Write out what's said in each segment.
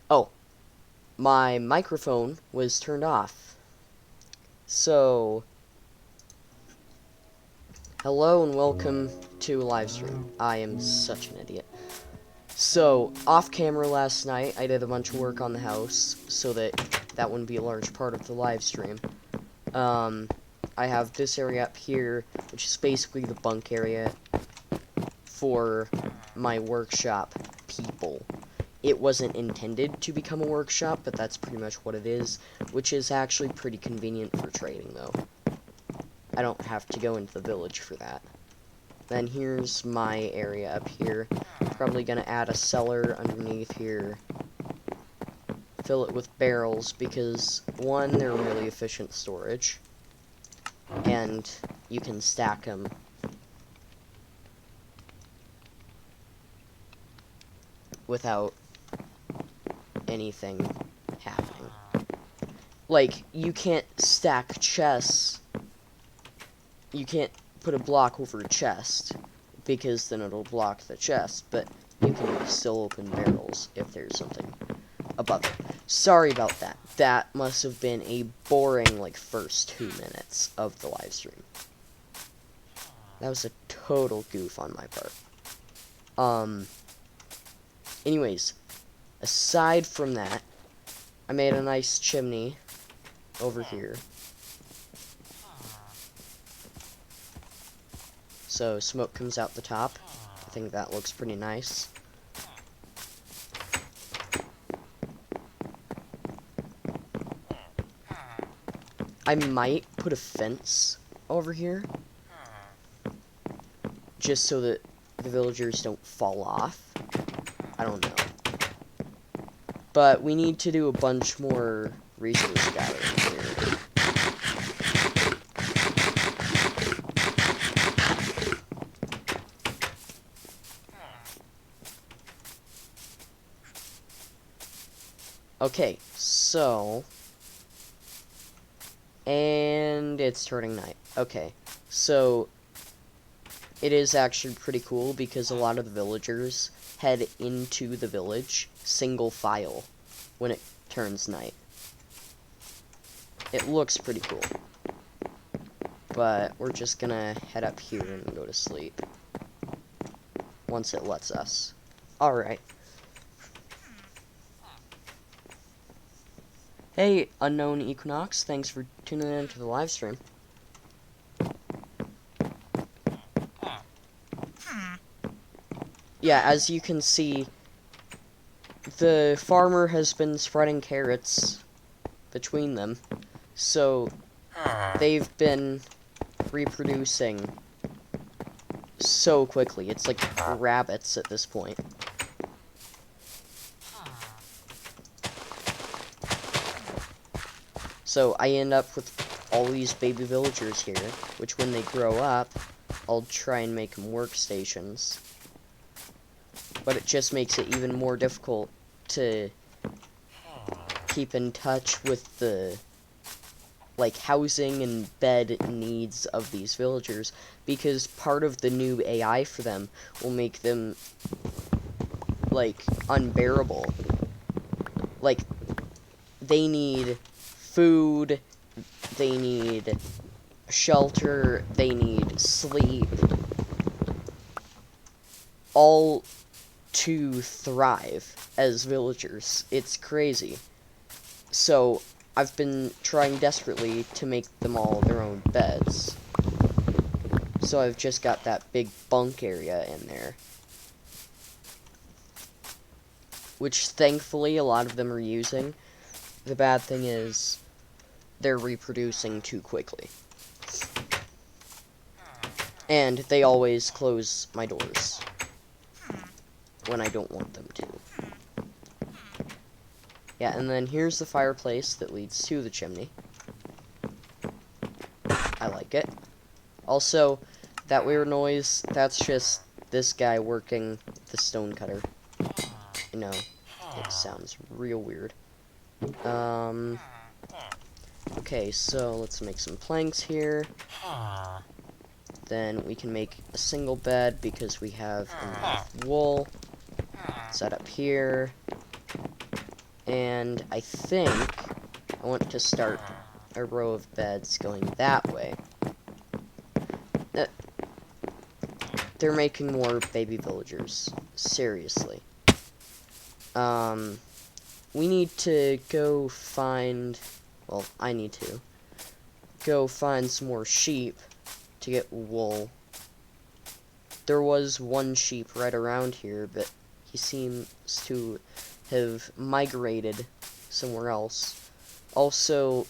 Oh, my microphone was turned off. So, hello and welcome to Livestream. I am such an idiot. So, off camera last night, I did a bunch of work on the house so that wouldn't be a large part of the livestream. I have this area up here, which is basically the bunk area for my workshop people. It wasn't intended to become a workshop, but that's pretty much what it is, which is actually pretty convenient for trading, though. I don't have to go into the village for that. Then here's my area up here. Probably gonna add a cellar underneath here. Fill it with barrels, because, one, they're really efficient storage, and you can stack them without anything happening. Like, you can't stack chests. You can't put a block over a chest, because then it'll block the chest, but you can still open barrels if there's something above it. Sorry about that. That must have been a boring, like, first 2 minutes of the live stream. That was a total goof on my part. Anyways, aside from that, I made a nice chimney over here. So smoke comes out the top. I think that looks pretty nice. I might put a fence over here, just so that the villagers don't fall off. I don't know. But we need to do a bunch more resource gathering here. Okay, so... and it's turning night. Okay, so... it is actually pretty cool because a lot of the villagers head into the village single file when it turns night. It looks pretty cool. But we're just gonna head up here and go to sleep once it lets us. Alright. Hey, Unknown Equinox, thanks for tuning in to the live stream. Yeah, as you can see, the farmer has been spreading carrots between them, so they've been reproducing so quickly. It's like rabbits at this point. So I end up with all these baby villagers here, which when they grow up, I'll try and make them workstations. But it just makes it even more difficult to keep in touch with the, like, housing and bed needs of these villagers, because part of the new AI for them will make them, like, unbearable. Like, they need food, they need shelter, they need sleep, all to thrive as villagers. It's crazy. So, I've been trying desperately to make them all their own beds. So I've just got that big bunk area in there, which thankfully a lot of them are using. The bad thing is they're reproducing too quickly. And they always close my doors when I don't want them to. Yeah, and then here's the fireplace that leads to the chimney. I like it. Also, that weird noise, that's just this guy working the stone cutter. You know, it sounds real weird. Okay, so let's make some planks here. Then we can make a single bed because we have enough wool. Set up here. And I think I want to start a row of beds going that way. They're making more baby villagers. Seriously. We need to go find... Well, I need to go find some more sheep to get wool. There was one sheep right around here, but he seems to have migrated somewhere else. Also,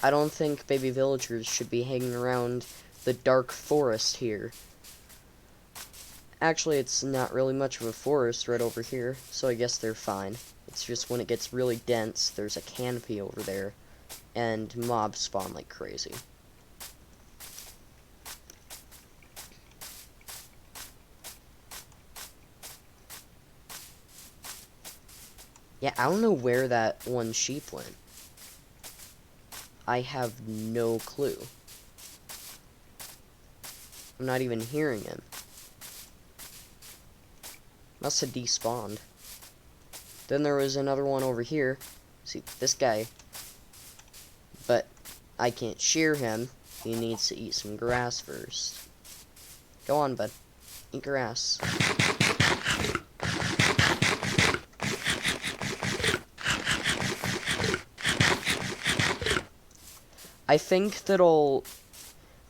I don't think baby villagers should be hanging around the dark forest here. Actually, it's not really much of a forest right over here, so I guess they're fine. It's just when it gets really dense, there's a canopy over there, and mobs spawn like crazy. Yeah, I don't know where that one sheep went. I have no clue. I'm not even hearing him. Must have despawned. Then there was another one over here. See, this guy. But I can't shear him. He needs to eat some grass first. Go on, bud. Eat grass. I think that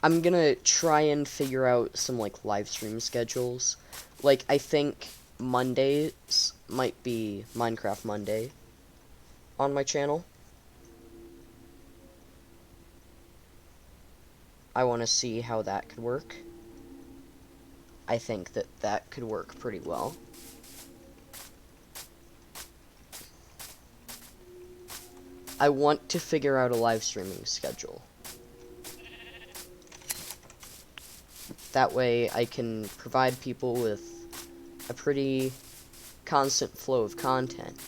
I'm gonna try and figure out some, like, live stream schedules. Like, I think Mondays might be Minecraft Monday on my channel. I want to see how that could work. I think that that could work pretty well. I want to figure out a live streaming schedule. That way I can provide people with a pretty constant flow of content.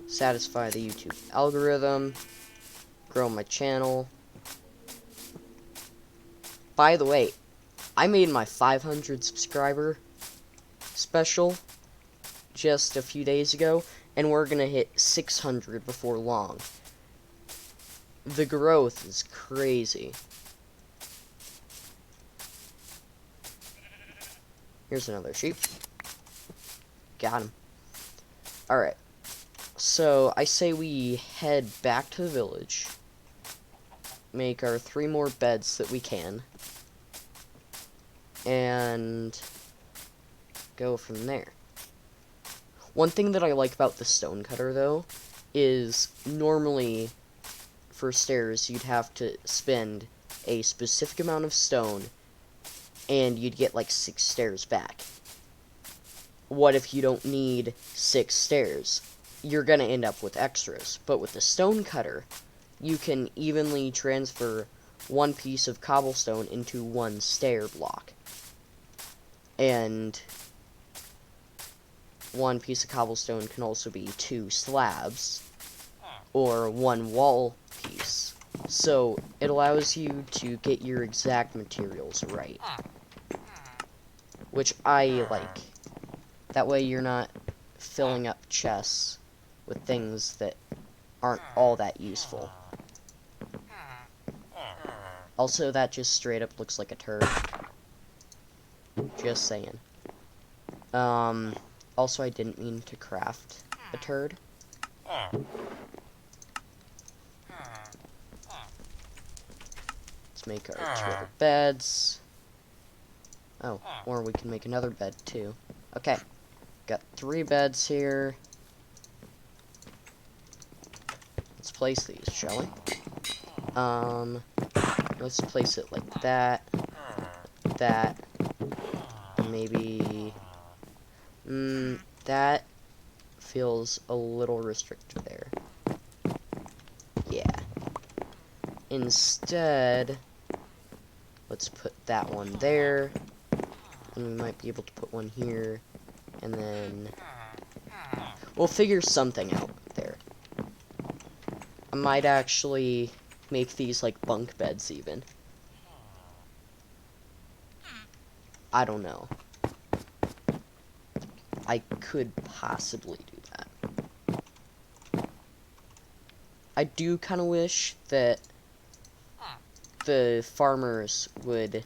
Satisfy the YouTube algorithm. Grow my channel. By the way, I made my 500 subscriber special just a few days ago, and we're gonna hit 600 before long. The growth is crazy. Here's another sheep. Got him. Alright. So, I say we head back to the village. Make our 3 more beds that we can. And go from there. One thing that I like about the stone cutter, though, is normally for stairs you'd have to spend a specific amount of stone and you'd get like 6 stairs back. What if you don't need 6 stairs? You're gonna end up with extras. But with the stone cutter, you can evenly transfer one piece of cobblestone into one stair block. And one piece of cobblestone can also be 2 slabs, or 1 wall piece. So, it allows you to get your exact materials right. Which I like. That way you're not filling up chests with things that aren't all that useful. Also, that just straight up looks like a turd. Just saying. Also, I didn't mean to craft a turd. Let's make our 2 other beds. Oh, or we can make another bed, too. Okay. Got 3 beds here. Let's place these, shall we? Let's place it like that. That. And maybe... that feels a little restricted there. Yeah. Instead, let's put that one there. And we might be able to put one here. And then... we'll figure something out there. I might actually make these like bunk beds even. I don't know. I could possibly do that. I do kind of wish that the farmers would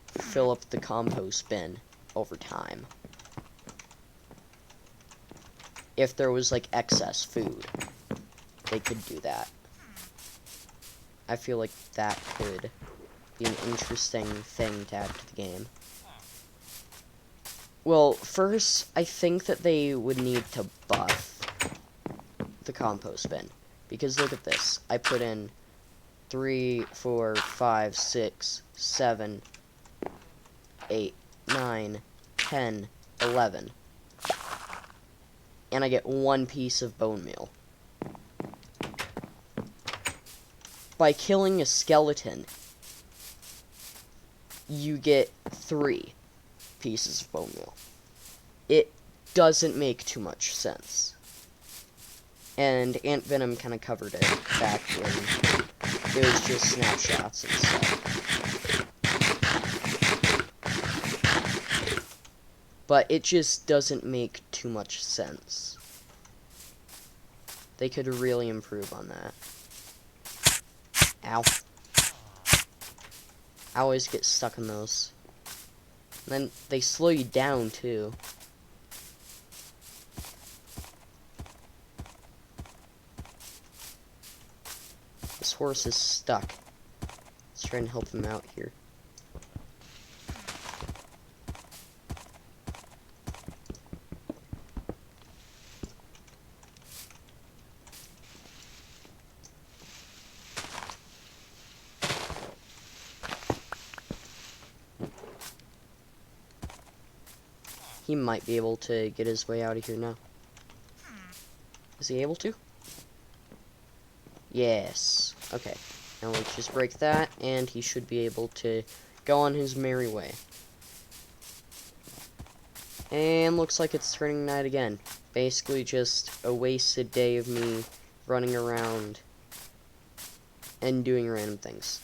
fill up the compost bin over time. If there was like excess food, they could do that. I feel like that could be an interesting thing to add to the game. Well, first, I think that they would need to buff the compost bin. Because look at this. I put in 3, 4, 5, 6, 7, 8, 9, 10, 11. And I get 1 piece of bone meal. By killing a skeleton, you get 3 pieces of bone meal. It doesn't make too much sense. And Ant Venom kind of covered it back when it was just snapshots and stuff. But it just doesn't make too much sense. They could really improve on that. Ow. I always get stuck in those. And then they slow you down, too. This horse is stuck. Let's try and help him out here. He might be able to get his way out of here now. Is he able to? Yes. Okay. Now let's just break that, and he should be able to go on his merry way. And looks like it's turning night again. Basically just a wasted day of me running around and doing random things.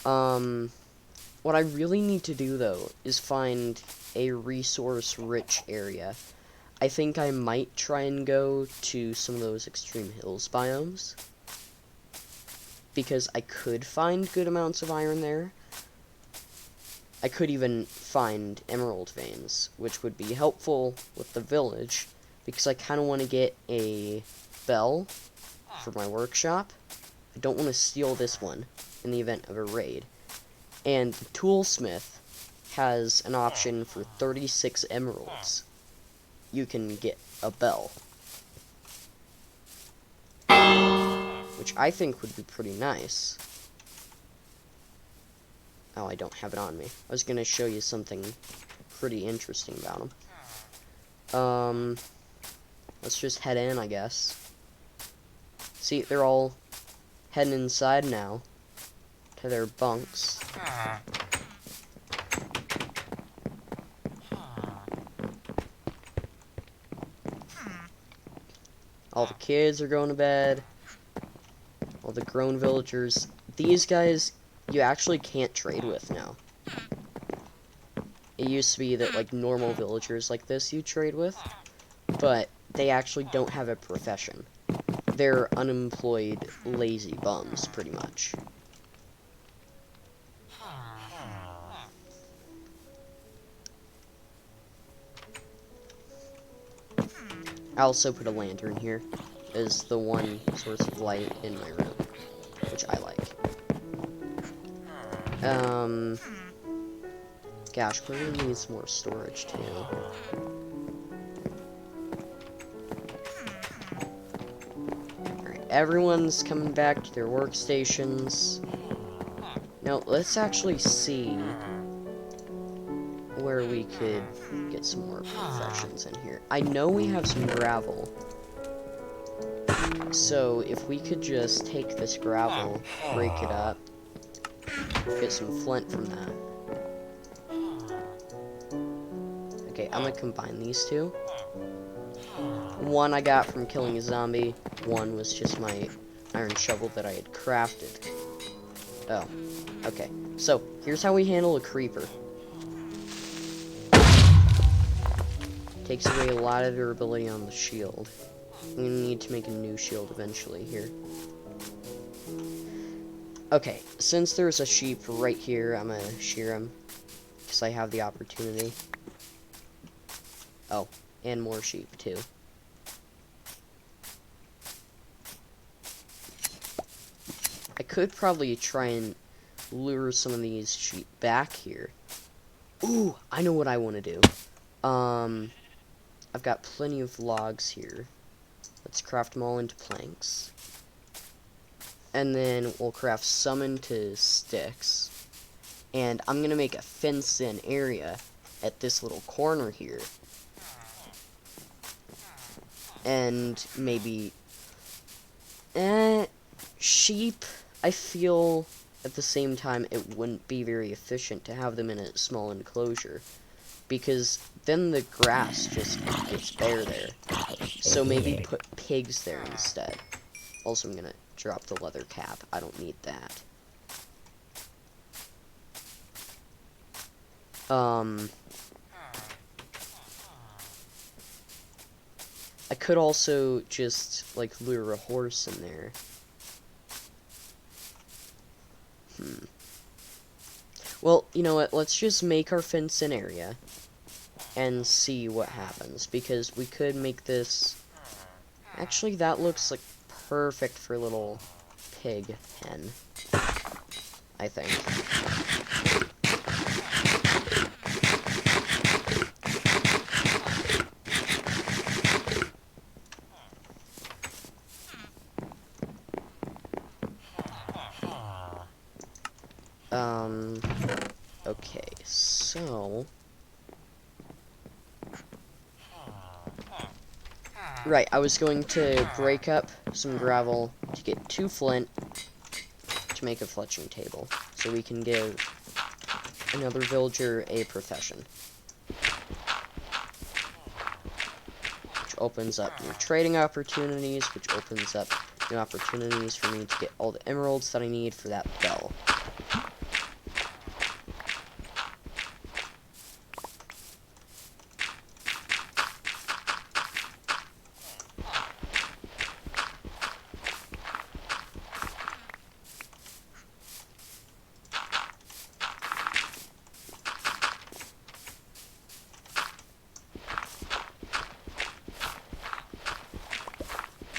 What I really need to do, though, is find a resource-rich area. I think I might try and go to some of those extreme hills biomes, because I could find good amounts of iron there. I could even find emerald veins, which would be helpful with the village, because I kind of want to get a bell for my workshop. I don't want to steal this one in the event of a raid. And the toolsmith has an option for 36 emeralds. You can get a bell, which I think would be pretty nice. Oh, I don't have it on me. I was going to show you something pretty interesting about them. Let's just head in, I guess. See, they're all heading inside now to their bunks. All the kids are going to bed. All the grown villagers. These guys, you actually can't trade with now. It used to be that, like, normal villagers like this you trade with, but they actually don't have a profession. They're unemployed, lazy bums, pretty much. I also put a lantern here as the one source of light in my room, which I like. Gosh, we're gonna need some more storage too. Alright, everyone's coming back to their workstations. Now, let's actually see where we could get some more professions in here. I know we have some gravel. So, if we could just take this gravel, break it up, get some flint from that. Okay, I'm gonna combine these two. One I got from killing a zombie. One was just my iron shovel that I had crafted. Oh, okay. So, here's how we handle a creeper. Takes away a lot of durability on the shield. I'm gonna need to make a new shield eventually here. Okay, since there's a sheep right here, I'm gonna shear him. Because I have the opportunity. Oh, and more sheep too. I could probably try and lure some of these sheep back here. Ooh, I know what I want to do. I've got plenty of logs here. Let's craft them all into planks. And then we'll craft some into sticks. And I'm going to make a fenced-in area at this little corner here. And maybe... sheep, I feel at the same time it wouldn't be very efficient to have them in a small enclosure. Because then the grass just gets bare there. So maybe put pigs there instead. Also, I'm gonna drop the leather cap. I don't need that. I could also just, like, lure a horse in there. Well, you know what? Let's just make our fenced-in area and see what happens, because we could make this... Actually, that looks like perfect for a little pig pen, I think. Okay, so... Right, I was going to break up some gravel to get 2 flint to make a fletching table, so we can give another villager a profession. Which opens up new trading opportunities, which opens up new opportunities for me to get all the emeralds that I need for that bell.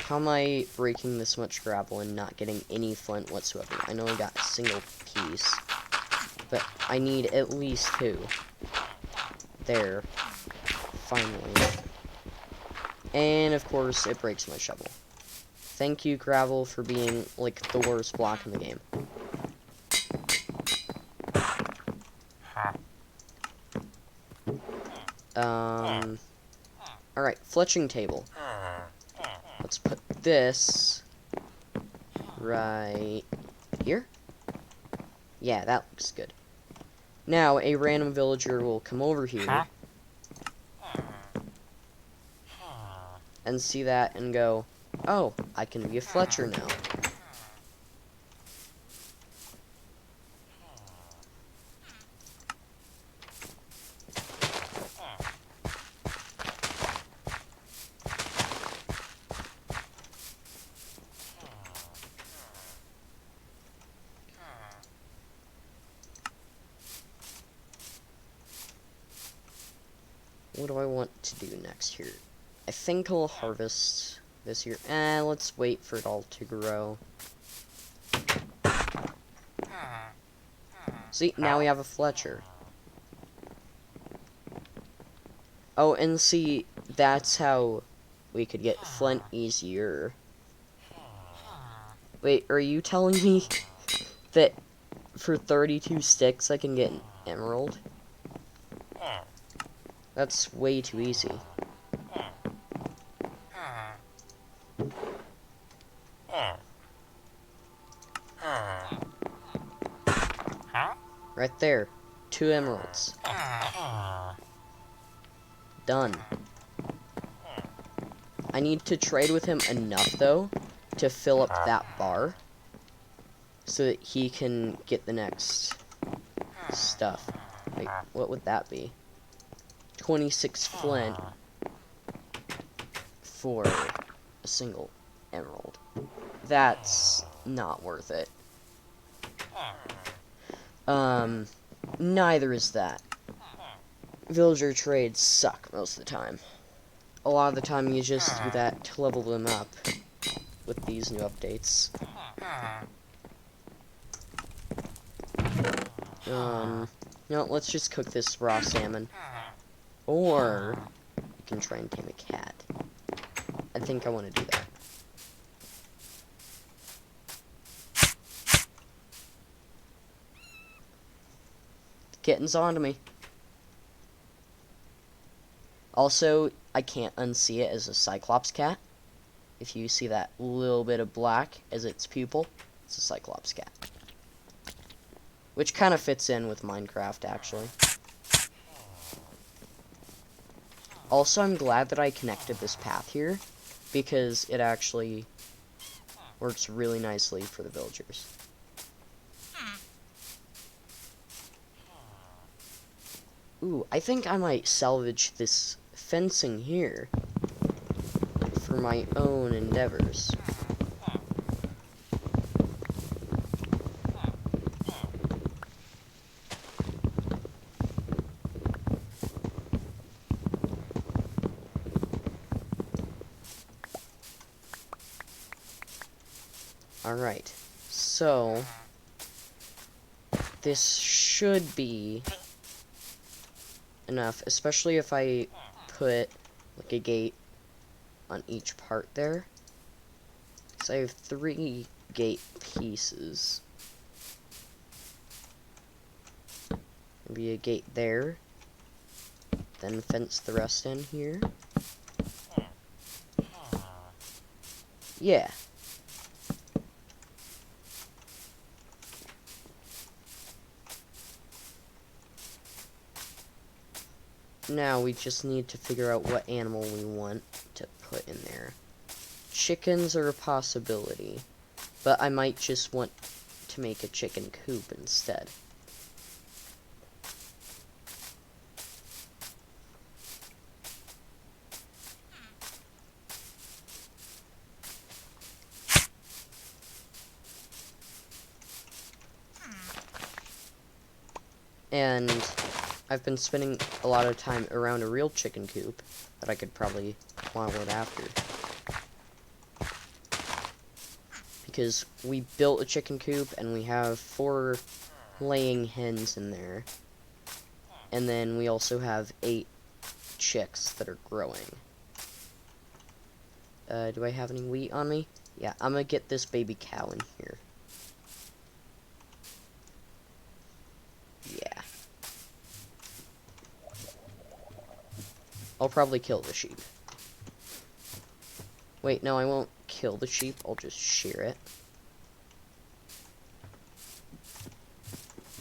How am I breaking this much gravel and not getting any flint whatsoever? I know I got a single piece, but I need at least 2. There. Finally. And, of course, it breaks my shovel. Thank you, gravel, for being, like, the worst block in the game. Alright, fletching table. Let's put this right here. Yeah, that looks good. Now, a random villager will come over here and see that and go, oh, I can be a Fletcher now. What do I want to do next here? I think I'll harvest this here. Let's wait for it all to grow. See, now we have a Fletcher. Oh, and see, that's how we could get flint easier. Wait, are you telling me that for 32 sticks I can get an emerald? That's way too easy. Right there. 2 emeralds. Done. I need to trade with him enough, though, to fill up that bar so that he can get the next stuff. Wait, what would that be? 26 flint for a single emerald. That's not worth it. Neither is that. Villager trades suck most of the time. A lot of the time you just do that to level them up with these new updates. No, let's just cook this raw salmon. Or, you can try and tame a cat. I think I want to do that. The kitten's onto me. Also, I can't unsee it as a Cyclops cat. If you see that little bit of black as its pupil, it's a Cyclops cat. Which kind of fits in with Minecraft, actually. Also, I'm glad that I connected this path here, because it actually works really nicely for the villagers. Ooh, I think I might salvage this fencing here for my own endeavors. Alright, so this should be enough, especially if I put like a gate on each part there. So I have 3 gate pieces. Maybe a gate there, then fence the rest in here. Yeah. Now we just need to figure out what animal we want to put in there. Chickens are a possibility, but I might just want to make a chicken coop instead. And I've been spending a lot of time around a real chicken coop that I could probably model it after. Because we built a chicken coop and we have 4 laying hens in there. And then we also have 8 chicks that are growing. Do I have any wheat on me? Yeah, I'm gonna get this baby cow in here. Yeah. I'll probably kill the sheep. Wait, no, I won't kill the sheep. I'll just shear it.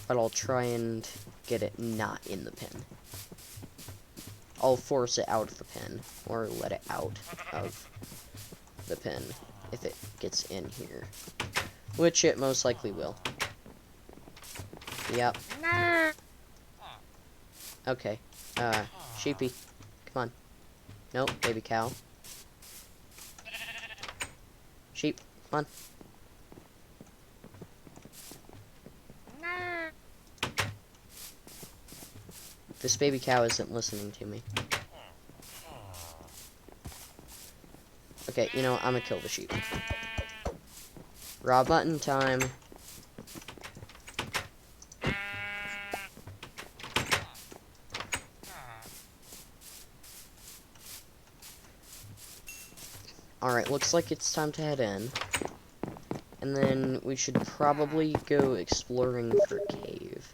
but I'll try and get it not in the pin. I'll force it out of the pin, or let it out of the pin if it gets in here. Which it most likely will. Yep. Okay. Sheepy. Come on. Nope, baby cow. Sheep, come on. This baby cow isn't listening to me. Okay, you know, I'm gonna kill the sheep. Raw button time. Alright, looks like it's time to head in. And then we should probably go exploring for a cave.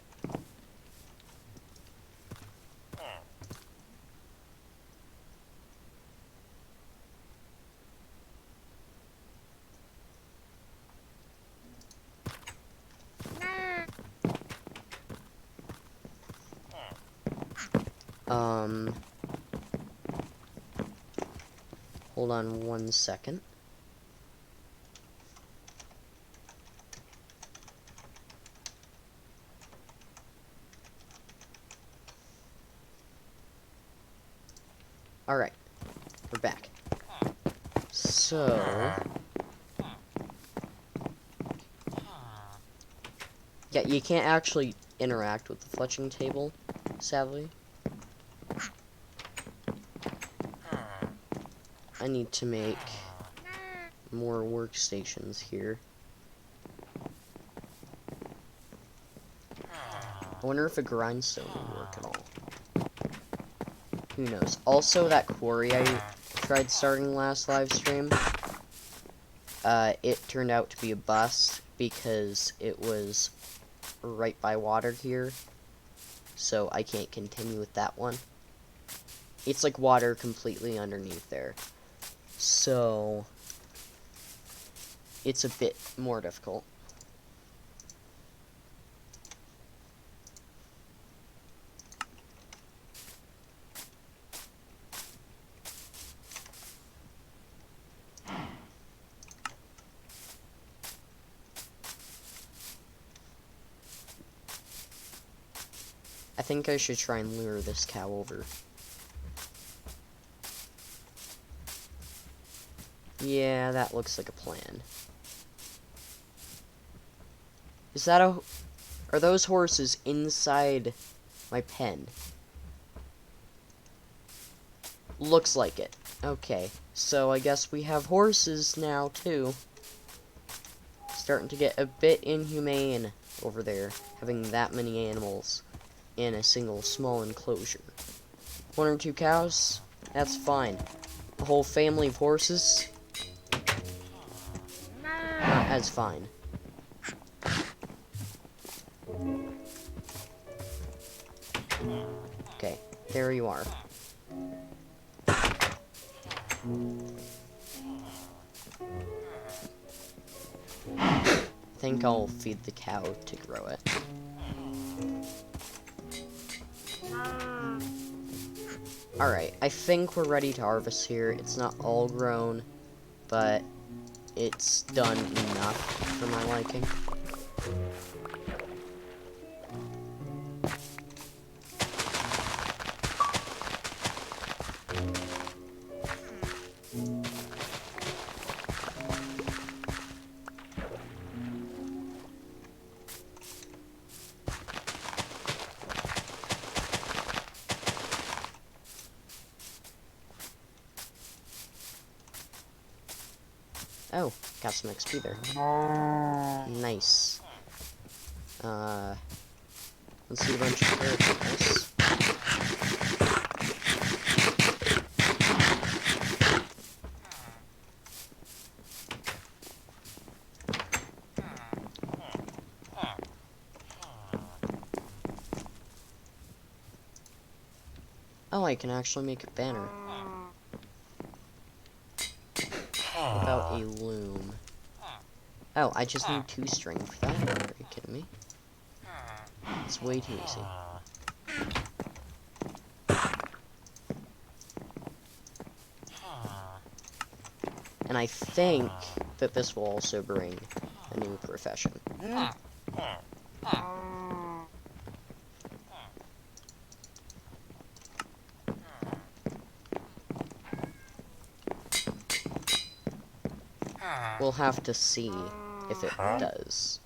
Hold on 1 second. Alright, we're back. So... yeah, you can't actually interact with the fletching table, sadly. I need to make more workstations here. I wonder if a grindstone will work at all. Who knows? Also, that quarry I tried starting last live stream, it turned out to be a bust because it was right by water here, so I can't continue with that one. It's like water completely underneath there, so it's a bit more difficult. I think I should try and lure this cow over. Yeah, that looks like a plan. Is that a... are those horses inside my pen? Looks like it. Okay, so I guess we have horses now, too. Starting to get a bit inhumane over there, having that many animals in a single small enclosure. 1 or 2 cows? That's fine. A whole family of horses? Not as fine. Okay, there you are. I think I'll feed the cow to grow it. Alright, I think we're ready to harvest here. It's not all grown, but it's done enough for my liking. Oh, got some XP there. Nice. Let's see a bunch of carrots. Oh, I can actually make a banner. About a loom. Oh, I just need 2 string for that? Are you kidding me? It's way too easy. And I think that this will also bring a new profession. We'll have to see if it does.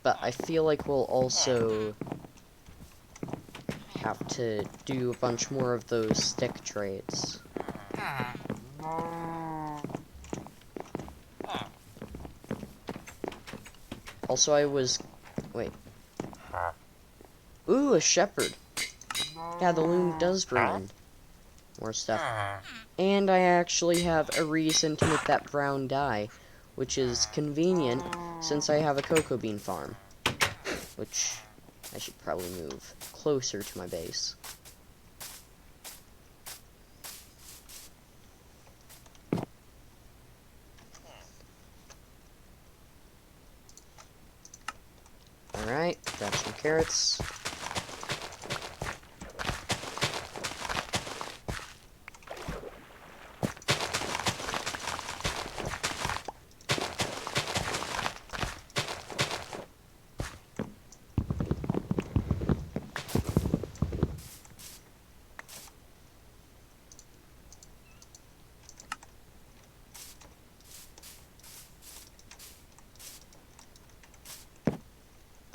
But I feel like we'll also have to do a bunch more of those stick trades. Also, wait. Ooh, a shepherd. Yeah, the loom does bring in more stuff. And I actually have a reason to make that brown dye, which is convenient since I have a cocoa bean farm, which I should probably move closer to my base. Alright, grab some carrots.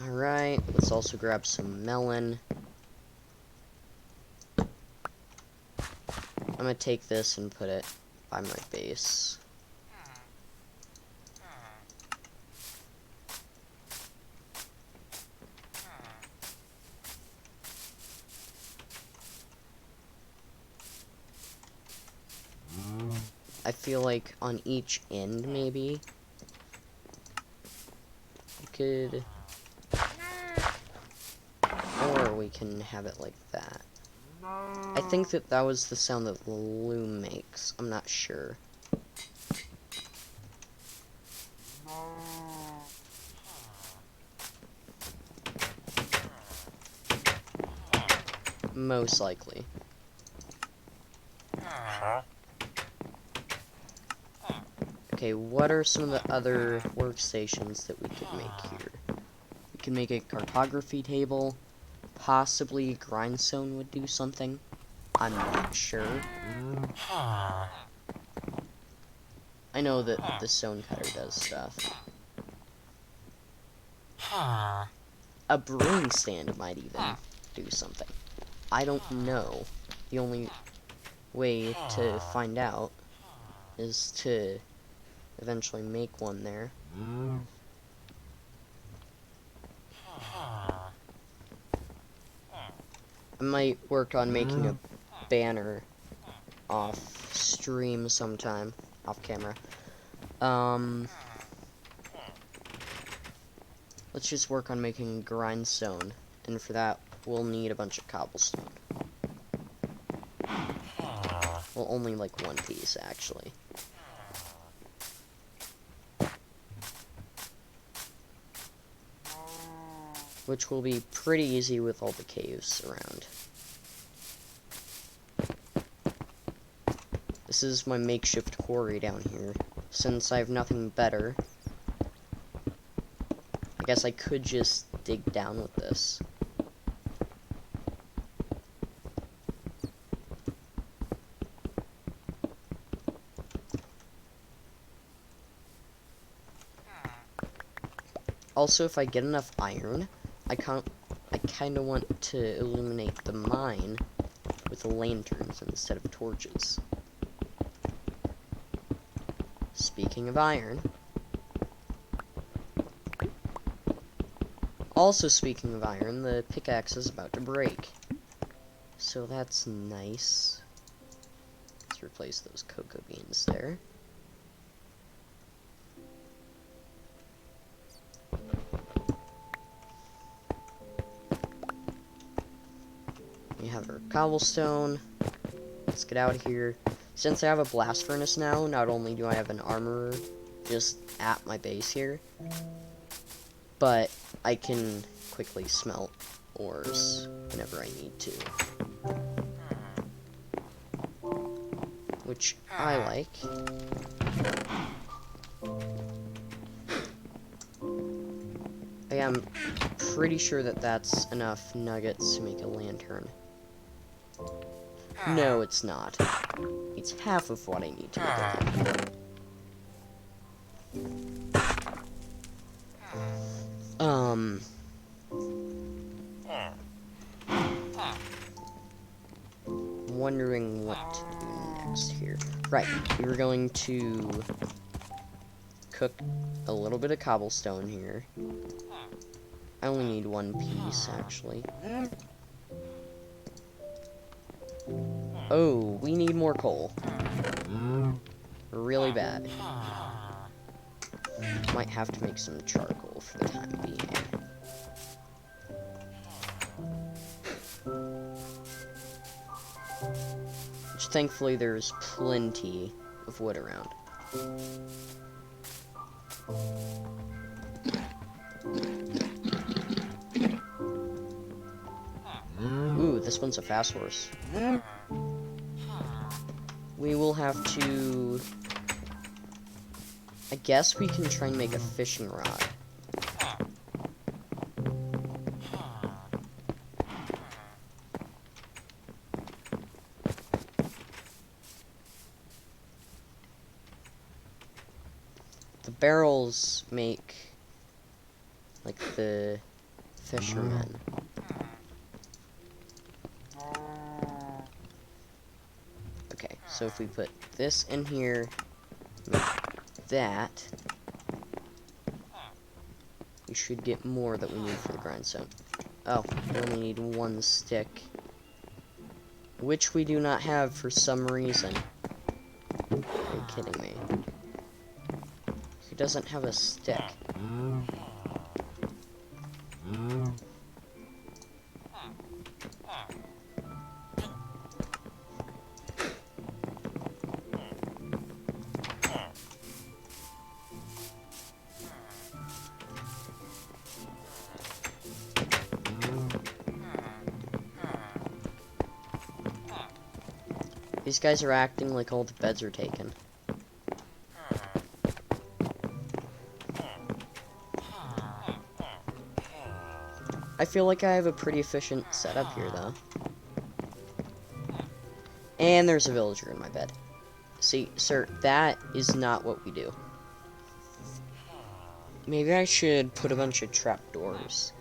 Alright, let's also grab some melon. I'm gonna take this and put it by my base. I feel like on each end, maybe, we could, or we can have it like that. I think that that was the sound that the loom makes. I'm not sure. Most likely. Okay, what are some of the other workstations that we could make here? We can make a cartography table. Possibly grindstone would do something. I'm not sure. I know that the stone cutter does stuff. A brewing stand might even do something. I don't know. The only way to find out is to eventually make one there. I might work on making a banner off stream sometime, off camera. Let's just work on making grindstone, and for that, we'll need a bunch of cobblestone. Well, only like one piece, actually. Which will be pretty easy with all the caves around. This is my makeshift quarry down here. Since I have nothing better, I guess I could just dig down with this. Also, if I get enough iron, I kind of want to illuminate the mine with lanterns instead of torches. Speaking of iron. Also speaking of iron, the pickaxe is about to break. So that's nice. Let's replace those cocoa beans there. We have our cobblestone. Let's get out of here. Since I have a blast furnace now, not only do I have an armorer just at my base here. But I can quickly smelt ores whenever I need to. Which I like. I am pretty sure that that's enough nuggets to make a lantern. No, it's not. It's half of what I need to make a lantern. Wondering what to do next here. Right, we were going to cook a little bit of cobblestone here. I only need one piece, actually. Oh, we need more coal. Really bad. Might have to make some charcoal for the time being. Which, thankfully, there's plenty of wood around. Ooh, this one's a fast horse. We will have to... I guess we can try and make a fishing rod. The barrels make, like, the fishermen. Okay, so if we put this in here, make that, we should get more that we need for the grindstone. Oh, we only need one stick, which we do not have for some reason. Are you kidding me? He doesn't have a stick. These guys are acting like all the beds are taken. I feel like I have a pretty efficient setup here, though. And there's a villager in my bed. See, sir, that is not what we do. Maybe I should put a bunch of trapdoors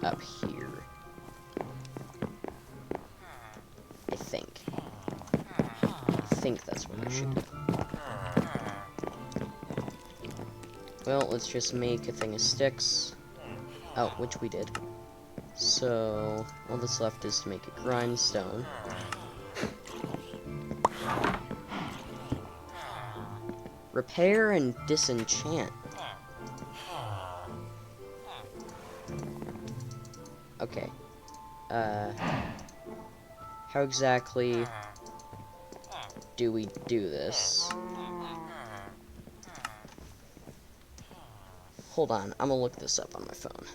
up here. I think that's what I should do. Well, let's just make a thing of sticks. Oh, which we did. So, all that's left is to make a grindstone. Repair and disenchant. Okay. How exactly do we do this? Hold on, I'm gonna look this up on my phone.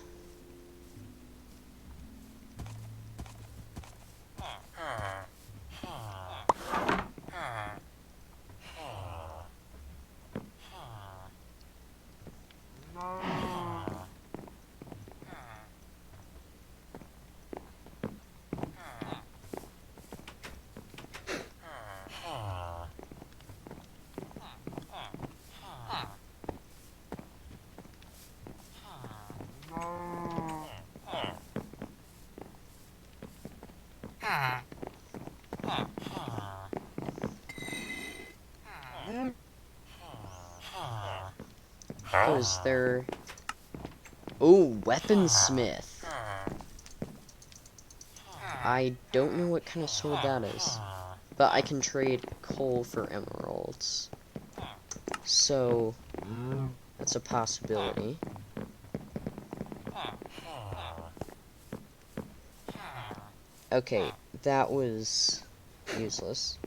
Oh, is there... Oh, weaponsmith. I don't know what kind of sword that is. But I can trade coal for emeralds. So, that's a possibility. Okay, that was useless.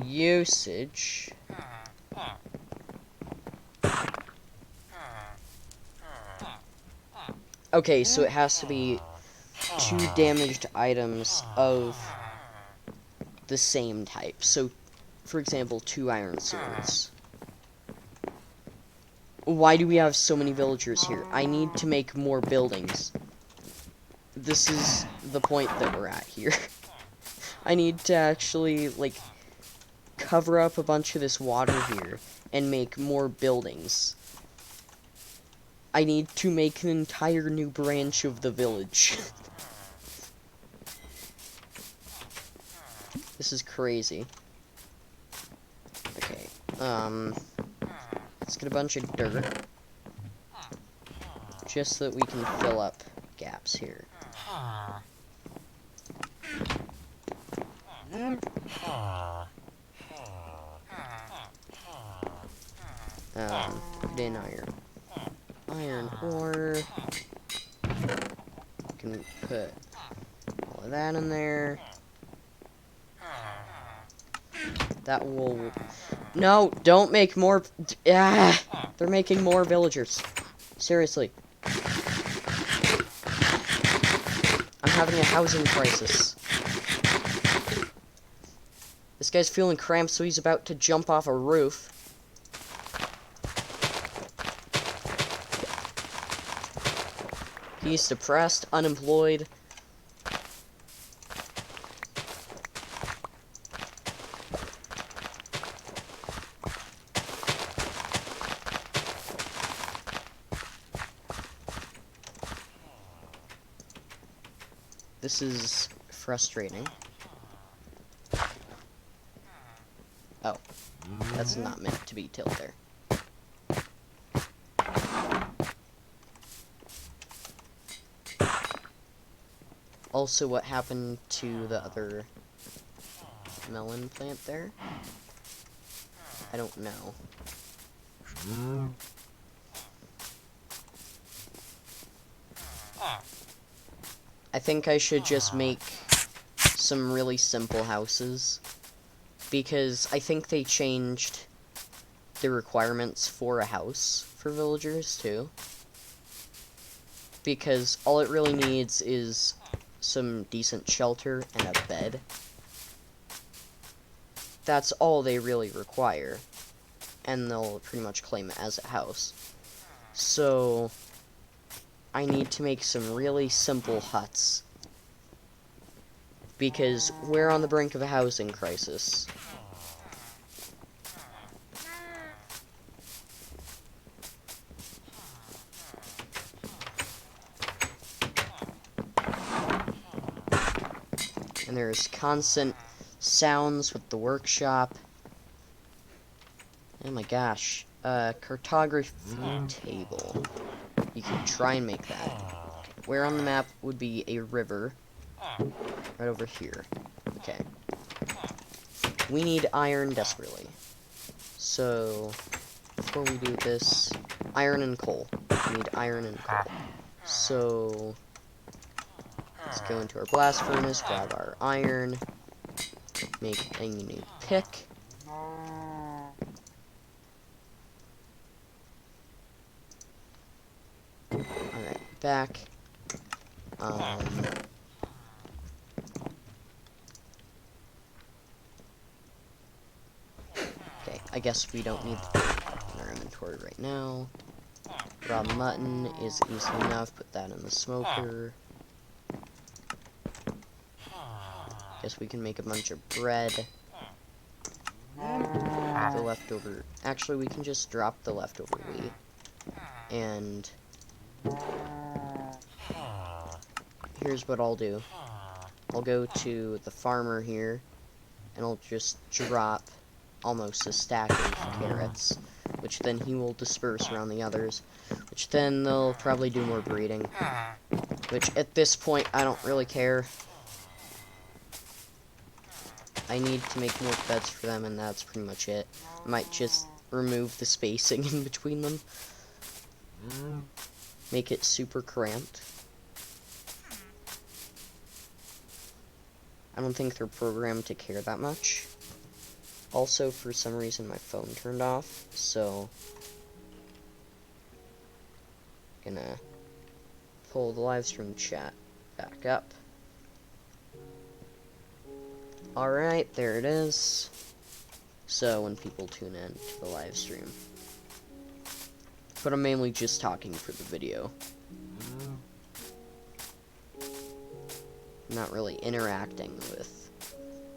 Usage. Okay, so it has to be 2 damaged items of the same type. So, for example, 2 iron swords. Why do we have so many villagers here? I need to make more buildings. This is the point that we're at here. I need to actually, like, cover up a bunch of this water here and make more buildings. I need to make an entire new branch of the village. This is crazy. Okay, let's get a bunch of dirt. Just so that we can fill up gaps here. Put in iron. Iron ore. Can put all of that in there. That will... No, don't make more... Ah, they're making more villagers. Seriously. I'm having a housing crisis. This guy's feeling cramped, so he's about to jump off a roof. He's depressed, unemployed. This is frustrating. Oh, that's not meant to be tilted there. Also, what happened to the other melon plant there? I don't know. I think I should just make some really simple houses, because I think they changed the requirements for a house for villagers too. Because all it really needs is some decent shelter and a bed. That's all they really require, and they'll pretty much claim it as a house. So I need to make some really simple huts, because we're on the brink of a housing crisis. And there's constant sounds with the workshop. Oh my gosh. Cartography table. You can try and make that. Where on the map would be a river? Right over here. Okay. We need iron desperately. So, before we do this, iron and coal. We need iron and coal. So, let's go into our blast furnace, grab our iron, make a new pick. Alright, back. Okay, I guess we don't need the in our inventory right now. Raw mutton is easy enough, put that in the smoker. Guess we can make a bunch of bread. The leftover... Actually, we can just drop the leftover wheat. And here's what I'll do. I'll go to the farmer here, and I'll just drop almost a stack of carrots, which then he will disperse around the others, which then they'll probably do more breeding, which at this point I don't really care. I need to make more beds for them, and that's pretty much it. I might just remove the spacing in between them. Make it super cramped. I don't think they're programmed to care that much. Also, for some reason, my phone turned off, so gonna pull the live stream chat back up. Alright, there it is. So, when people tune in to the live stream. But I'm mainly just talking for the video. I'm not really interacting with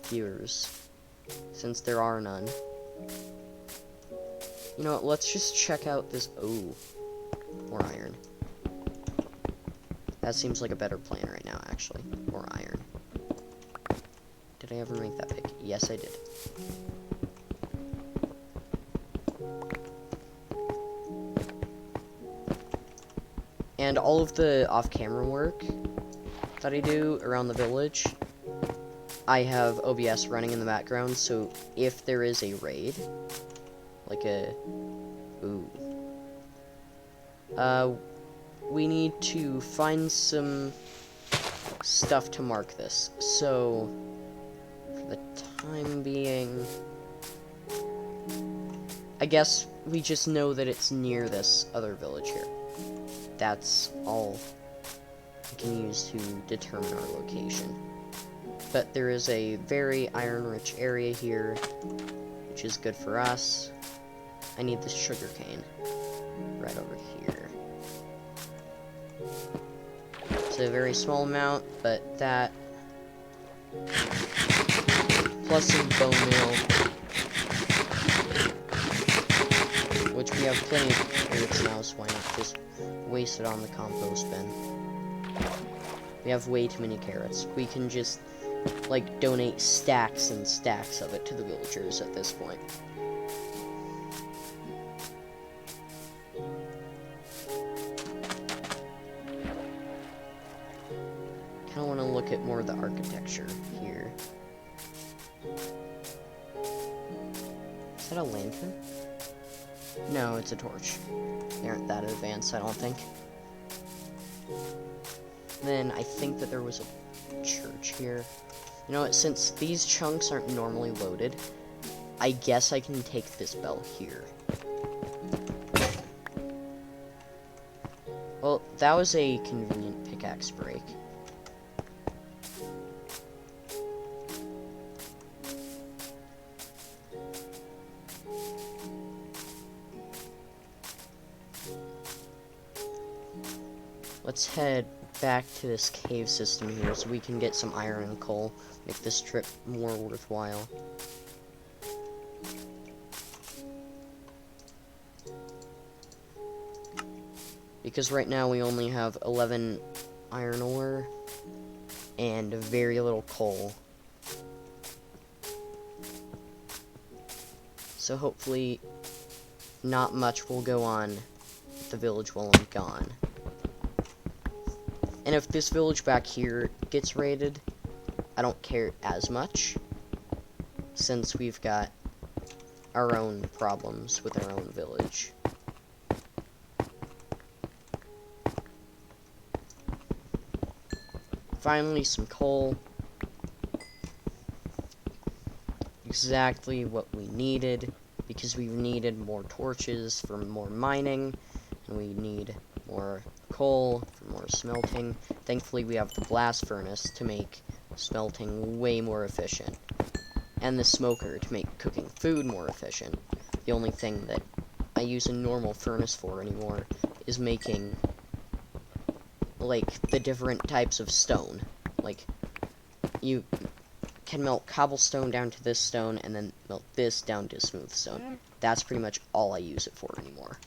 viewers, since there are none. You know what, let's just check out this... Oh, more iron. That seems like a better plan right now, actually. More iron. Did I ever make that pick? Yes, I did. And all of the off-camera work that I do around the village, I have OBS running in the background, so if there is a raid, like a... Ooh. We need to find some stuff to mark this. So, for the time being, I guess we just know that it's near this other village here. That's all we can use to determine our location. But there is a very iron-rich area here, which is good for us. I need this sugarcane right over here. It's a very small amount, but that, plus some bone meal, which we have plenty of carrots now, so why not just waste it on the compost bin. We have way too many carrots. We can just, like, donate stacks and stacks of it to the villagers at this point. Kinda wanna look at more of the architecture here. Is that a lantern? No, it's a torch. They aren't that advanced, I don't think. Then I think that there was a church here. You know what, since these chunks aren't normally loaded, I guess I can take this bell here. Well, that was a convenient pickaxe break. Let's head back to this cave system here so we can get some iron and coal, make this trip more worthwhile. Because right now we only have 11 iron ore and very little coal. So hopefully not much will go on at the village while I'm gone. And if this village back here gets raided, I don't care as much, since we've got our own problems with our own village. Finally, some coal. Exactly what we needed, because we've needed more torches for more mining, and we need more coal for more smelting. Thankfully, we have the blast furnace to make smelting way more efficient, and the smoker to make cooking food more efficient. The only thing that I use a normal furnace for anymore is making, like, the different types of stone. Like, you can melt cobblestone down to this stone, and then melt this down to smooth stone. That's pretty much all I use it for anymore.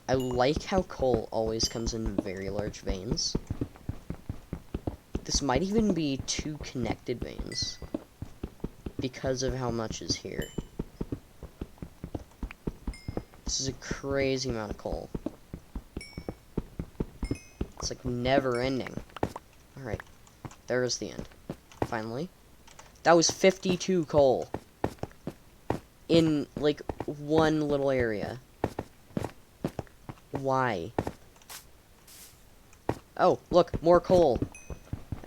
I like how coal always comes in very large veins. This might even be 2 connected veins, because of how much is here. This is a crazy amount of coal. It's like never ending. Alright, there's the end. Finally. That was 52 coal in, like, one little area. Why? Oh, look, more coal.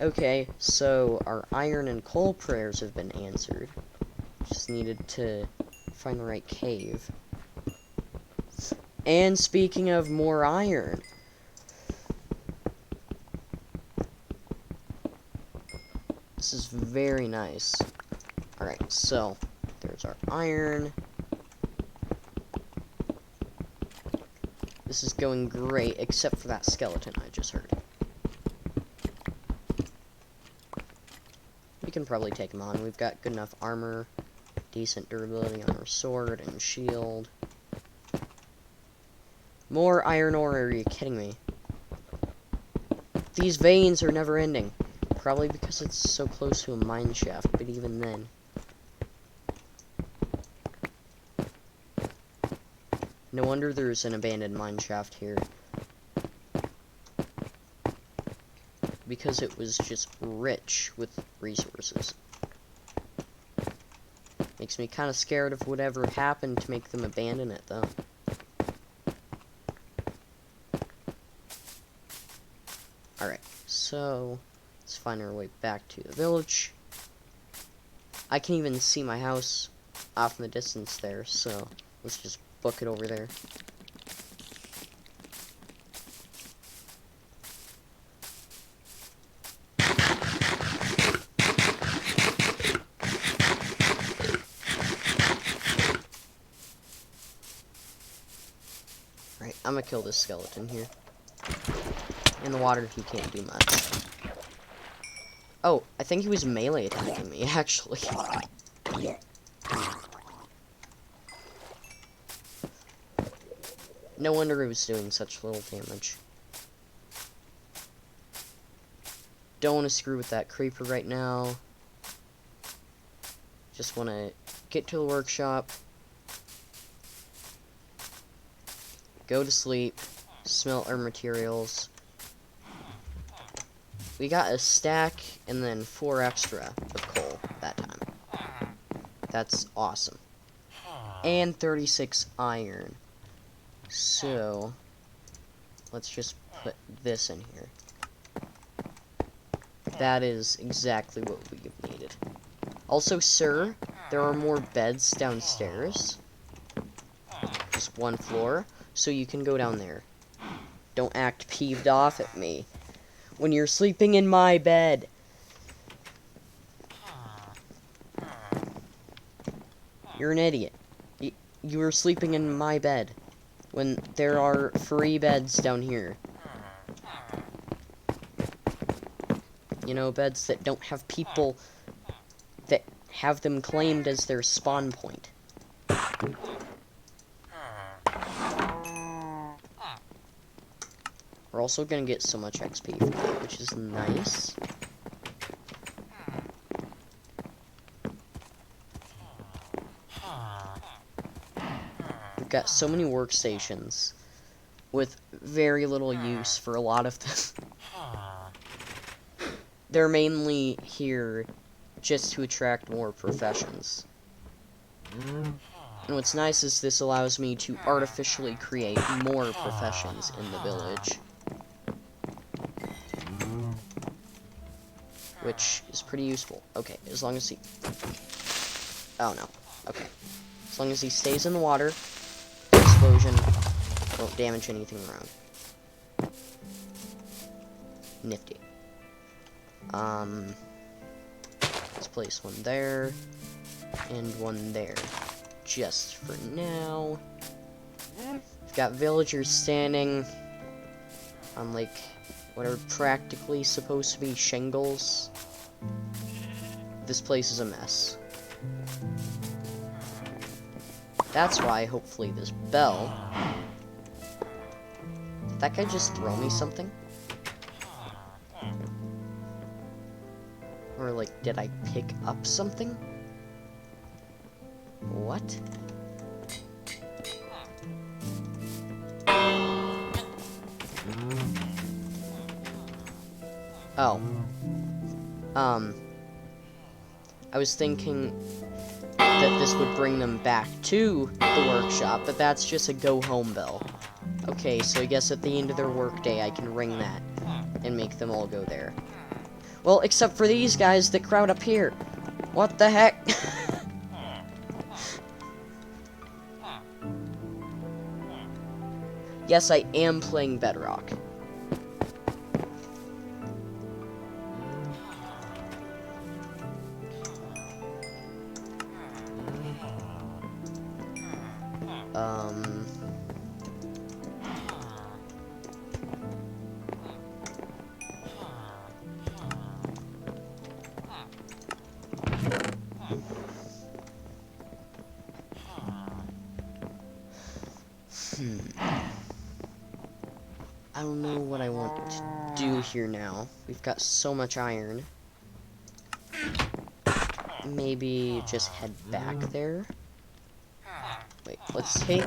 Okay, so our iron and coal prayers have been answered. Just needed to find the right cave. And speaking of more iron, this is very nice. Alright, so there's our iron. This is going great, except for that skeleton I just heard. We can probably take him on. We've got good enough armor, decent durability on our sword and shield. More iron ore, are you kidding me? These veins are never ending. Probably because it's so close to a mine shaft, but even then. No wonder there's an abandoned mine shaft here. Because it was just rich with resources. Makes me kind of scared of whatever happened to make them abandon it, though. Alright, so let's find our way back to the village. I can even see my house off in the distance there, so let's just book it over there. Right, I'm gonna kill this skeleton here. In the water, he can't do much. Oh, I think he was melee attacking me, actually. No wonder he was doing such little damage. Don't want to screw with that creeper right now. Just want to get to the workshop. Go to sleep. Smelt our materials. We got a stack and then 4 extra of coal that time. That's awesome. And 36 iron. So, let's just put this in here. That is exactly what we've needed. Also, sir, there are more beds downstairs. Just 1 floor, so you can go down there. Don't act peeved off at me when you're sleeping in my bed. You're an idiot. You were sleeping in my bed when there are free beds down here. You know, beds that don't have people that have them claimed as their spawn point. We're also gonna get so much XP from that, which is nice. We've got so many workstations with very little use for a lot of them. They're mainly here just to attract more professions. And what's nice is this allows me to artificially create more professions in the village. Which is pretty useful. Okay, as long as he... Oh, no. Okay. As long as he stays in the water, explosion won't damage anything around. Nifty. Let's place one there, and one there. Just for now. We've got villagers standing on, like, what are practically supposed to be shingles. This place is a mess. That's why, hopefully, this bell... Did that guy just throw me something? Or, like, did I pick up something? What? Oh. I was thinking that this would bring them back to the workshop, but that's just a go-home bell. Okay, so I guess at the end of their workday I can ring that. and make them all go there. Well, except for these guys that crowd up here. What the heck? Yes, I am playing Bedrock. I don't know what I want to do here now. We've got so much iron. Maybe just head back there. Wait, let's take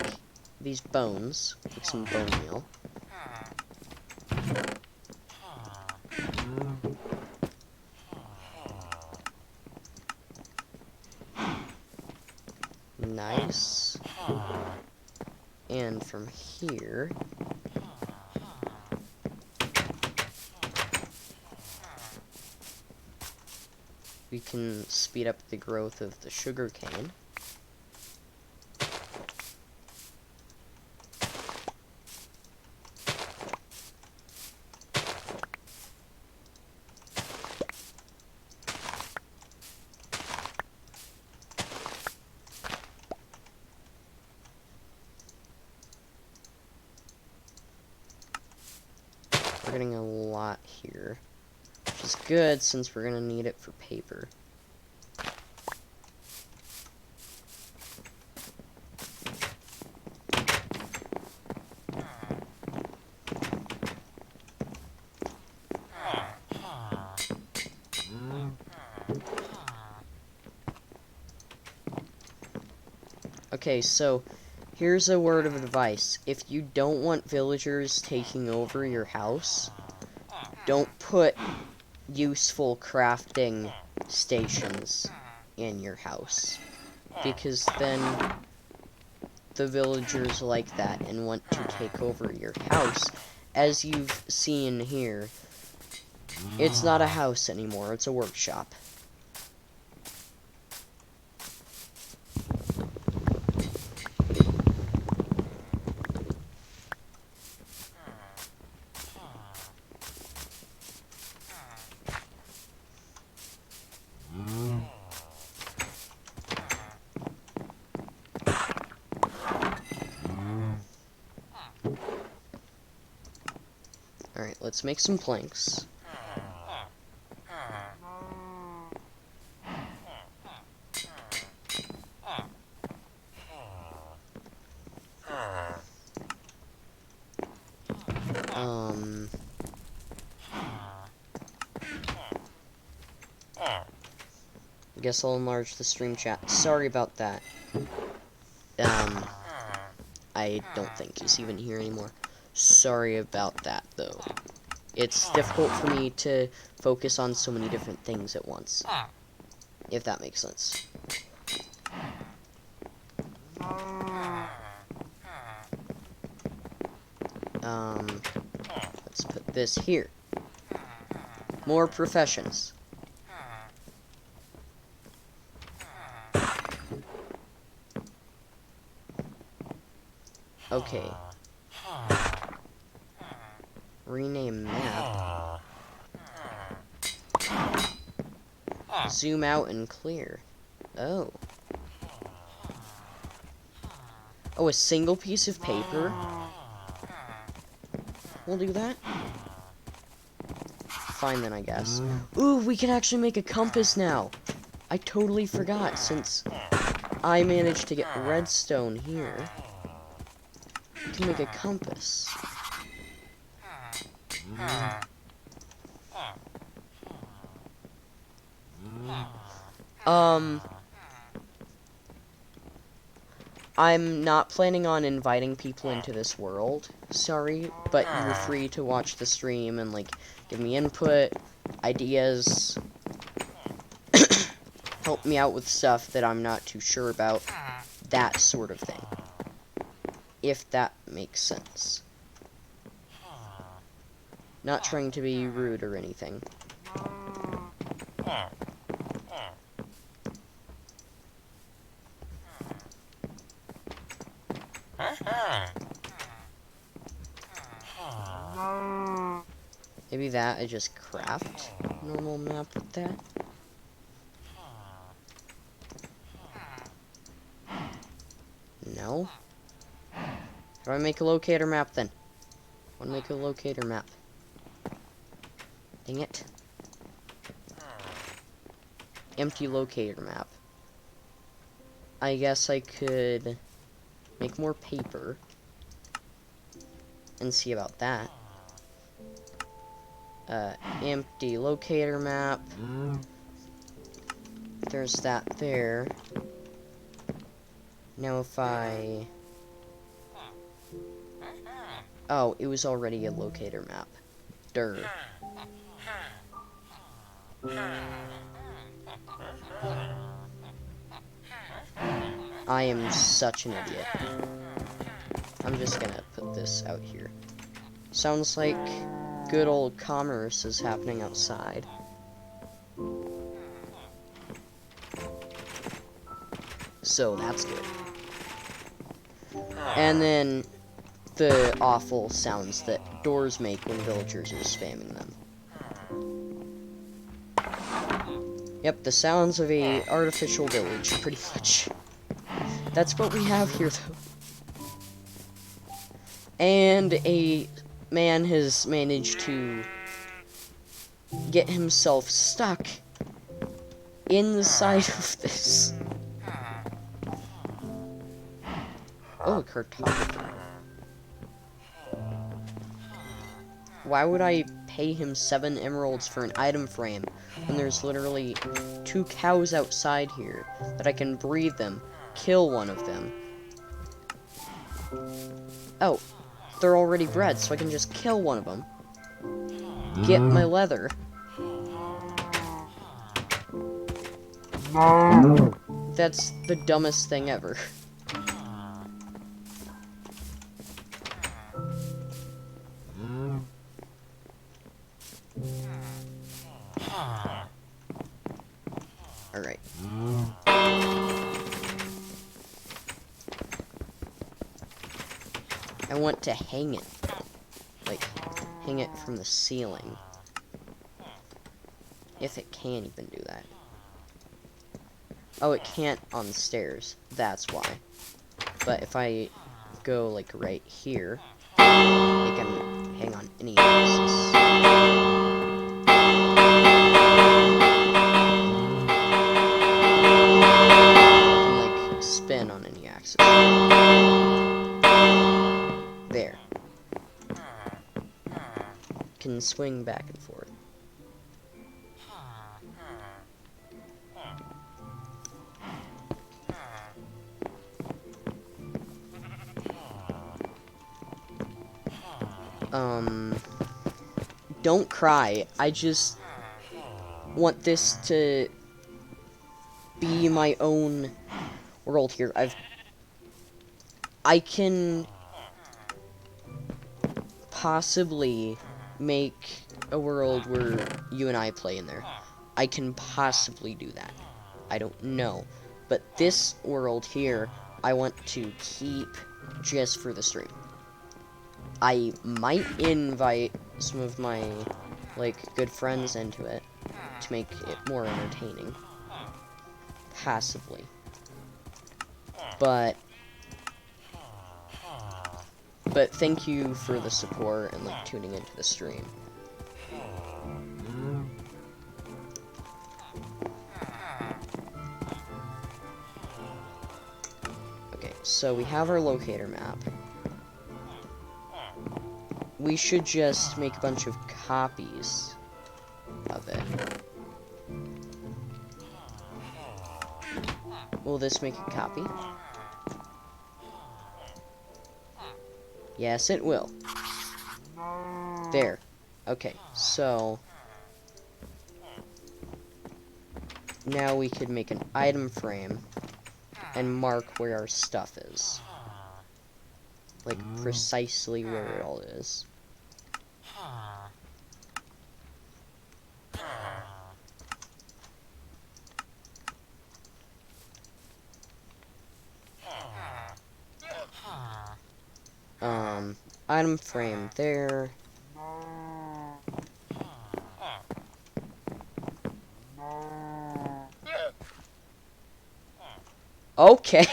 these bones, make some bone meal. Nice. And from here, we can speed up the growth of the sugar cane. We're getting a lot here, which is good since we're gonna need it for paper. Okay, so here's a word of advice. If you don't want villagers taking over your house, don't put useful crafting stations in your house, because then the villagers like that and want to take over your house. As you've seen here, it's not a house anymore, it's a workshop. Alright, let's make some planks. I guess I'll enlarge the stream chat. Sorry about that. I don't think he's even here anymore. Sorry about that, though. It's difficult for me to focus on so many different things at once. If that makes sense. Let's put this here. More professions. Okay. Rename map. Zoom out and clear. Oh. Oh, a single piece of paper? We'll do that. Fine then, I guess. Ooh, we can actually make a compass now. I totally forgot, since I managed to get redstone here. We can make a compass. I'm not planning on inviting people into this world, sorry, but you're free to watch the stream and, like, give me input, ideas, help me out with stuff that I'm not too sure about, that sort of thing, if that makes sense. Not trying to be rude or anything. Maybe that I just craft normal map with that. No. How do I make a locator map then? I want to make a locator map. Dang it. Empty locator map. I guess I could make more paper and see about that. Empty locator map. There's that there. Now if I... Oh, it was already a locator map. Durr. I am such an idiot. I'm just gonna put this out here. Sounds like good old commerce is happening outside. So that's good. And then the awful sounds that doors make when villagers are spamming them. Yep, the sounds of a artificial village, pretty much. That's what we have here, though. And a man has managed to get himself stuck inside of this. Oh, a cartographer. Why would I pay him 7 emeralds for an item frame when there's literally 2 cows outside here that I can breed them, kill one of them? Oh, they're already bred, so I can just kill one of them. Get my leather. That's the dumbest thing ever. Alright. I want to hang it. Like, hang it from the ceiling. If it can even do that. Oh, it can't on the stairs. That's why. But if I go, like, right here, it can hang on any axis. Spin on any axis. There. Can swing back and forth. Don't cry. I just want this to be my own world here. I can possibly make a world where you and I play in there. I can possibly do that. I don't know. But this world here, I want to keep just for the stream. I might invite some of my, like, good friends into it to make it more entertaining. Passively. But thank you for the support and, like, tuning into the stream. Okay, so we have our locator map. We should just make a bunch of copies of it. Will this make a copy? Yes, it will. There. Okay, so now we could make an item frame and mark where our stuff is. Like, precisely where it all is. Item frame there. Okay.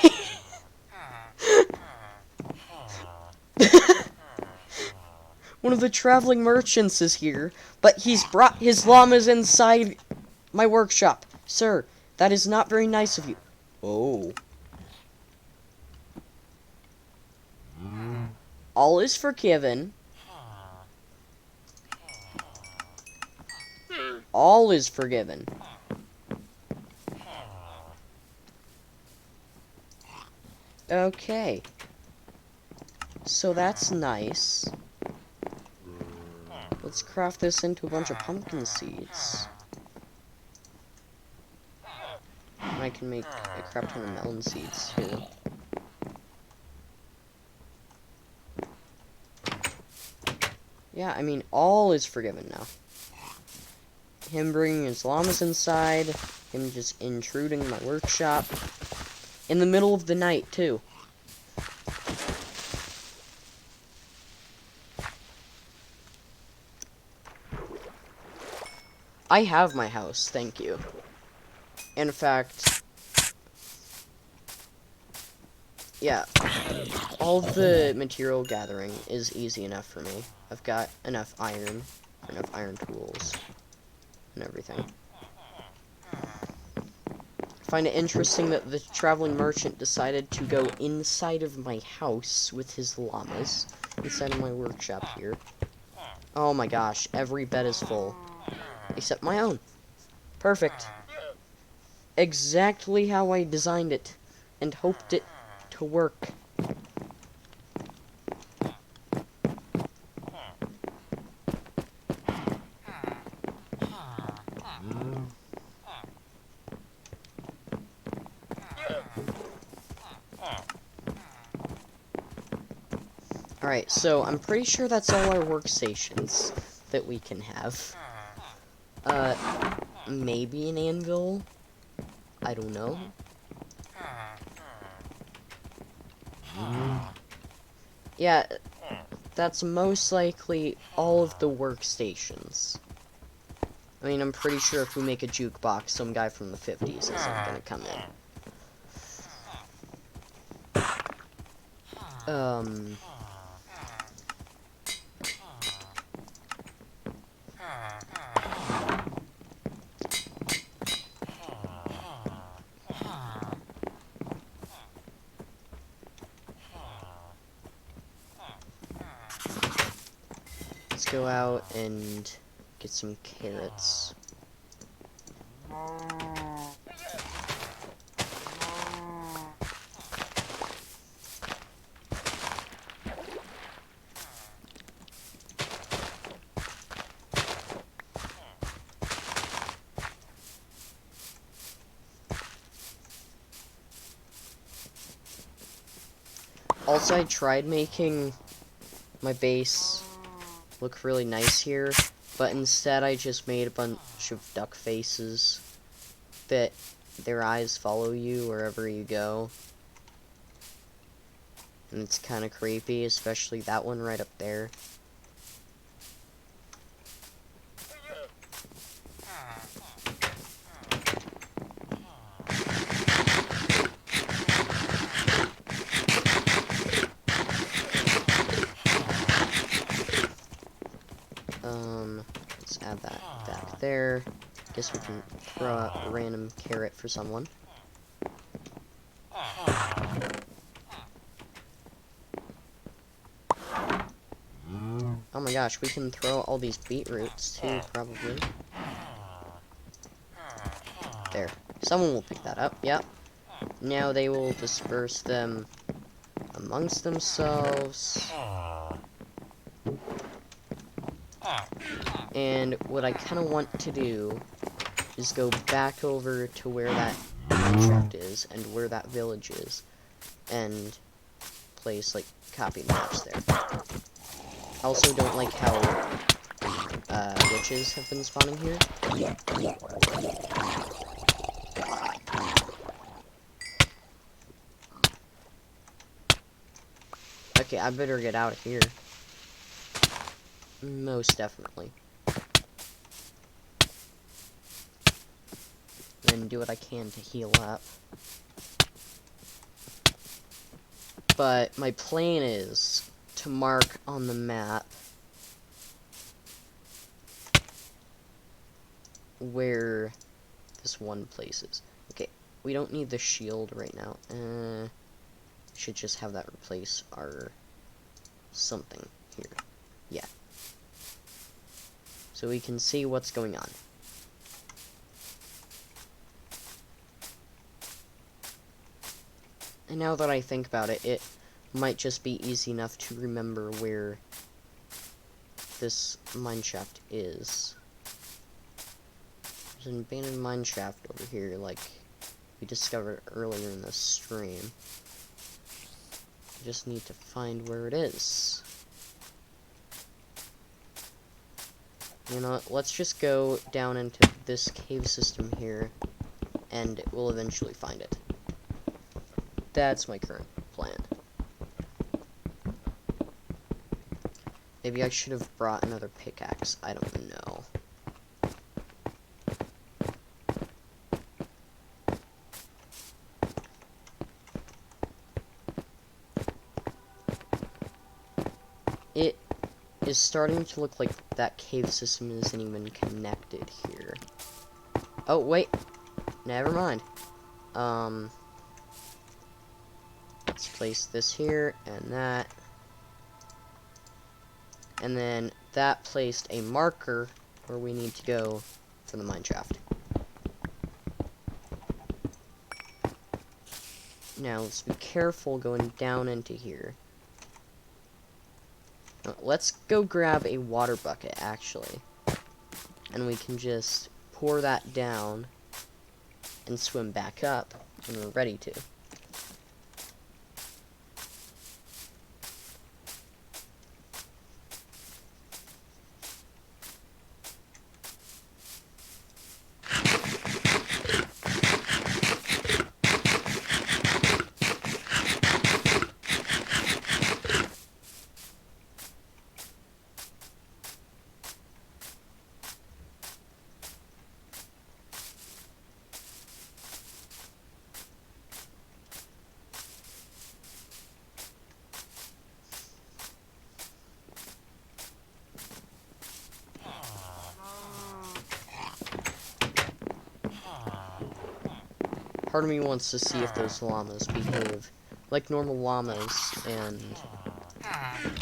One of the traveling merchants is here, but he's brought his llamas inside my workshop. Sir, that is not very nice of you. Oh. All is forgiven. All is forgiven. Okay. So that's nice. Let's craft this into a bunch of pumpkin seeds. And I can make a crap ton of melon seeds too. Yeah, I mean, all is forgiven now. Him bringing his llamas inside, him just intruding in my workshop. In the middle of the night, too. I have my house, thank you. In fact, yeah, all the material gathering is easy enough for me. I've got enough iron tools, and everything. I find it interesting that the traveling merchant decided to go inside of my house with his llamas, inside of my workshop here. Oh my gosh, every bed is full. Except my own. Perfect. Exactly how I designed it, and hoped it to work. Alright, so I'm pretty sure that's all our workstations that we can have. Maybe an anvil? I don't know. Yeah, that's most likely all of the workstations. I mean, I'm pretty sure if we make a jukebox, some guy from the 50s isn't gonna come in. Let's go out and get some carrots. Also, I tried making my base look really nice here, but instead I just made a bunch of duck faces that their eyes follow you wherever you go. And it's kind of creepy, especially that one right up there. Let's add that back there. Guess we can throw out a random carrot for someone. Oh my gosh, we can throw all these beetroots too, probably. There. Someone will pick that up, yep. Now they will disperse them amongst themselves. And what I kind of want to do is go back over to where that contract is and where that village is, and place like copy maps there. I also don't like how witches have been spawning here. Okay, I better get out of here. Most definitely. And do what I can to heal up. But my plan is to mark on the map where this one place is. Okay, we don't need the shield right now. Should just have that replace our something here. Yeah. So we can see what's going on. And now that I think about it, it might just be easy enough to remember where this mineshaft is. There's an abandoned mineshaft over here, like we discovered earlier in the stream. I just need to find where it is. You know what, let's just go down into this cave system here, and we'll eventually find it. That's my current plan. Maybe I should have brought another pickaxe, I don't know. It is starting to look like that cave system isn't even connected here. Oh, wait. Never mind. Let's place this here, and that. And then that placed a marker where we need to go for the mineshaft. Now, let's be careful going down into here. Let's go grab a water bucket, actually. And we can just pour that down and swim back up when we're ready to. Part of me wants to see if those llamas behave like normal llamas, and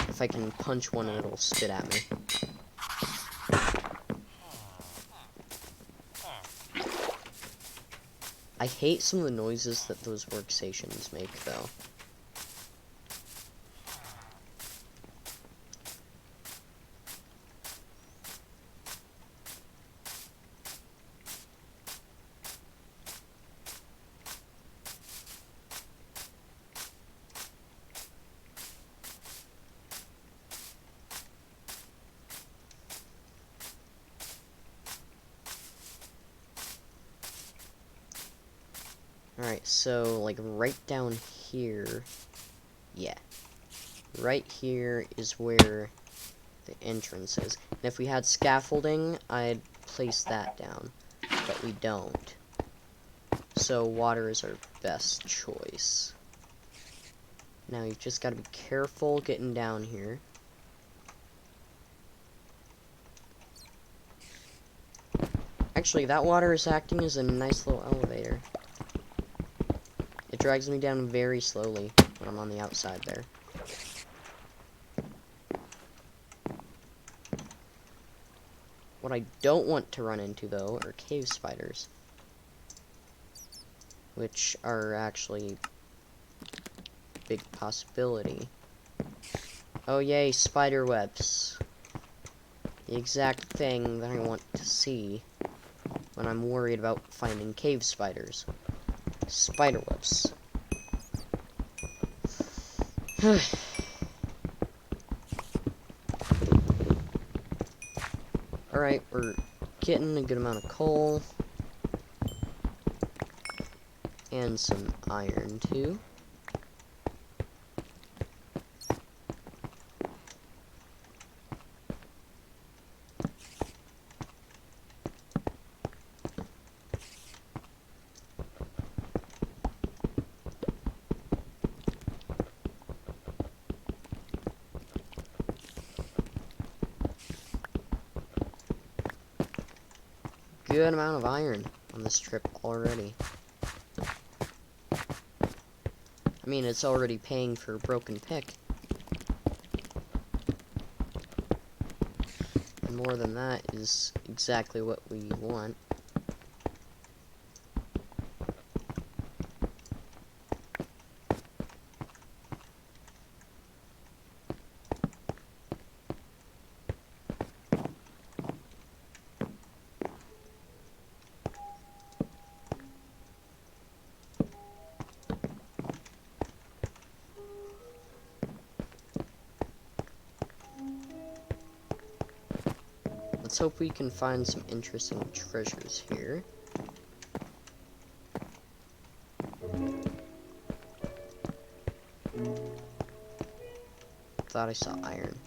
if I can punch one and it'll spit at me. I hate some of the noises that those workstations make, though. Alright, so, like, right down here, yeah, right here is where the entrance is. And if we had scaffolding, I'd place that down, but we don't. So, water is our best choice. Now, you've just got to be careful getting down here. Actually, that water is acting as a nice little elevator. It drags me down very slowly when I'm on the outside there. What I don't want to run into, though, are cave spiders. Which are actually a big possibility. Oh yay, spider webs. The exact thing that I want to see when I'm worried about finding cave spiders. Spider webs. Alright, we're getting a good amount of coal. And some iron, too. Good amount of iron on this trip already. I mean, it's already paying for a broken pick. And more than that is exactly what we want. Let's hope we can find some interesting treasures here. Thought I saw iron.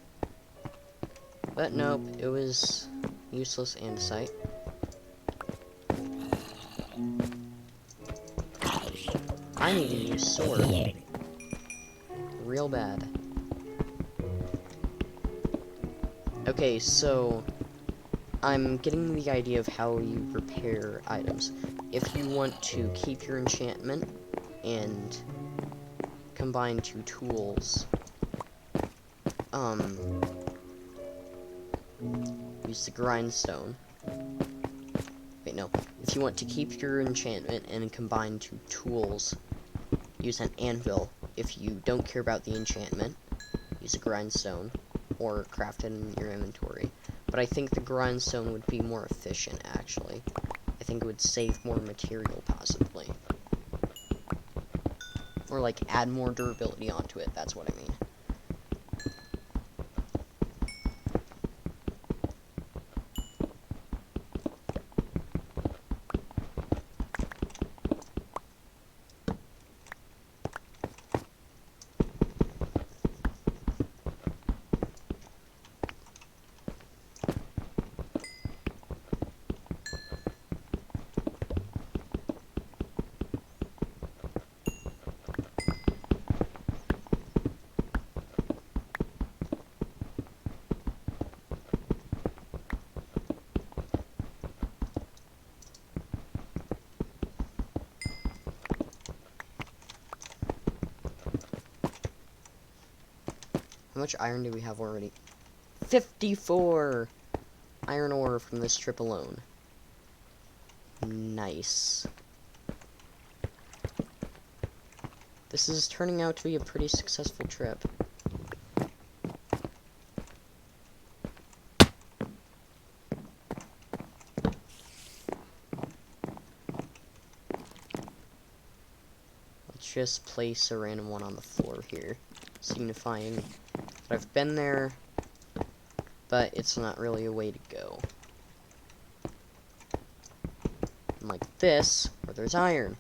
But nope, it was useless andesite. I need a new sword. Real bad. Okay, so I'm getting the idea of how you repair items. If you want to keep your enchantment and combine two tools, use the grindstone. Wait, no. If you want to keep your enchantment and combine two tools, use an anvil. If you don't care about the enchantment, use a grindstone or craft it in your inventory. But I think the grindstone would be more efficient, actually. I think it would save more material, possibly. Or, like, add more durability onto it, that's what I mean. How much iron do we have already? 54 iron ore from this trip alone. Nice. This is turning out to be a pretty successful trip. Let's just place a random one on the floor here, signifying that I've been there, but it's not really a way to go. And like this, where there's iron.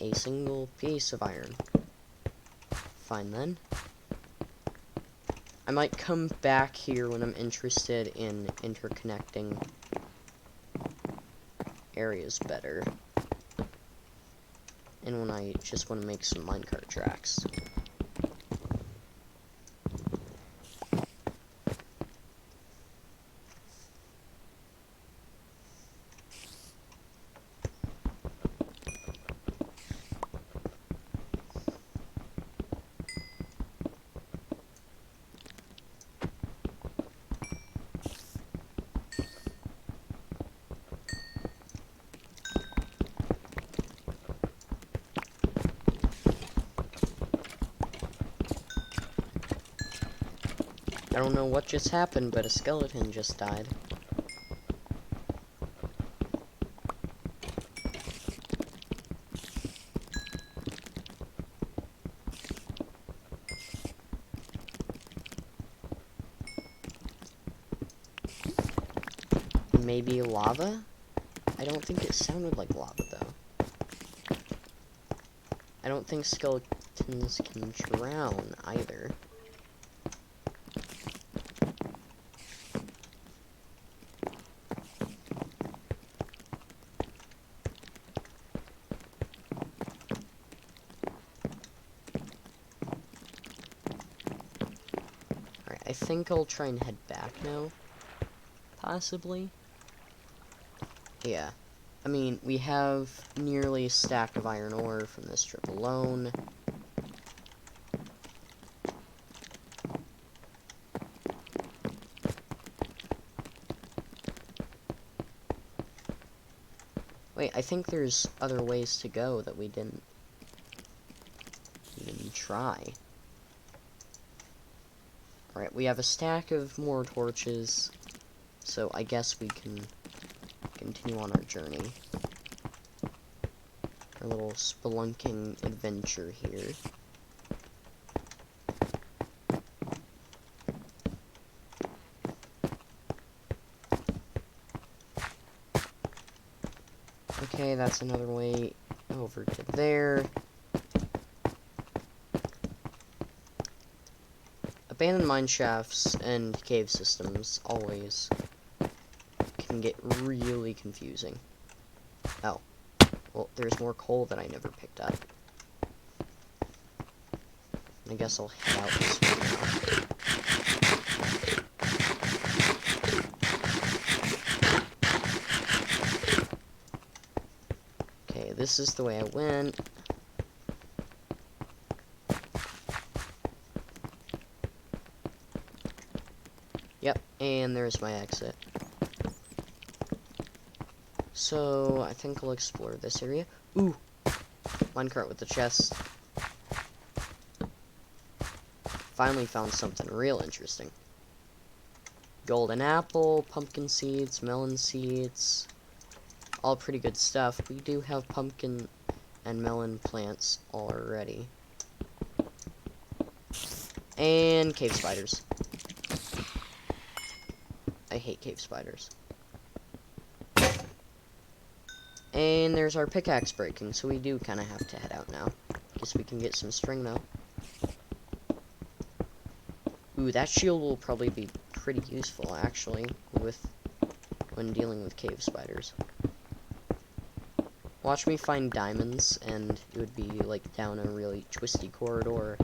A single piece of iron. Fine then. I might come back here when I'm interested in interconnecting areas better. And when I just want to make some minecart tracks. I don't know what just happened, but a skeleton just died. maybe lava? I don't think it sounded like lava, though. I don't think skeletons can drown, either. Alright, I think I'll try and head back now. Possibly. Yeah. I mean, we have nearly a stack of iron ore from this trip alone. Wait, I think there's other ways to go that we didn't even try. Alright, we have a stack of more torches, so I guess we can continue on our journey. Our little spelunking adventure here. Okay, that's another way over to there. Abandoned mine shafts and cave systems always can get really confusing. Oh. Well, there's more coal that I never picked up. I guess I'll head out this way now. Okay, this is the way I went. Yep, and there's my exit. So, I think I'll explore this area. Ooh! Minecart with the chest. Finally found something real interesting. Golden apple, pumpkin seeds, melon seeds. All pretty good stuff. We do have pumpkin and melon plants already. And cave spiders. I hate cave spiders. And there's our pickaxe breaking, so we do kind of have to head out now. Guess we can get some string, though. Ooh, that shield will probably be pretty useful, actually, when dealing with cave spiders. Watch me find diamonds, and it would be, like, down a really twisty corridor,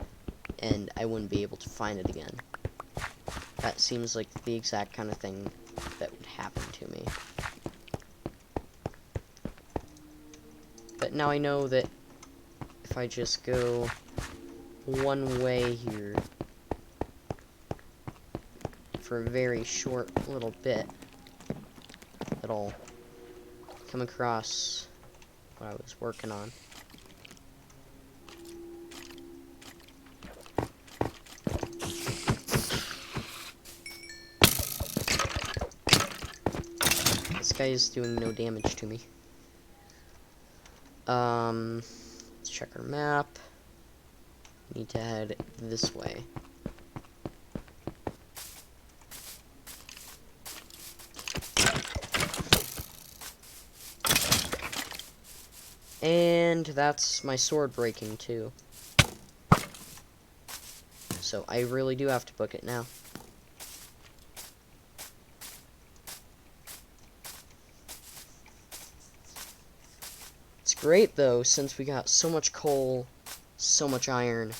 and I wouldn't be able to find it again. That seems like the exact kind of thing that would happen to me. But now I know that if I just go one way here for a very short little bit, that I'll come across what I was working on. This guy is doing no damage to me. Let's check our map. Need to head this way. And that's my sword breaking too. So I really do have to book it now. It's great though, since we got so much coal, so much iron.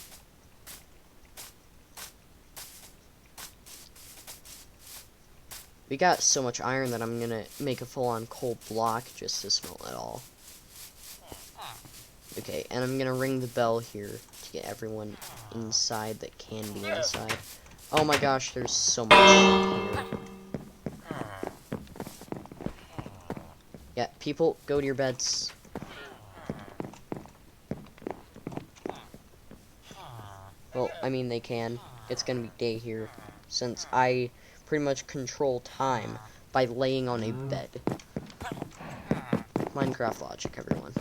We got so much iron that I'm gonna make a full-on coal block just to smelt it all. Okay, and I'm gonna ring the bell here to get everyone inside that can be inside. Oh my gosh, there's so much here. Yeah, people, go to your beds. Well, I mean, they can. It's gonna be day here, since I pretty much control time by laying on a bed. Minecraft logic, everyone.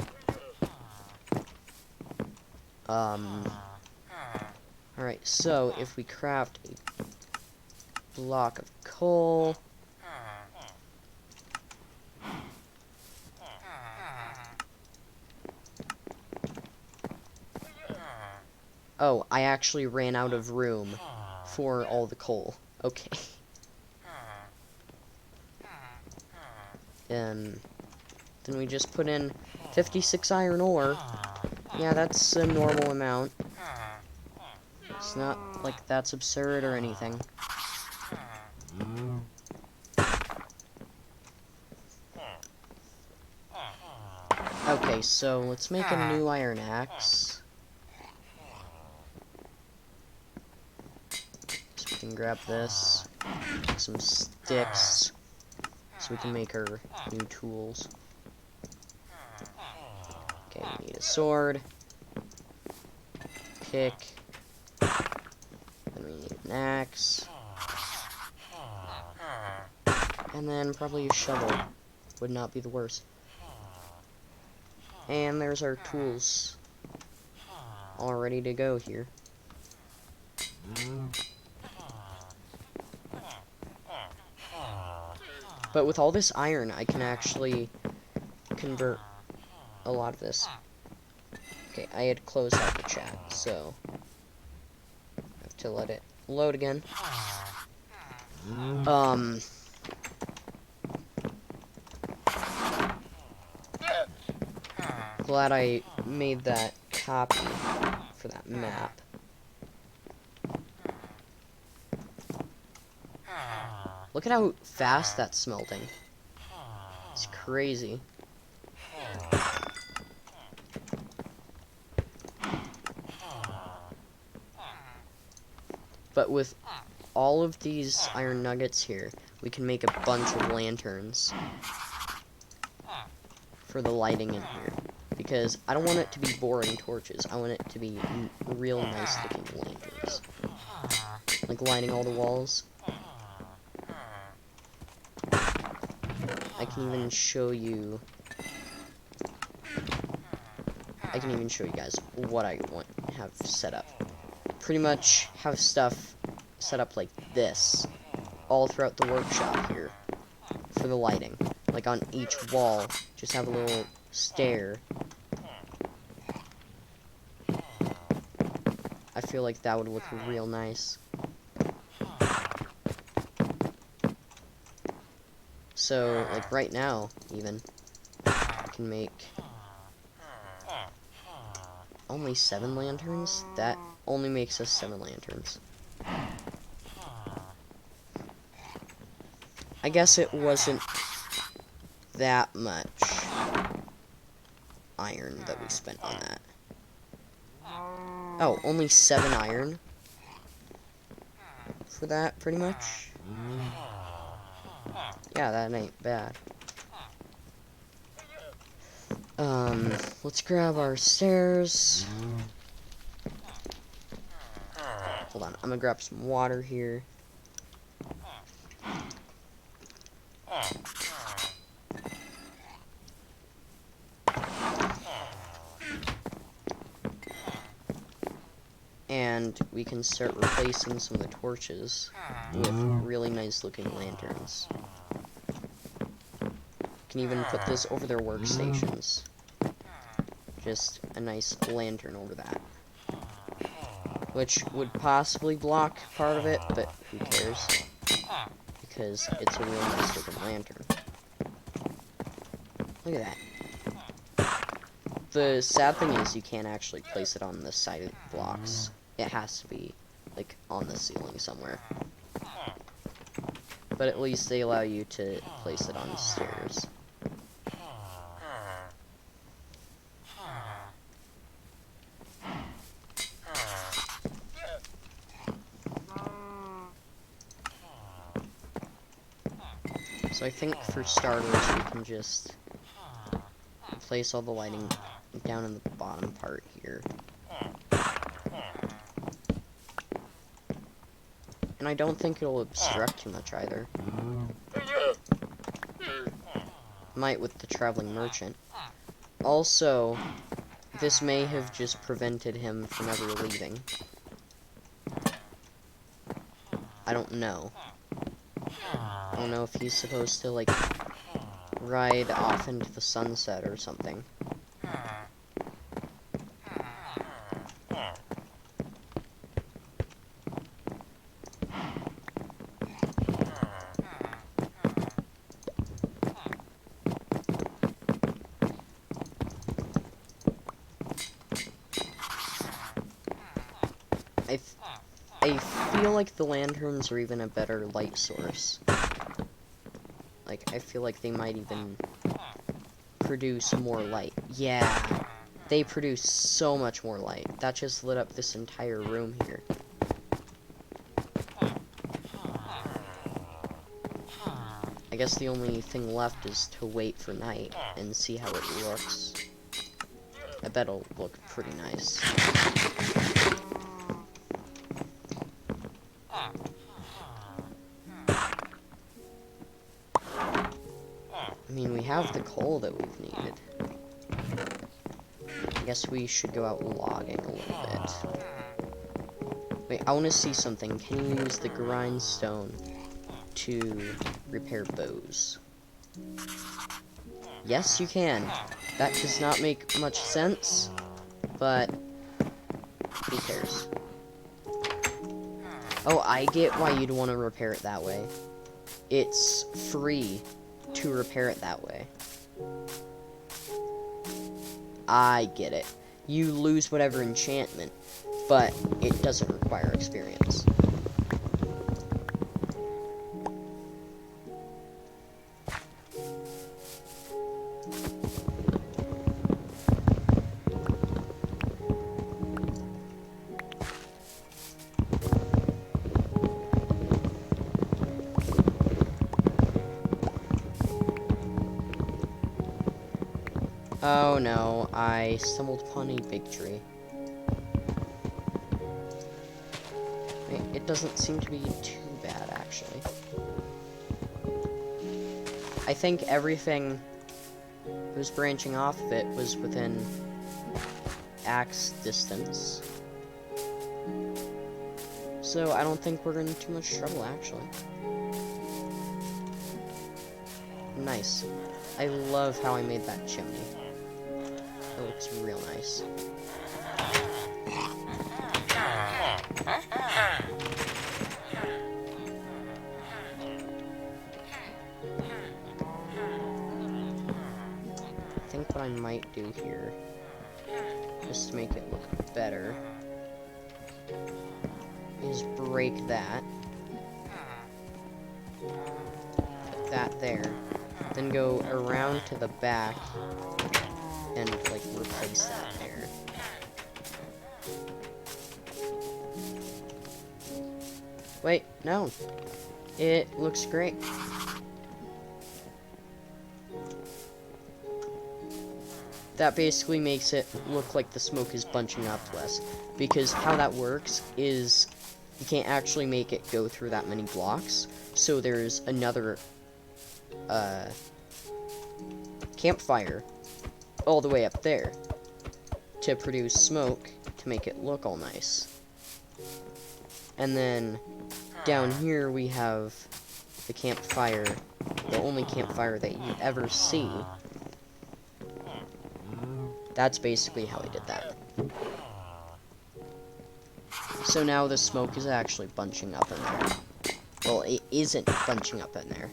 Alright, so if we craft a block of coal, Oh, I actually ran out of room for all the coal. Okay. Then we just put in 56 iron ore. Yeah, that's a normal amount. It's not like that's absurd or anything. Okay, so let's make a new iron axe. So we can grab this, some sticks, so we can make our new tools. Okay, we need a sword, pick, then we need an axe, and then probably a shovel. Would not be the worst. And there's our tools all ready to go here. But with all this iron, I can actually convert a lot of this. Okay, I had closed out the chat, so I have to let it load again. Glad I made that copy for that map. Look at how fast that's smelting. It's crazy. But with all of these iron nuggets here, we can make a bunch of lanterns for the lighting in here. Because I don't want it to be boring torches. I want it to be real nice looking lanterns. Like lighting all the walls. I can even show you guys what I want to have set up. Pretty much have stuff set up like this all throughout the workshop here for the lighting. Like on each wall, just have a little stair. I feel like that would look real nice. So, like right now, even, I can make only 7 lanterns? That only makes us 7 lanterns. I guess it wasn't that much iron that we spent on that. Oh, only 7 iron for that, pretty much. Yeah, that ain't bad. Let's grab our stairs. Hold on, I'm gonna grab some water here. And we can start replacing some of the torches with really nice looking lanterns. Can even put this over their workstations. Just a nice lantern over that. Which would possibly block part of it, but who cares? Because it's a real nice looking lantern. Look at that. The sad thing is you can't actually place it on the side blocks. It has to be, like, on the ceiling somewhere. But at least they allow you to place it on the stairs. So I think for starters we can just place all the lighting down in the bottom part here. And I don't think it'll obstruct too much either. Might with the traveling merchant. Also, this may have just prevented him from ever leaving. I don't know. I don't know if he's supposed to, like, ride off into the sunset or something. I feel like the lanterns are even a better light source. Like, I feel like they might even produce more light. Yeah, they produce so much more light. That just lit up this entire room here. I guess the only thing left is to wait for night and see how it looks. I bet it'll look pretty nice. I mean, we have the coal that we've needed. I guess we should go out logging a little bit. Wait, I want to see something. Can you use the grindstone to repair bows? Yes, you can. That does not make much sense, but who cares? Oh, I get why you'd want to repair it that way. It's free to repair it that way. I get it. You lose whatever enchantment, but it doesn't require experience. Oh no, I stumbled upon a big tree. It doesn't seem to be too bad, actually. I think everything that was branching off of it was within axe distance. So I don't think we're in too much trouble, actually. Nice. I love how I made that chimney. It looks real nice. I think what I might do here, just to make it look better, is break that. Put that there. Then go around to the back and, like, replace that there. Wait, no. It looks great. That basically makes it look like the smoke is bunching up less. Because how that works is you can't actually make it go through that many blocks. So there's another campfire all the way up there to produce smoke to make it look all nice. And then down here we have the campfire, the only campfire that you ever see. That's basically how I did that. So now the smoke is actually bunching up in there. Well, it isn't bunching up in there.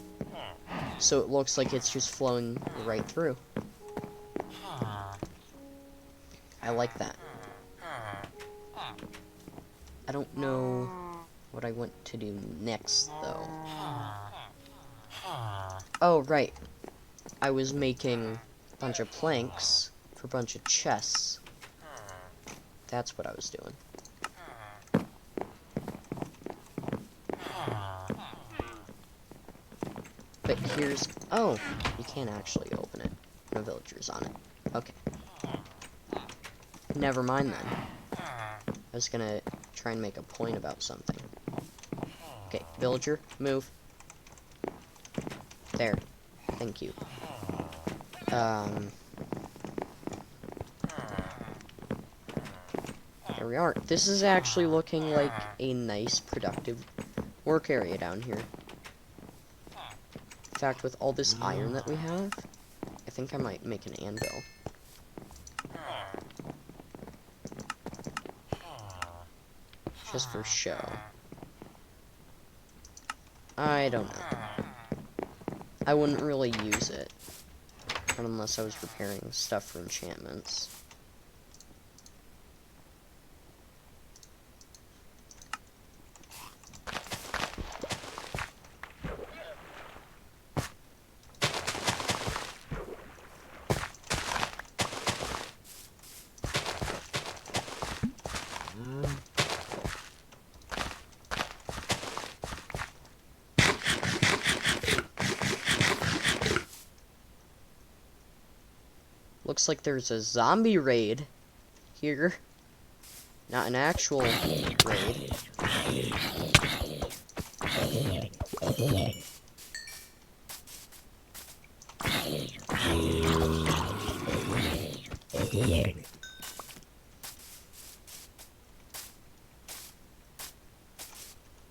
So it looks like it's just flowing right through. I like that. I don't know what I want to do next, though. Oh, right. I was making a bunch of planks for a bunch of chests. That's what I was doing. But here's... Oh, you can't actually open it. No villagers on it. Okay. Never mind then. I was gonna try and make a point about something. Okay, villager, move. There. Thank you. Here we are. This is actually looking like a nice, productive work area down here. In fact, with all this iron that we have, I think I might make an anvil. Just for show. I don't know. I wouldn't really use it. Not unless I was preparing stuff for enchantments. Looks like there's a zombie raid here. Not an actual raid.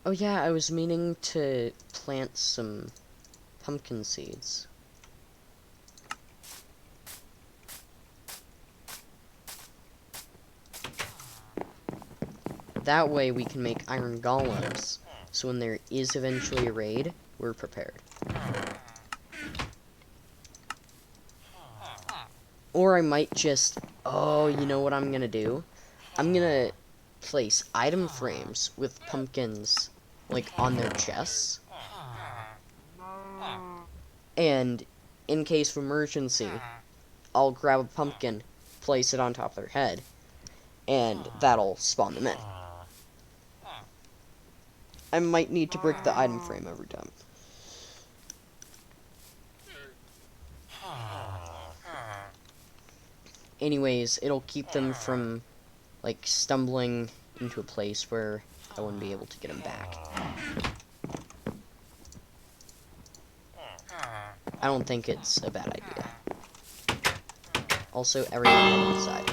Oh yeah, I was meaning to plant some pumpkin seeds. That way we can make iron golems, so when there is eventually a raid, we're prepared. Or I might just, oh, you know what I'm gonna do? I'm gonna place item frames with pumpkins, like, on their chests. And in case of emergency, I'll grab a pumpkin, place it on top of their head, and that'll spawn them in. I might need to break the item frame every time. Anyways, it'll keep them from, like, stumbling into a place where I wouldn't be able to get them back. I don't think it's a bad idea. Also, everyone head inside.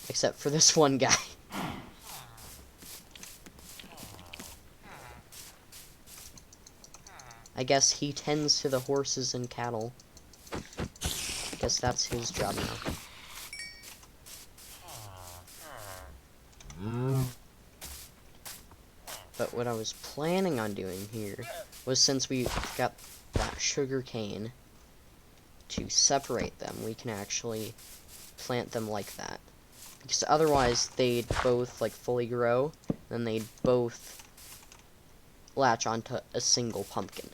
Except for this one guy. I guess he tends to the horses and cattle. I guess that's his job now. But what I was planning on doing here was, since we got that sugar cane, to separate them, we can actually plant them like that. Because otherwise they'd both like fully grow, then they'd both latch onto a single pumpkin.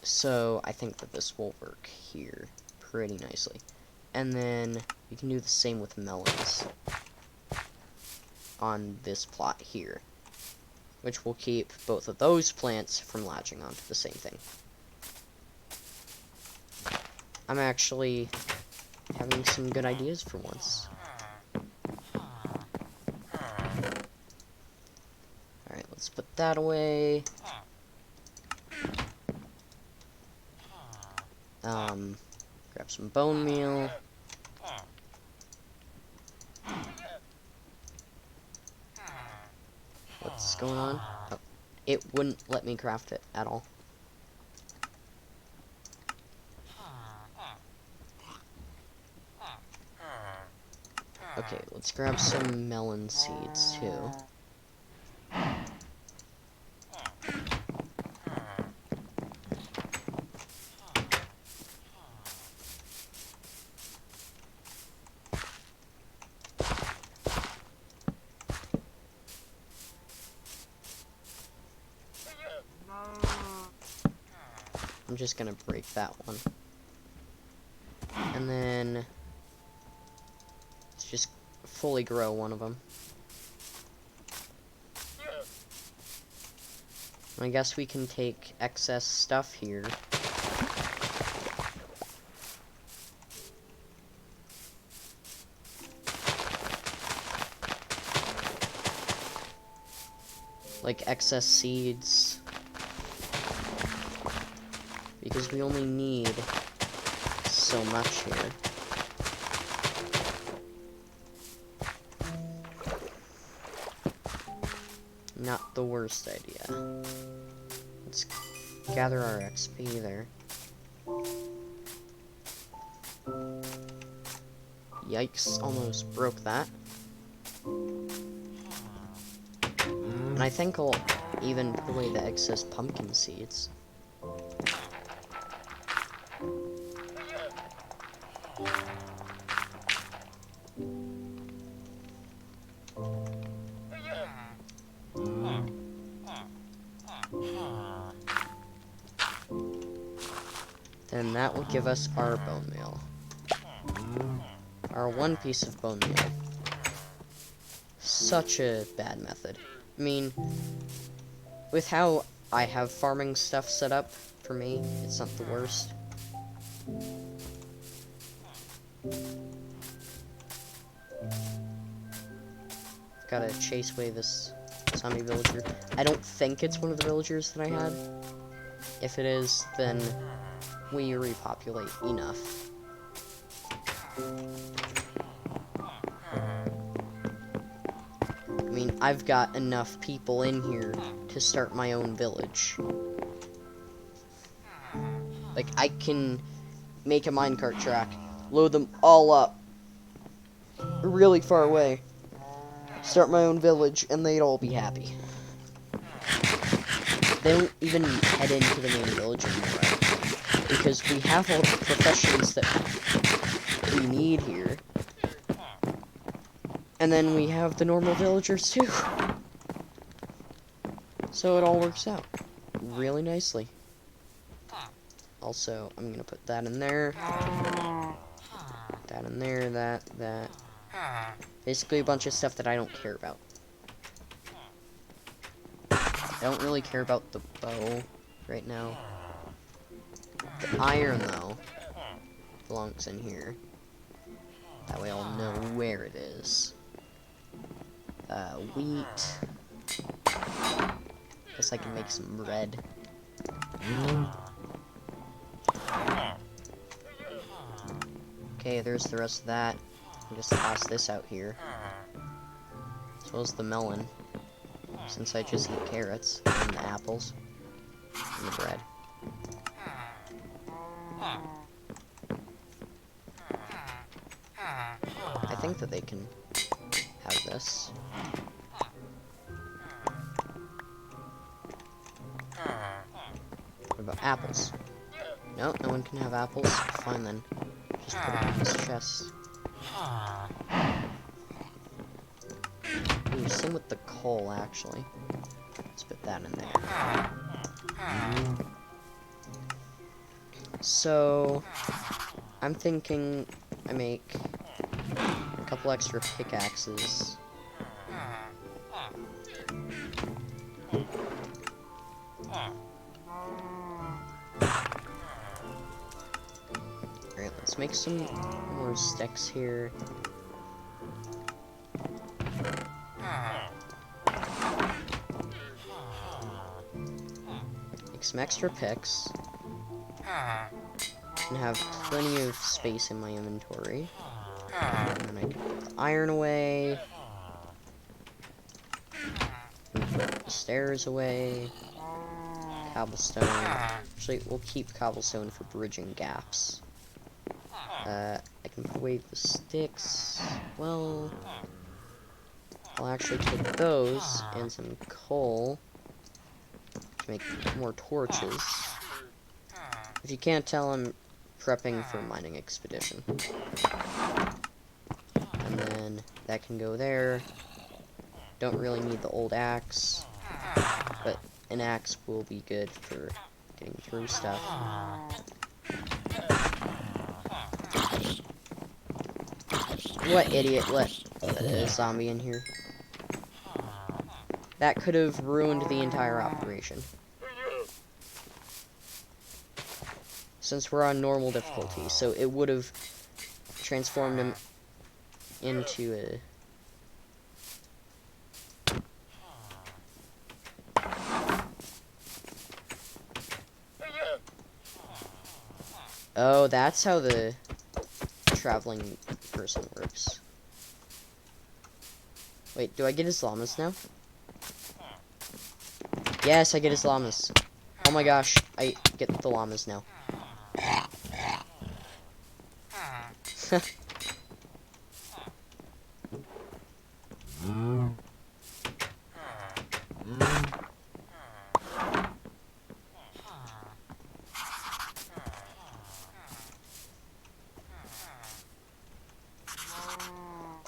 So I think that this will work here pretty nicely. And then you can do the same with melons on this plot here, which will keep both of those plants from latching onto the same thing. I'm actually having some good ideas for once. Alright, let's put that away. Grab some bone meal. What's going on? Oh, it wouldn't let me craft it at all. Okay, let's grab some melon seeds too. I'm just gonna break that one. And then let's just fully grow one of them. I guess we can take excess stuff here. Like excess seeds. Because we only need so much here. Not the worst idea. Let's gather our XP there. Yikes, almost broke that. And I think I'll even put away the excess pumpkin seeds. Then that will give us our bone meal. Our one piece of bone meal. Such a bad method. I mean, with how I have farming stuff set up for me. It's not the worst. Gotta chase away this zombie villager. I don't think it's one of the villagers that I had. If it is, then we repopulate enough. I mean, I've got enough people in here to start my own village. Like, I can make a minecart track, load them all up really far away, start my own village, and they'd all be happy. They don't even head into the main village anymore, because we have all the professions that we need here. And then we have the normal villagers too. So it all works out really nicely. Also, I'm gonna put that in there. That in there, that. Basically a bunch of stuff that I don't care about. I don't really care about the bow right now. The iron, though, belongs in here. That way I'll know where it is. Wheat. Guess I can make some bread. Okay, there's the rest of that. I'll just toss this out here. As well as the melon. Since I just eat carrots and the apples and the bread. I think that they can have this. What about apples? No, no one can have apples. Fine then. Just put it in this chest. Ooh, same with the coal, actually. Let's put that in there. So, I'm thinking I make a couple extra pickaxes. Alright, let's make some more sticks here. Make some extra picks. And have plenty of space in my inventory. And then I can put the iron away. And put the stairs away. Cobblestone. Actually, we'll keep cobblestone for bridging gaps. I can put away the sticks. Well, I'll actually take those and some coal to make more torches. If you can't tell, I'm prepping for a mining expedition. And then that can go there. Don't really need the old axe, but an axe will be good for getting through stuff. What idiot let a zombie in here? That could have ruined the entire operation. Since we're on normal difficulty, so it would have transformed him into a... Oh, that's how the traveling person works. Wait, do I get his llamas now? Yes, I get his llamas. Oh my gosh, I get the llamas now.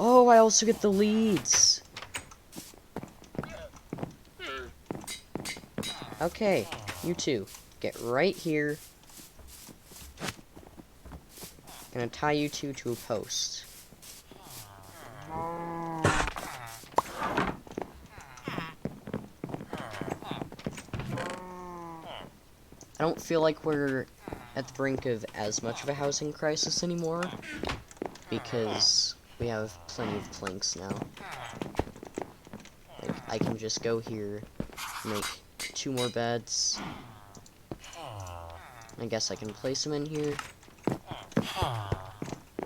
Oh, I also get the leads. Okay, you two, get right here. Gonna tie you two to a post. don't feel like we're at the brink of as much of a housing crisis anymore, because we have plenty of planks now. Like, I can just go here, make 2 more beds. I guess I can place them in here.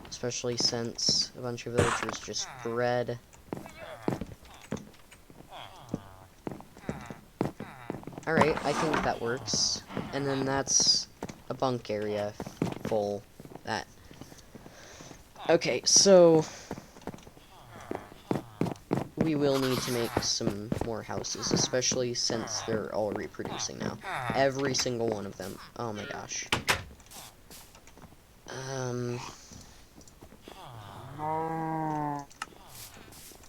Especially since a bunch of villagers just bred. Alright, I think that works. And then that's a bunk area full. That. Okay, so we will need to make some more houses, especially since they're all reproducing now. Every single one of them. Oh my gosh.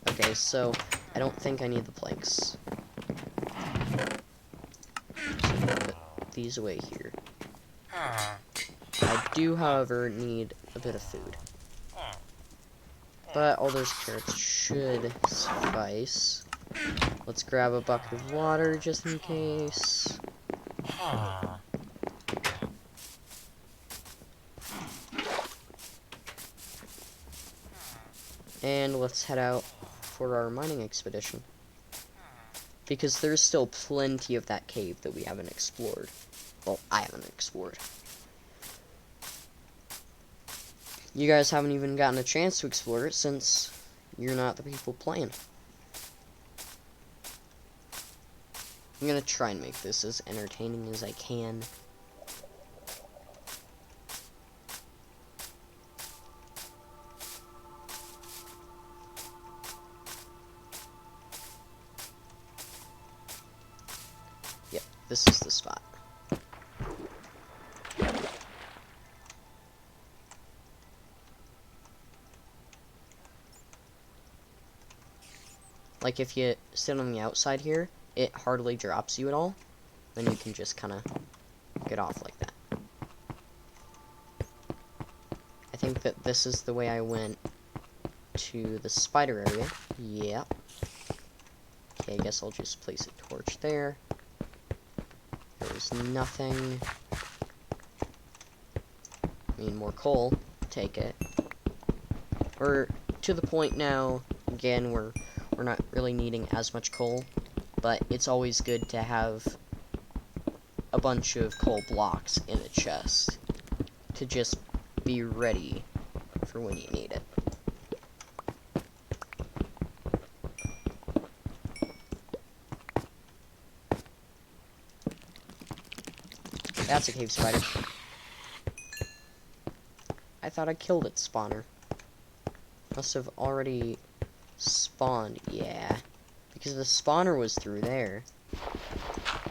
Okay, so I don't think I need the planks. So put these away here. I do, however, need a bit of food. But all those carrots should suffice. Let's grab a bucket of water just in case. And let's head out for our mining expedition. Because there's still plenty of that cave that we haven't explored. Well, I haven't explored. You guys haven't even gotten a chance to explore it since you're not the people playing. I'm gonna try and make this as entertaining as I can. Yep, this is the spot. Like, if you sit on the outside here, it hardly drops you at all. Then you can just kind of get off like that. I think that this is the way I went to the spider area. Yep. Okay, I guess I'll just place a torch there. There's nothing. I mean, more coal. Take it. We're to the point now, again, we're not really needing as much coal, but it's always good to have a bunch of coal blocks in a chest to just be ready for when you need it. That's a cave spider. I thought I killed its spawner. Must have already spawned, yeah. Because the spawner was through there.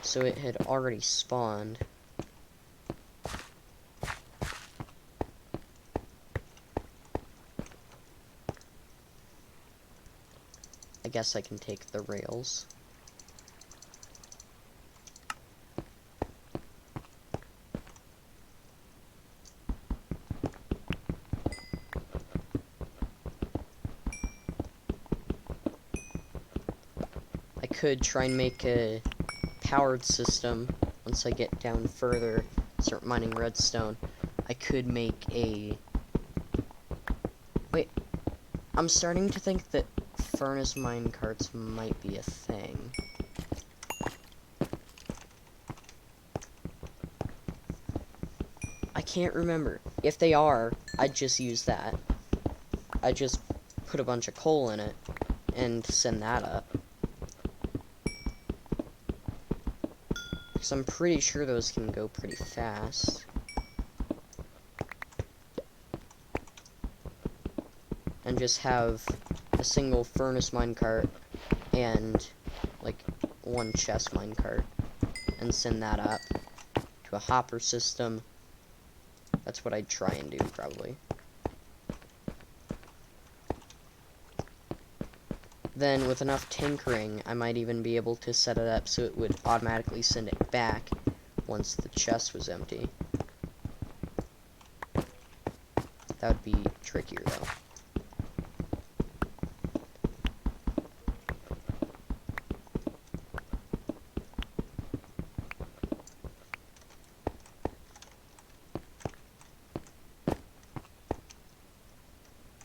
So it had already spawned. I guess I can take the rails. I could try and make a powered system once I get down further, start mining redstone. I could make a... Wait, I'm starting to think that furnace minecarts might be a thing. I can't remember. If they are, I'd just use that. I'd just put a bunch of coal in it and send that up. Because I'm pretty sure those can go pretty fast. And just have a single furnace minecart and like one chest minecart and send that up to a hopper system. That's what I'd try and do, probably. Then, with enough tinkering, I might even be able to set it up so it would automatically send it back once the chest was empty. That would be trickier, though.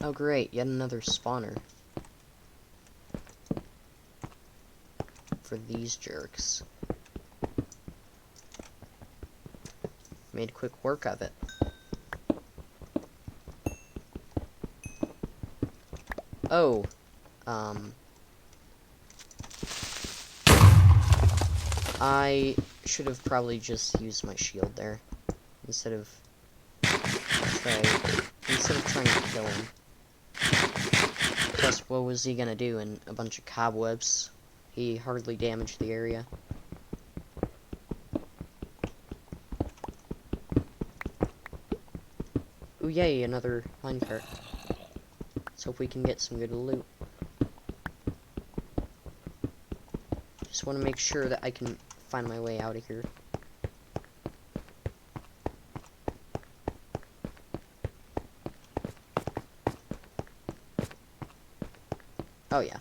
Oh great, yet another spawner. For these jerks. Made quick work of it. Oh, I should have probably just used my shield there instead of trying to kill him. Plus, what was he gonna do in a bunch of cobwebs? He hardly damaged the area. Ooh, yay, another minecart. Let's hope we can get some good loot. Just want to make sure that I can find my way out of here. Oh, yeah.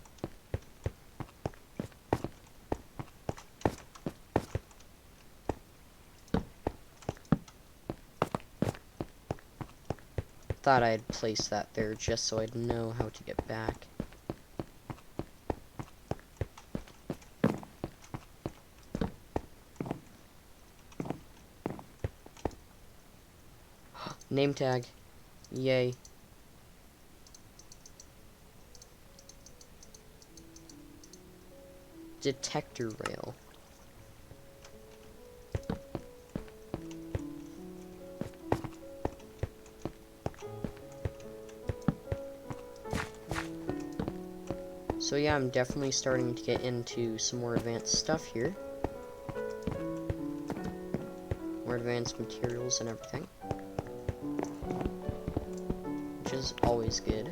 Thought I'd place that there just so I'd know how to get back. Name tag. Yay. Detector rail. So yeah, I'm definitely starting to get into some more advanced stuff here. More advanced materials and everything. Which is always good.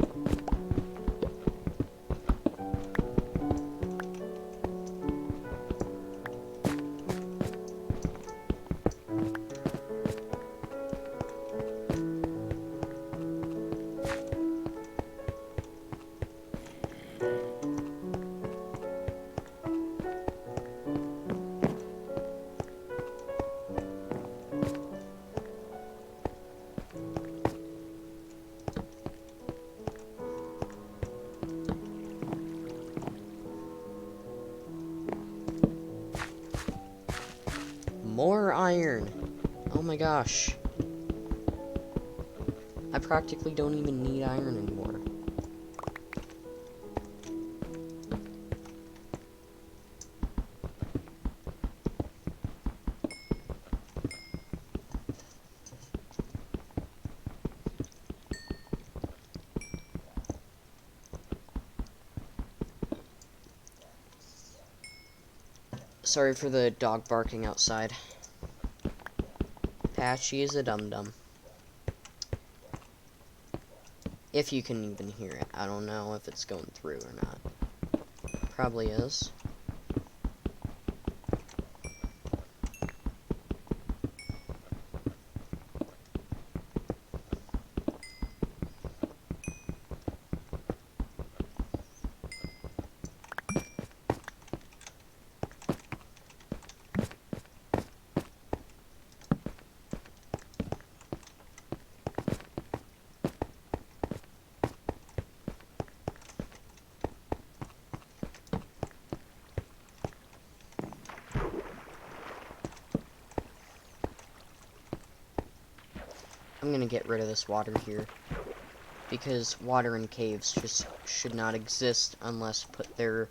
More iron! Oh my gosh. I practically don't even need iron anymore. Sorry for the dog barking outside. Patchy is a dum-dum. If you can even hear it. I don't know if it's going through or not. Probably is. I'm gonna get rid of this water here. Because water in caves just should not exist unless put there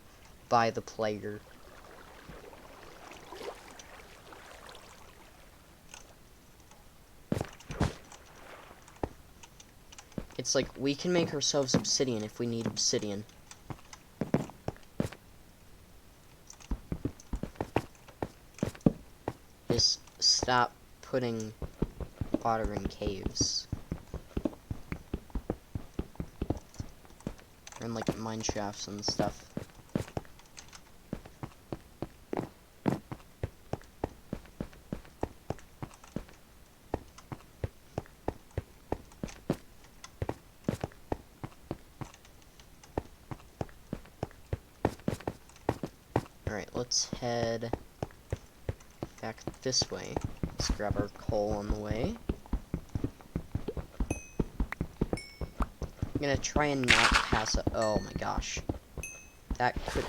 by the player. It's like, we can make ourselves obsidian if we need obsidian. Just stop putting water in caves. Or in, like, mine shafts and stuff. Alright, let's head back this way. Let's grab our coal on the way. I'm gonna try and not pass it. Oh my gosh. That could...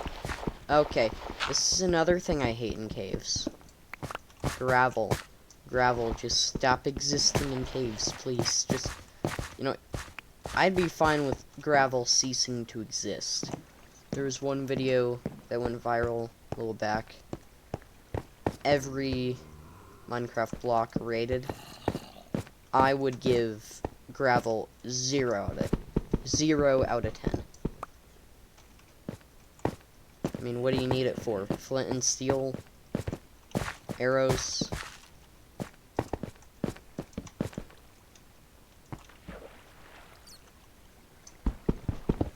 Okay, this is another thing I hate in caves. Gravel. Gravel, just stop existing in caves, please. Just, you know, I'd be fine with gravel ceasing to exist. There was one video that went viral a little back. Every Minecraft block rated, I would give gravel 0 out of 10. I mean, what do you need it for? Flint and steel? Arrows?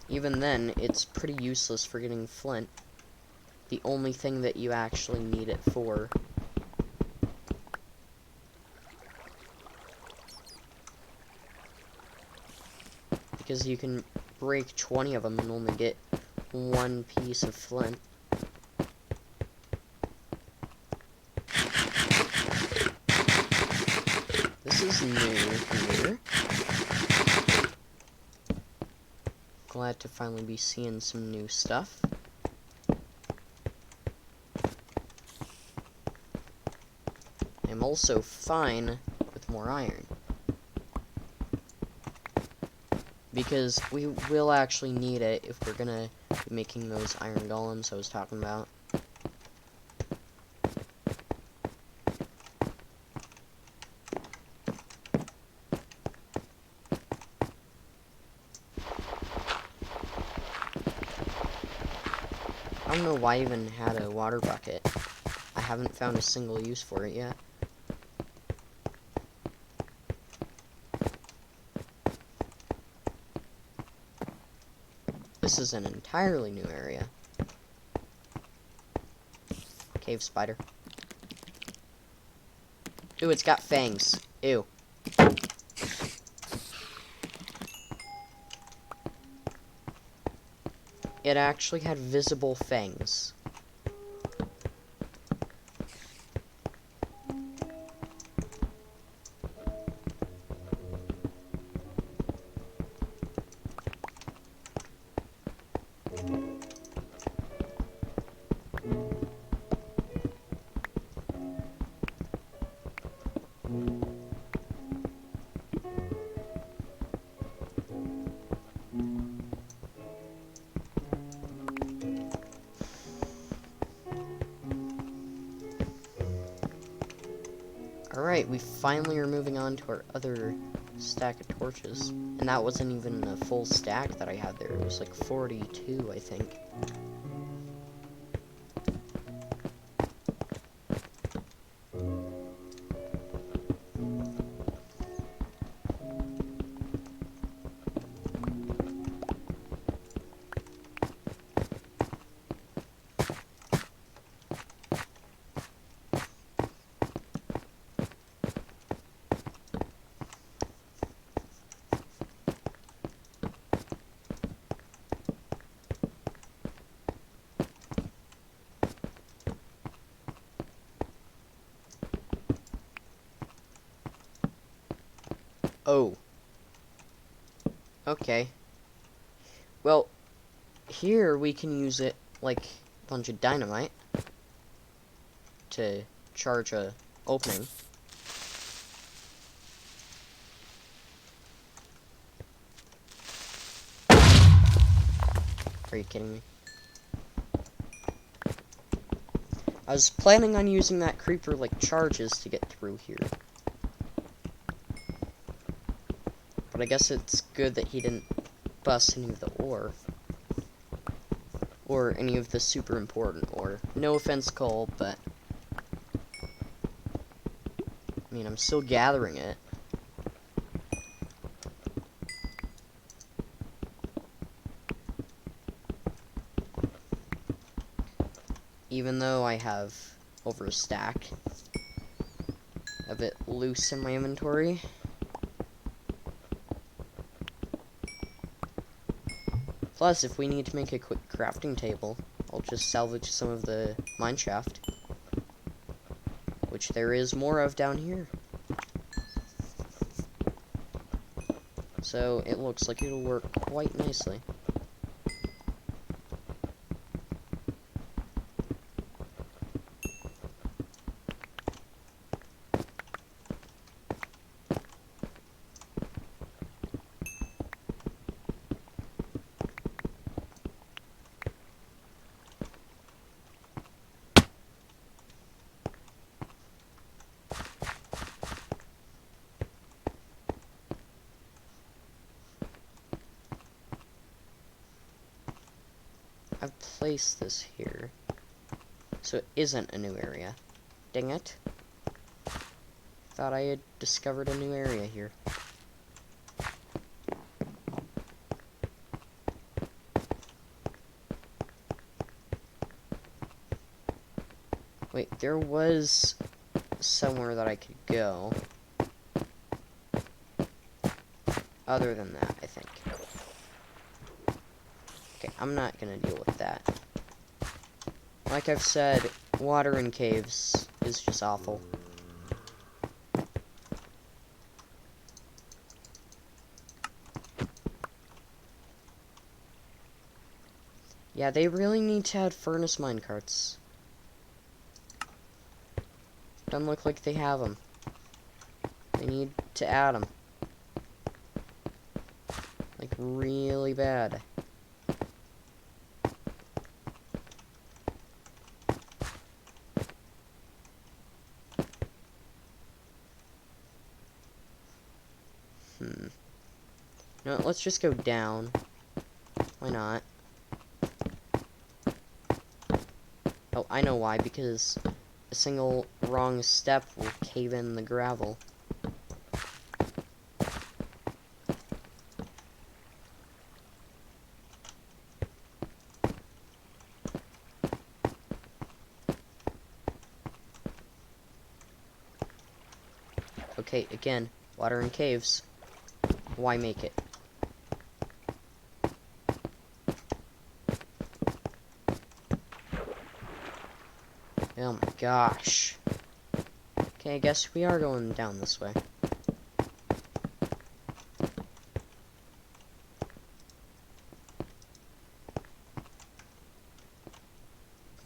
Even then, it's pretty useless for getting flint. The only thing that you actually need it for. Because you can break 20 of them and only get 1 piece of flint. This is new here. Glad to finally be seeing some new stuff. I'm also fine with more iron. Because we will actually need it if we're gonna be making those iron golems I was talking about. I don't know why I even had a water bucket. I haven't found a single use for it yet. This is an entirely new area. Cave spider. Ooh, it's got fangs. Ew. It actually had visible fangs. Alright, we finally are moving on to our other stack of torches. And that wasn't even a full stack that I had there. It was like 42, I think. Oh. Okay. Well, here we can use it like a bunch of dynamite to charge a opening. Are you kidding me? I was planning on using that creeper like charges to get through here. But I guess it's good that he didn't bust any of the ore. Or any of the super important ore. No offense, Cole, but... I mean, I'm still gathering it. Even though I have over a stack of it loose in my inventory. Plus, if we need to make a quick crafting table, I'll just salvage some of the mineshaft, which there is more of down here. So it looks like it'll work quite nicely. I've placed this here, so it isn't a new area. Dang it. Thought I had discovered a new area here. Wait, there was somewhere that I could go. Other than that, I think. Okay, I'm not gonna deal with that. Like I've said, water in caves is just awful. Yeah, they really need to add furnace minecarts. Doesn't look like they have them. They need to add them. Like, really bad. No, let's just go down. Why not? Oh, I know why, because a single wrong step will cave in the gravel. Okay, again, water in caves. Why make it? Oh my gosh. Okay, I guess we are going down this way.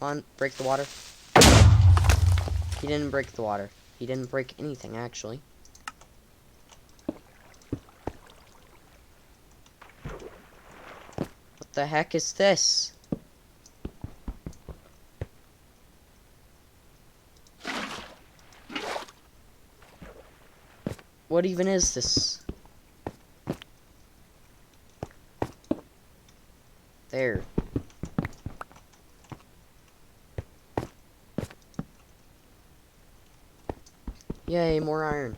Come on, break the water. He didn't break the water. He didn't break anything, actually. What the heck is this? What even is this? There. Yay, more iron.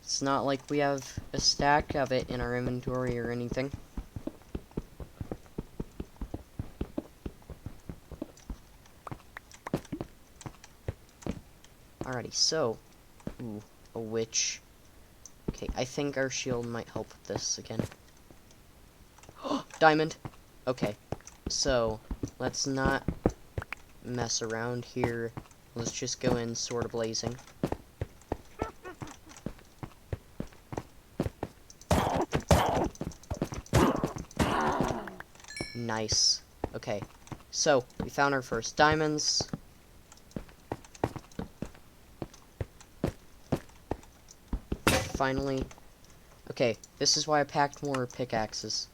It's not like we have a stack of it in our inventory or anything. Alrighty, so... Ooh, a witch. Okay, I think our shield might help with this again. Diamond! Okay, so, let's not mess around here. Let's just go in sword blazing. Nice. Okay, so, we found our first diamonds. Finally. Okay, this is why I packed more pickaxes.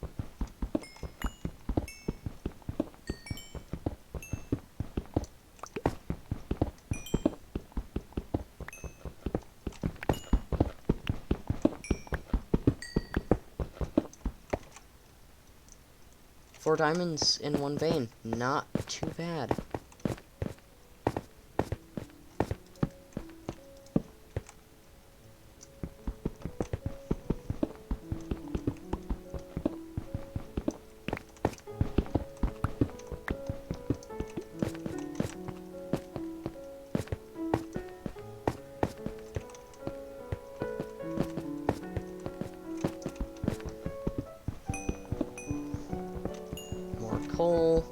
Four diamonds in one vein. Not too bad. Coal.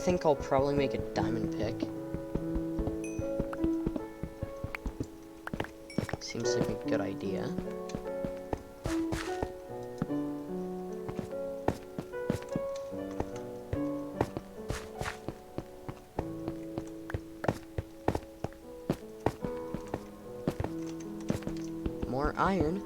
think I'll probably make a diamond pick. Seems like a good idea. More iron.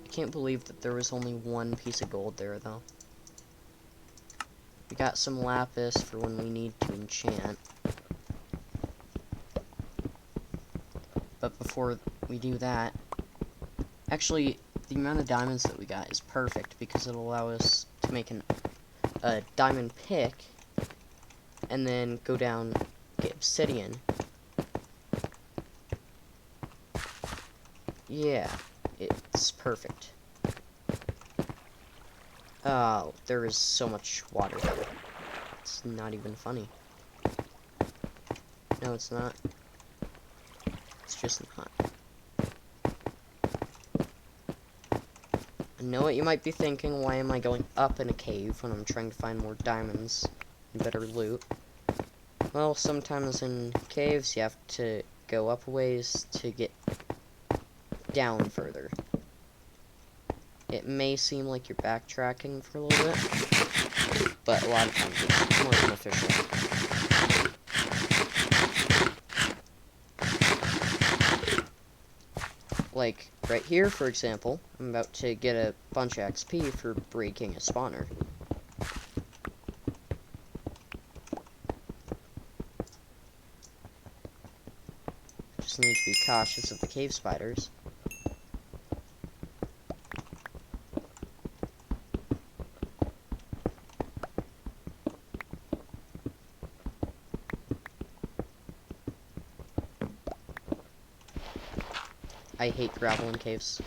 I can't believe that there was only one piece of gold there, though. We got some lapis for when we need to enchant. But before we do that, actually, the amount of diamonds that we got is perfect because it'll allow us to make a diamond pick and then go down, get obsidian. Yeah, it's perfect. Oh, there is so much water there. It's not even funny. No, it's not. It's just not. I know what you might be thinking, why am I going up in a cave when I'm trying to find more diamonds and better loot? Well, sometimes in caves you have to go up a ways to get down further. It may seem like you're backtracking for a little bit, but a lot of times it's more beneficial. Like, right here, for example, I'm about to get a bunch of XP for breaking a spawner. Just need to be cautious of the cave spiders. I hate gravel in caves.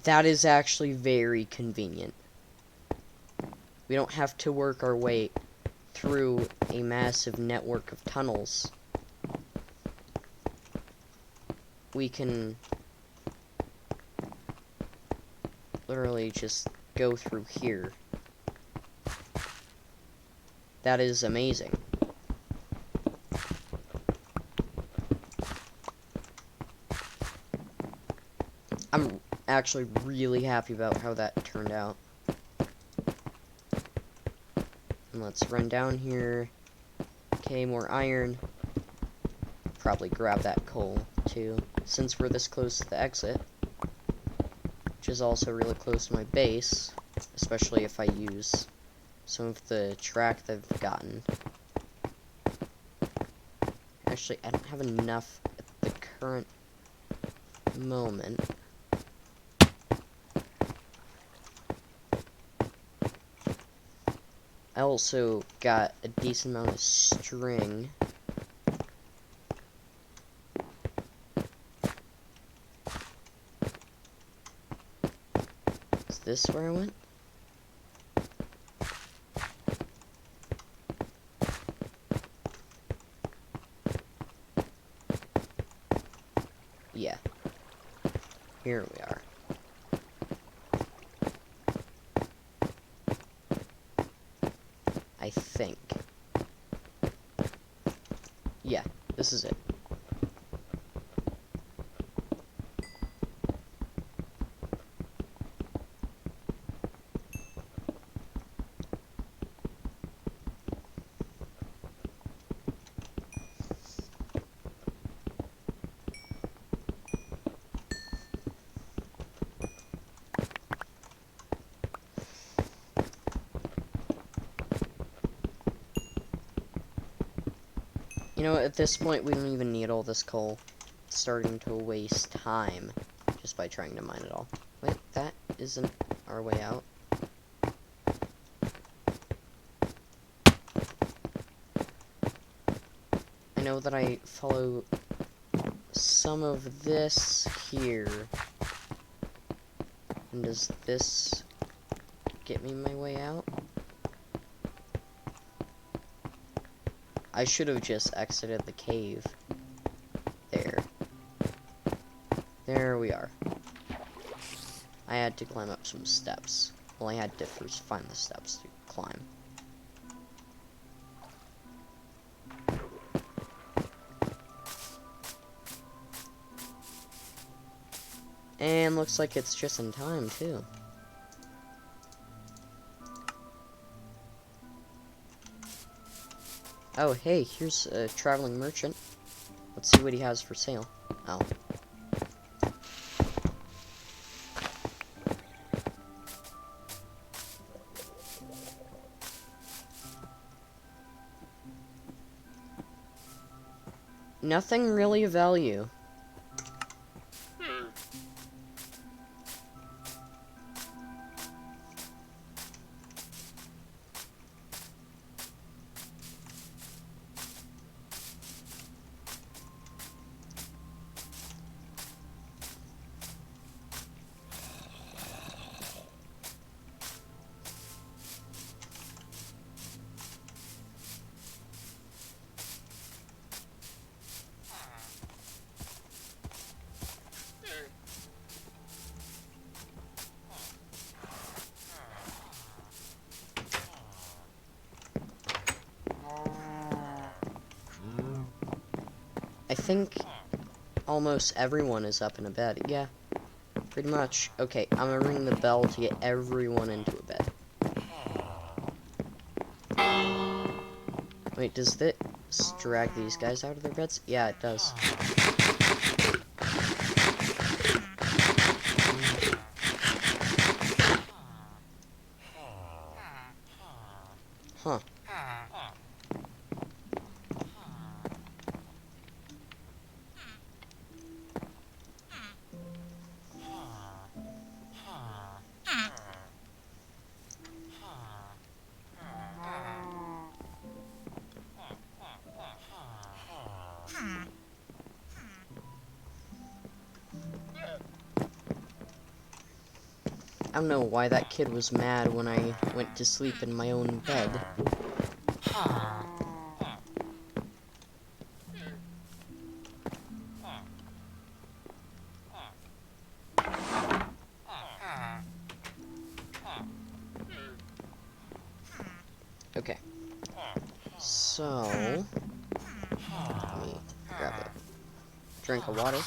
That is actually very convenient. We don't have to work our way through a massive network of tunnels. We can literally just go through here. That is amazing. I'm actually really happy about how that turned out. And let's run down here. Okay, more iron. Probably grab that coal, too, since we're this close to the exit. Which is also really close to my base, especially if I use some of the track that I've gotten. Actually, I don't have enough at the current moment. I also got a decent amount of string. Is this where I went? Yeah. Here we are. I think. Yeah, this is it. You know, at this point, we don't even need all this coal. It's starting to waste time just by trying to mine it all. Wait, that isn't our way out. I know that I follow some of this here. And does this get me my way out? I should have just exited the cave. There. There we are. I had to climb up some steps. Well, I had to first find the steps to climb. And looks like it's just in time, too. Oh, hey, here's a traveling merchant. Let's see what he has for sale. Oh. Nothing really of value. I think almost everyone is up in a bed. Yeah, pretty much. Okay, I'm gonna ring the bell to get everyone into a bed. Wait, does this drag these guys out of their beds? Yeah, it does. Huh. I don't know why that kid was mad when I went to sleep in my own bed. Okay. So, let me grab a drink of water.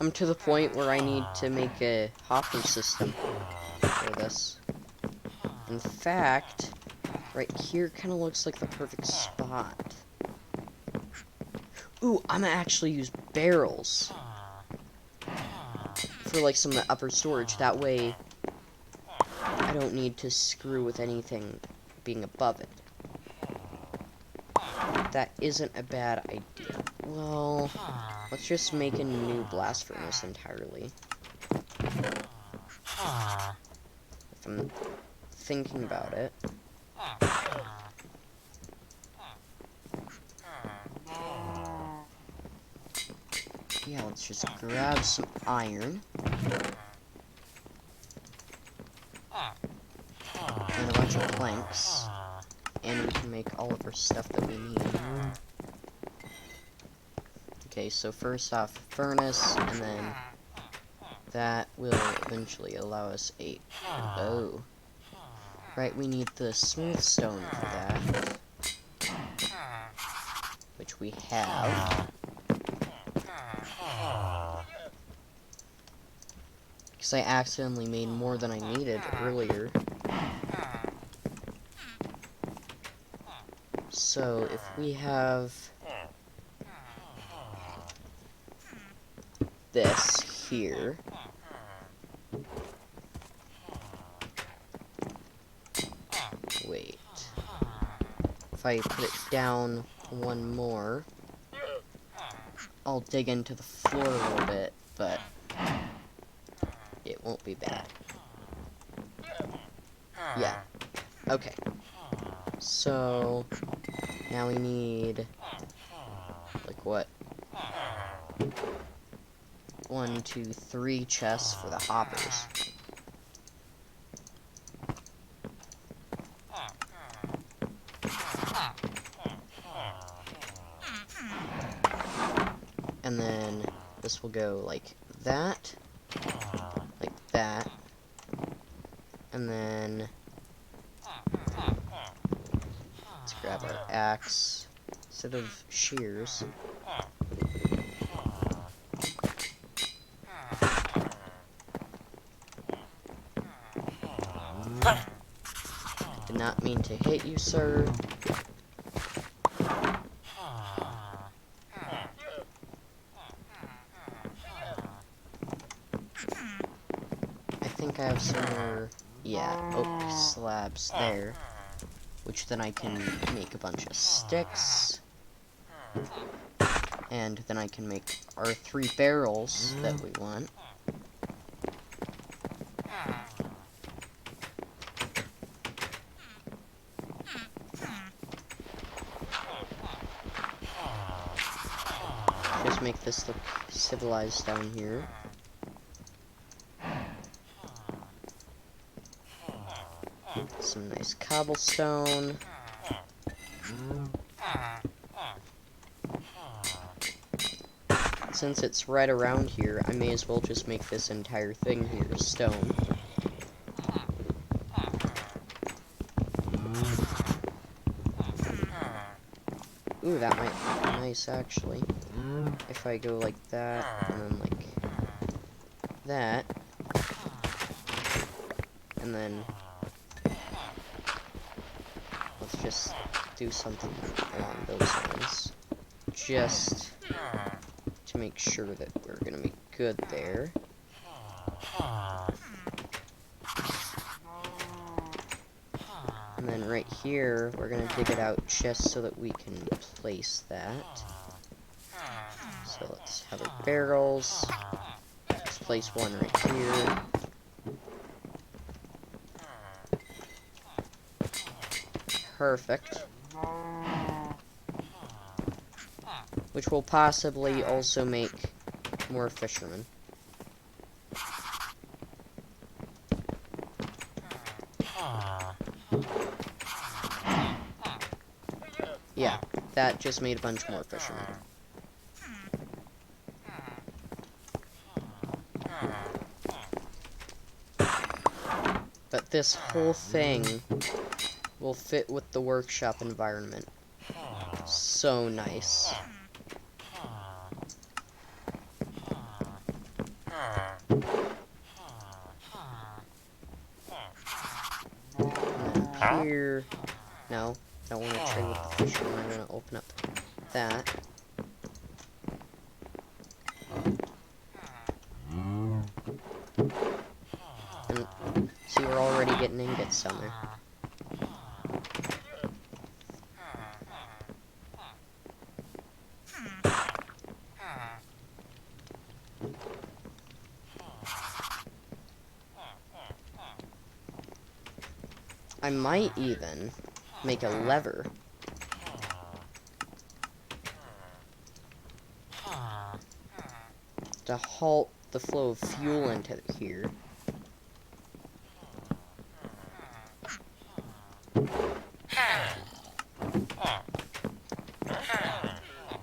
I'm to the point where I need to make a hopper system for this. In fact, right here kind of looks like the perfect spot. Ooh, I'm gonna actually use barrels for like some of the upper storage. That way, I don't need to screw with anything being above it. That isn't a bad idea. Well, let's just make a new blast furnace entirely. If I'm thinking about it. Yeah, let's just grab some iron. And a bunch of planks. And we can make all of our stuff that we need. Okay, so first off, furnace, and then that will eventually allow us a bow. Right, we need the smooth stone for that. Which we have. Because I accidentally made more than I needed earlier. So, if we have this here, wait, if I put it down one more, I'll dig into the floor a little bit, but it won't be bad. Yeah, okay. So, now we need, like, what? 1, 2, 3 chests for the hoppers. And then this will go like that, and then let's grab our axe instead of shears. Did not mean to hit you, sir. I think I have some more, yeah, oak slabs there, which then I can make a bunch of sticks, and then I can make our 3 barrels that we want. Just make this look civilized down here. Some nice cobblestone. Since it's right around here, I may as well just make this entire thing here stone. Ooh, that might be nice, actually. If I go like that, and then like that, and then let's just do something along those lines, just to make sure that we're gonna be good there. And then right here, we're gonna dig it out just so that we can place that. So let's have our barrels. Let's place one right here. Perfect. Which will possibly also make more fishermen. Yeah, that just made a bunch more fishermen. But this whole thing will fit with the workshop environment. So nice. And here, no, don't want to trade with the fisherman. I'm going to open up that. And see, we're already getting ingots down there. I might even make a lever. To halt the flow of fuel into here.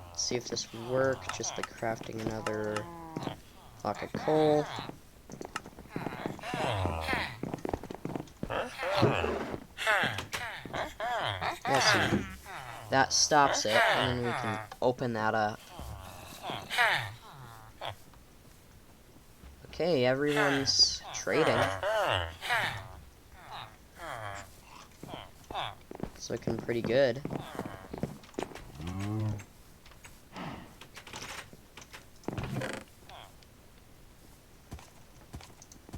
Let's see if this will work, just by crafting another block of coal. Yeah, see, that stops it, and then we can open that up. Okay, everyone's trading. It's looking pretty good.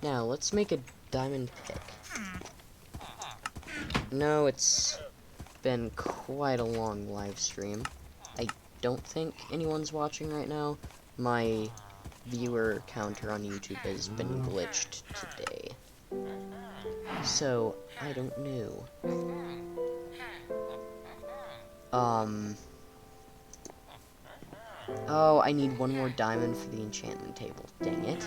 Now, let's make a diamond pick. No, it's been quite a long live stream. I don't think anyone's watching right now. My viewer counter on YouTube has been glitched today. So, I don't know. Oh, I need one more diamond for the enchantment table. Dang it.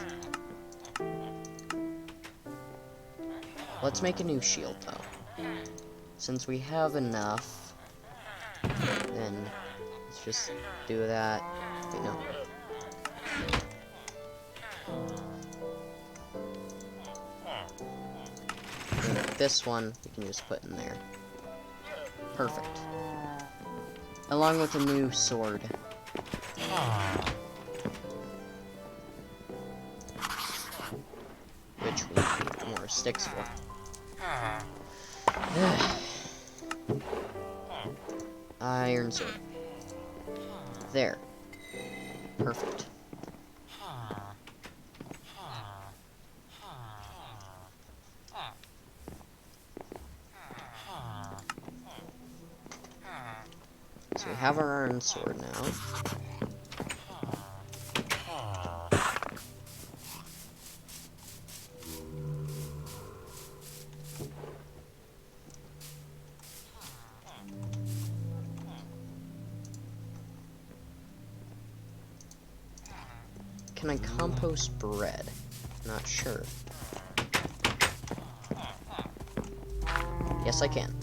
Let's make a new shield, though. Since we have enough, then let's just do that. Wait, no. And this one, we can just put in there. Perfect. Along with a new sword. Which we need more sticks for. Iron sword. There. Perfect. So we have our iron sword now. Can I compost bread? Not sure. Yes, I can.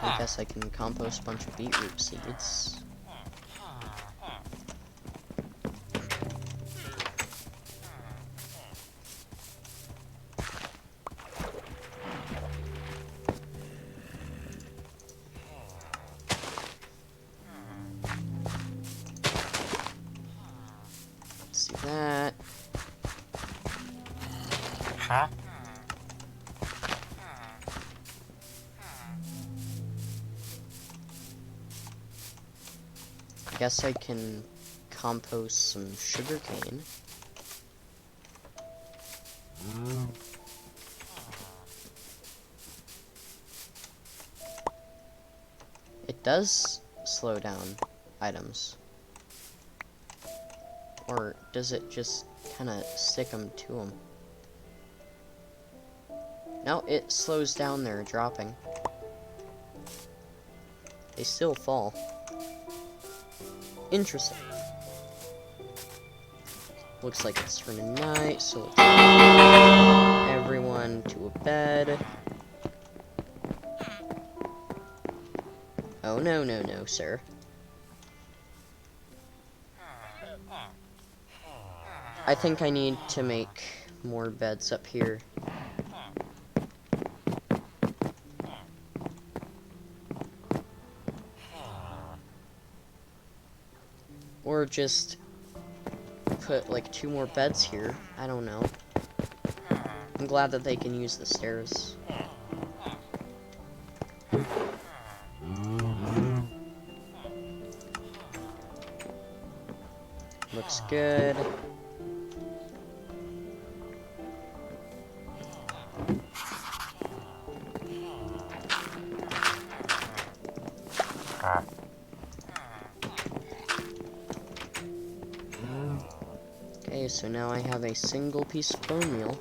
I guess I can compost a bunch of beetroot seeds. Let's do that. I guess I can compost some sugarcane. It does slow down items. Or does it just kind of stick them to them? No, it slows down their dropping. They still fall. Interesting. Looks like it's turning night, so let's take everyone to a bed. Oh, no, no, no, sir. I think I need to make more beds up here. Or just put like 2 more beds here. I don't know. I'm glad that they can use the stairs. Looks good. Okay, so now I have a single piece of bone meal.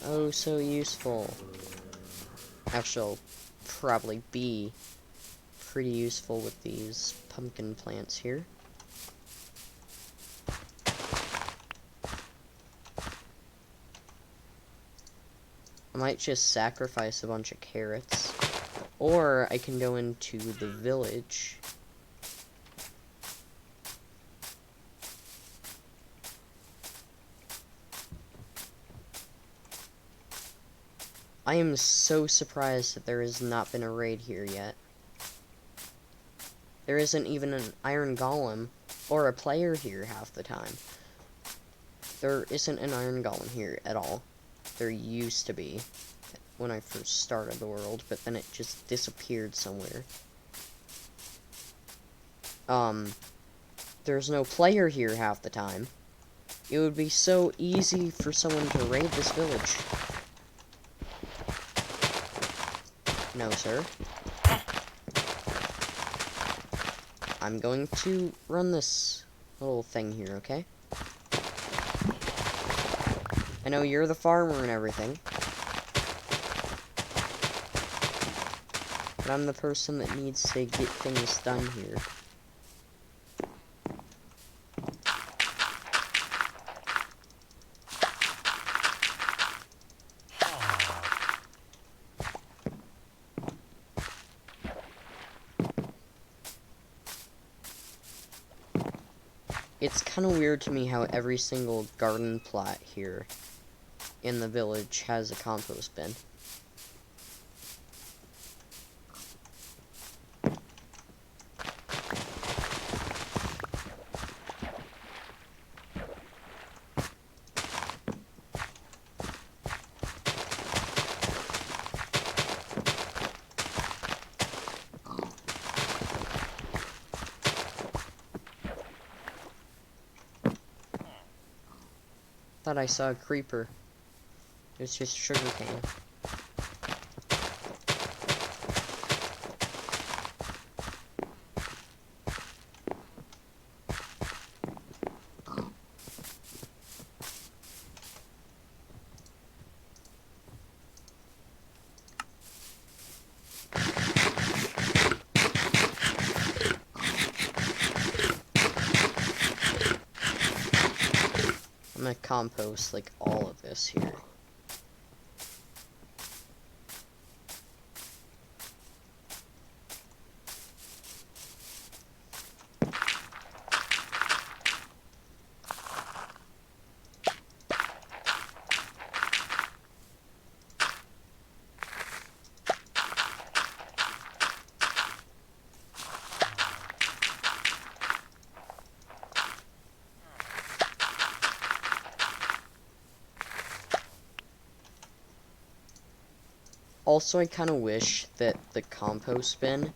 Oh, so useful. Actually, I'll probably be pretty useful with these pumpkin plants here. I might just sacrifice a bunch of carrots. Or I can go into the village. I am so surprised that there has not been a raid here yet. There isn't even an iron golem. or a player here half the time. There isn't an iron golem here at all. There used to be when I first started the world, but then it just disappeared somewhere. There's no player here half the time. It would be so easy for someone to raid this village. No, sir. I'm going to run this little thing here, okay? I know you're the farmer and everything, but I'm the person that needs to get things done here. It's kind of weird to me how every single garden plot here in the village has a compost bin. Thought I saw a creeper. It was just sugarcane. I'm gonna compost, like, all of this here. Also, I kind of wish that the compost bin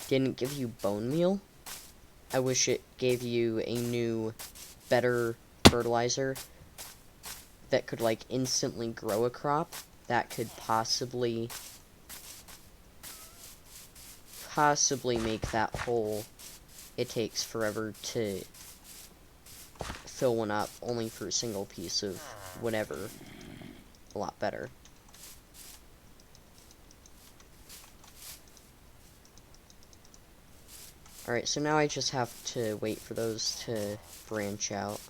didn't give you bone meal. I wish it gave you a new, better fertilizer that could, like, instantly grow a crop. That could possibly make that hole it takes forever to fill one up, only for a single piece of whatever, a lot better. Alright, so now I just have to wait for those to branch out.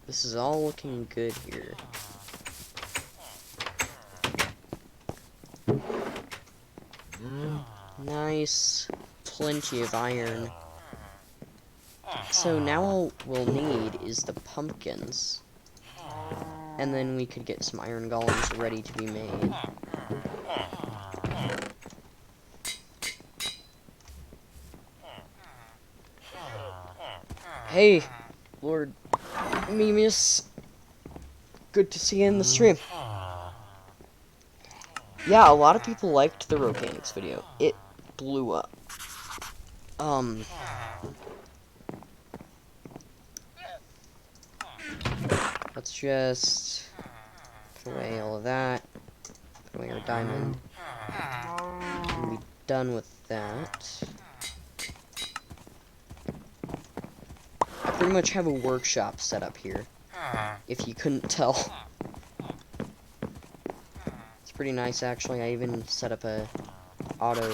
This is all looking good here. Nice. Plenty of iron. So now all we'll need is the pumpkins. And then we could get some iron golems ready to be made. Hey, Lord Mimus. Good to see you in the stream. Yeah, a lot of people liked the Roganics video. It blew up. Let's just put away all of that. Put away our diamond. And be done with that. I pretty much have a workshop set up here, if you couldn't tell. It's pretty nice, actually. I even set up a auto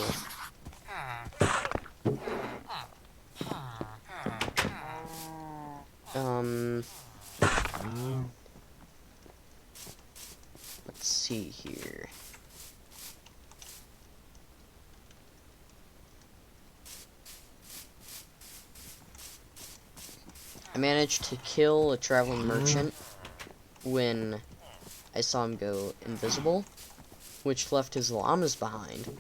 let's see here. I managed to kill a traveling merchant when I saw him go invisible, which left his llamas behind.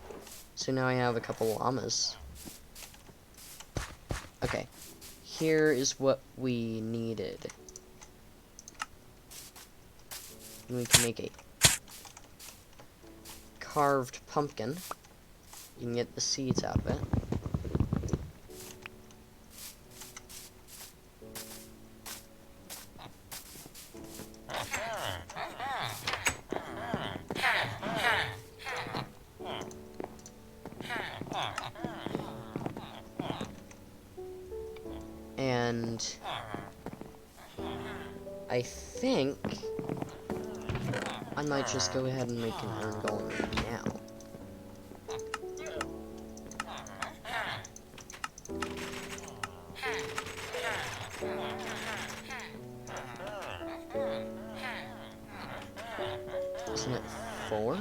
So now I have a couple llamas. Okay, here is what we needed. And we can make a carved pumpkin. You can get the seeds out of it. And I think I might just go ahead and make an iron golem right now. Isn't it 4?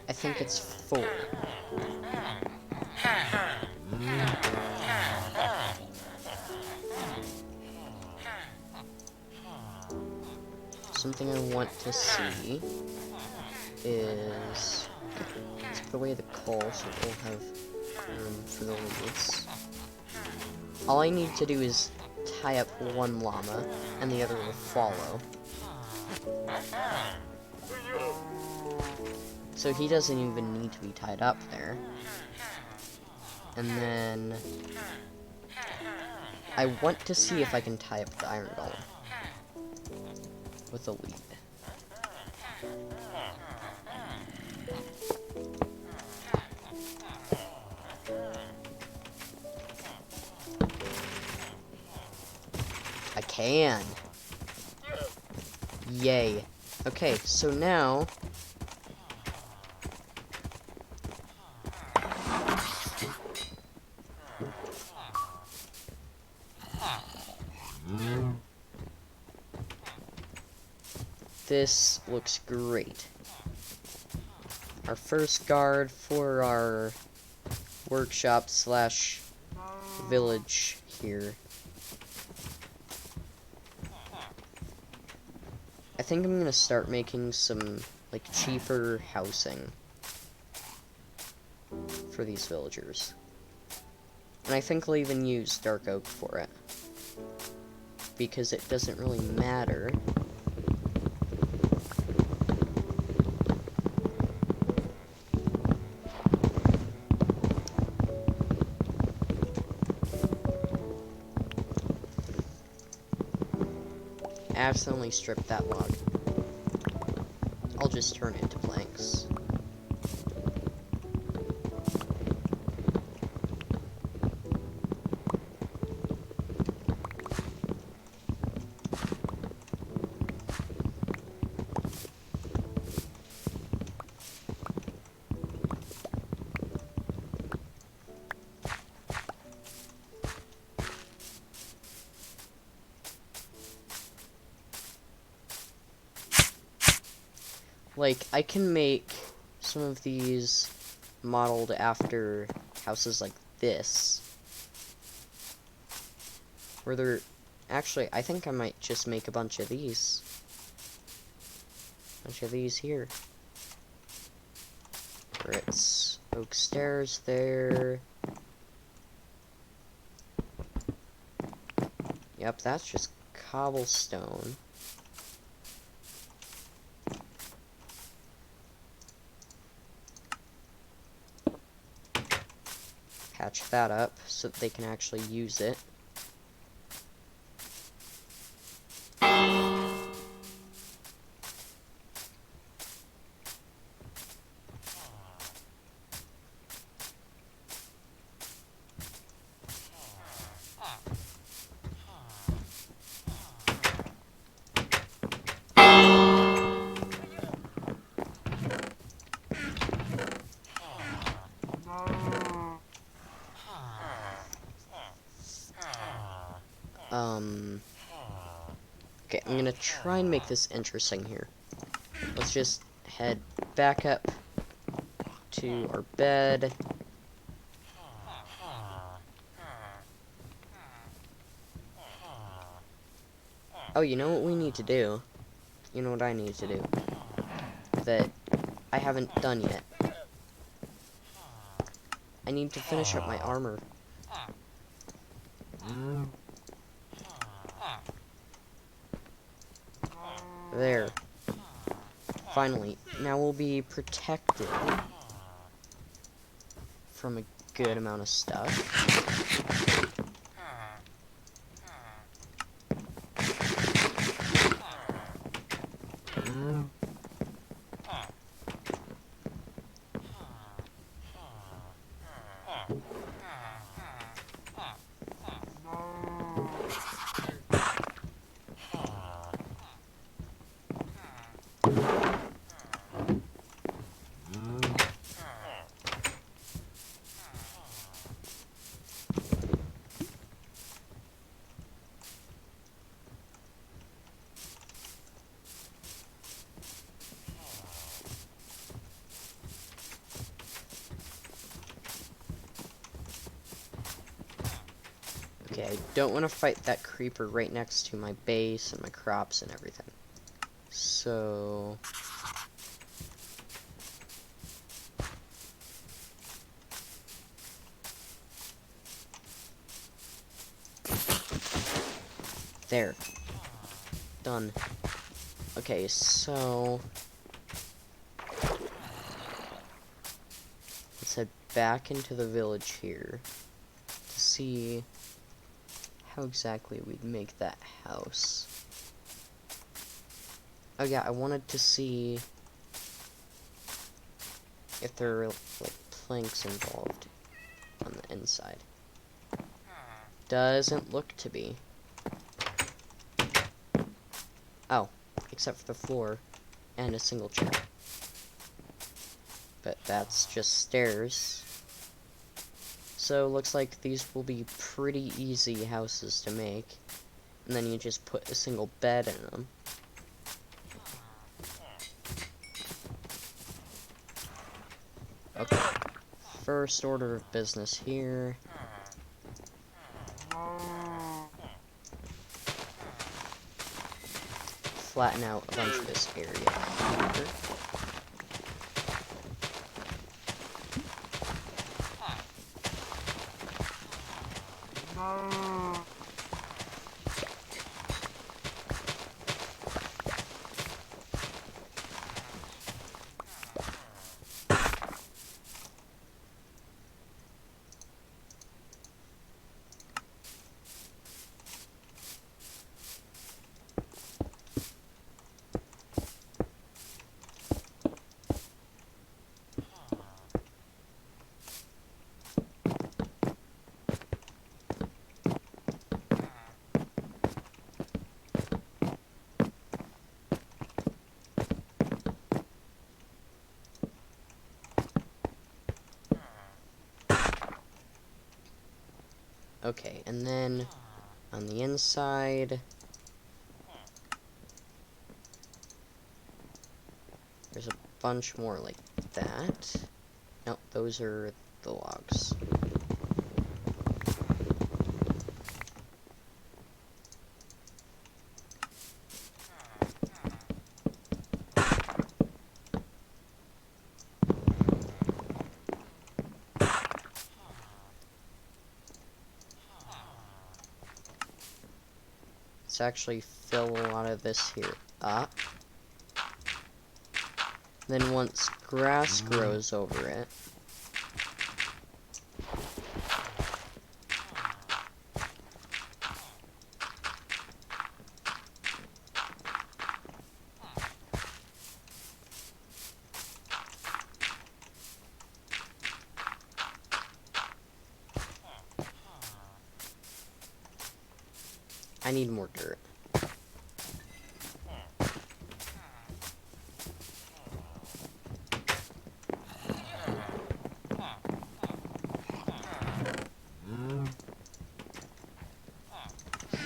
I think it's 4. Something I want to see is, let's put away the coal so we'll have room for the leaves. All I need to do is tie up one llama, and the other will follow. So he doesn't even need to be tied up there. And then I want to see if I can tie up the iron golem with a lead. I can. Yay. Okay, so now this looks great. Our first guard for our workshop slash village here. I think I'm gonna start making some, like, cheaper housing for these villagers. And I think I'll even use dark oak for it, because it doesn't really matter. Accidentally stripped that log. I'll just turn it to planks. Like, I can make some of these modeled after houses like this. Where they're... Actually, I think I might just make a bunch of these. Here. Where it's oak stairs there. Yep, that's just cobblestone. Patch that up so that they can actually use it. Okay, I'm gonna try and make this interesting here. Let's just head back up to our bed. Oh, you know what we need to do? You know what I need to do? That I haven't done yet. I need to finish up my armor. There. Finally. Now we'll be protected from a good amount of stuff. Okay, I don't want to fight that creeper right next to my base and my crops and everything. So... there. Done. Okay, so... let's head back into the village here to see how exactly we'd make that house. Oh yeah, I wanted to see if there are, like, planks involved on the inside. Doesn't look to be. Oh, except for the floor and a single chair. But that's just stairs. So looks like these will be pretty easy houses to make. And then you just put a single bed in them. Okay. First order of business here. Flatten out a bunch of this area here. Okay, and then on the inside, there's a bunch more like that. Nope, those are the logs. Let's actually fill a lot of this here up. Then once grass grows over it, I need more dirt.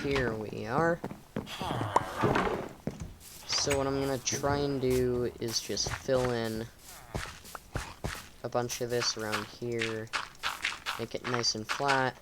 Here we are. So what I'm gonna try and do is just fill in a bunch of this around here, make it nice and flat.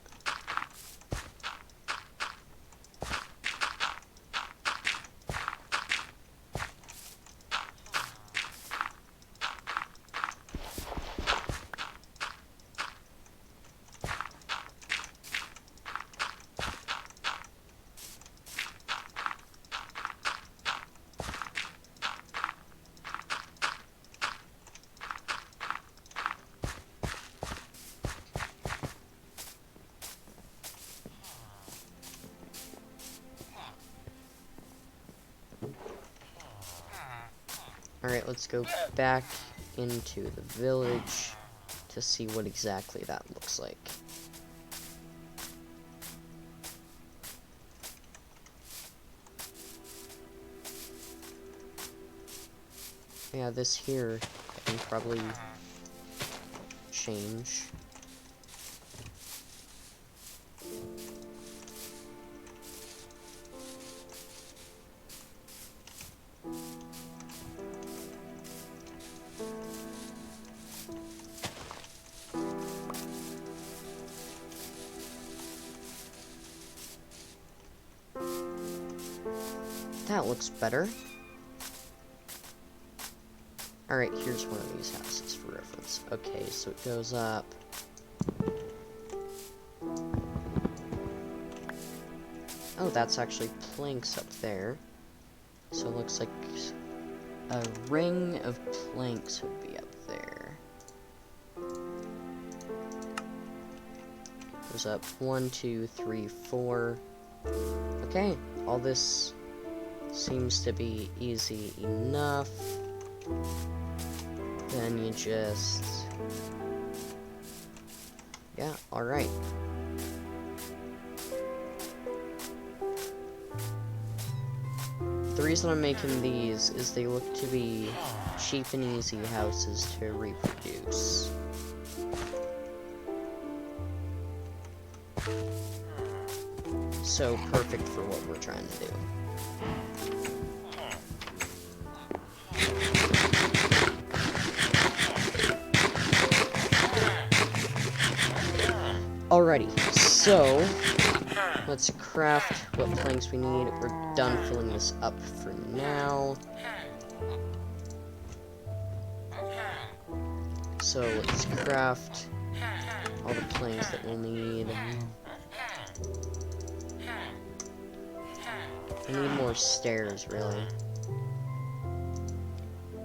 Alright, let's go back into the village to see what exactly that looks like. Yeah, this here I can probably change. That looks better. Alright, here's one of these houses for reference. Okay, so it goes up. Oh, that's actually planks up there. So it looks like a ring of planks would be up there. Goes up 1, 2, 3, 4. Okay, all this seems to be easy enough. Then you just... yeah, alright. The reason I'm making these is they look to be cheap and easy houses to reproduce. So perfect for what we're trying to do. Alrighty, so let's craft what planks we need. We're done filling this up for now. So let's craft all the planks that we'll need. I need more stairs, really.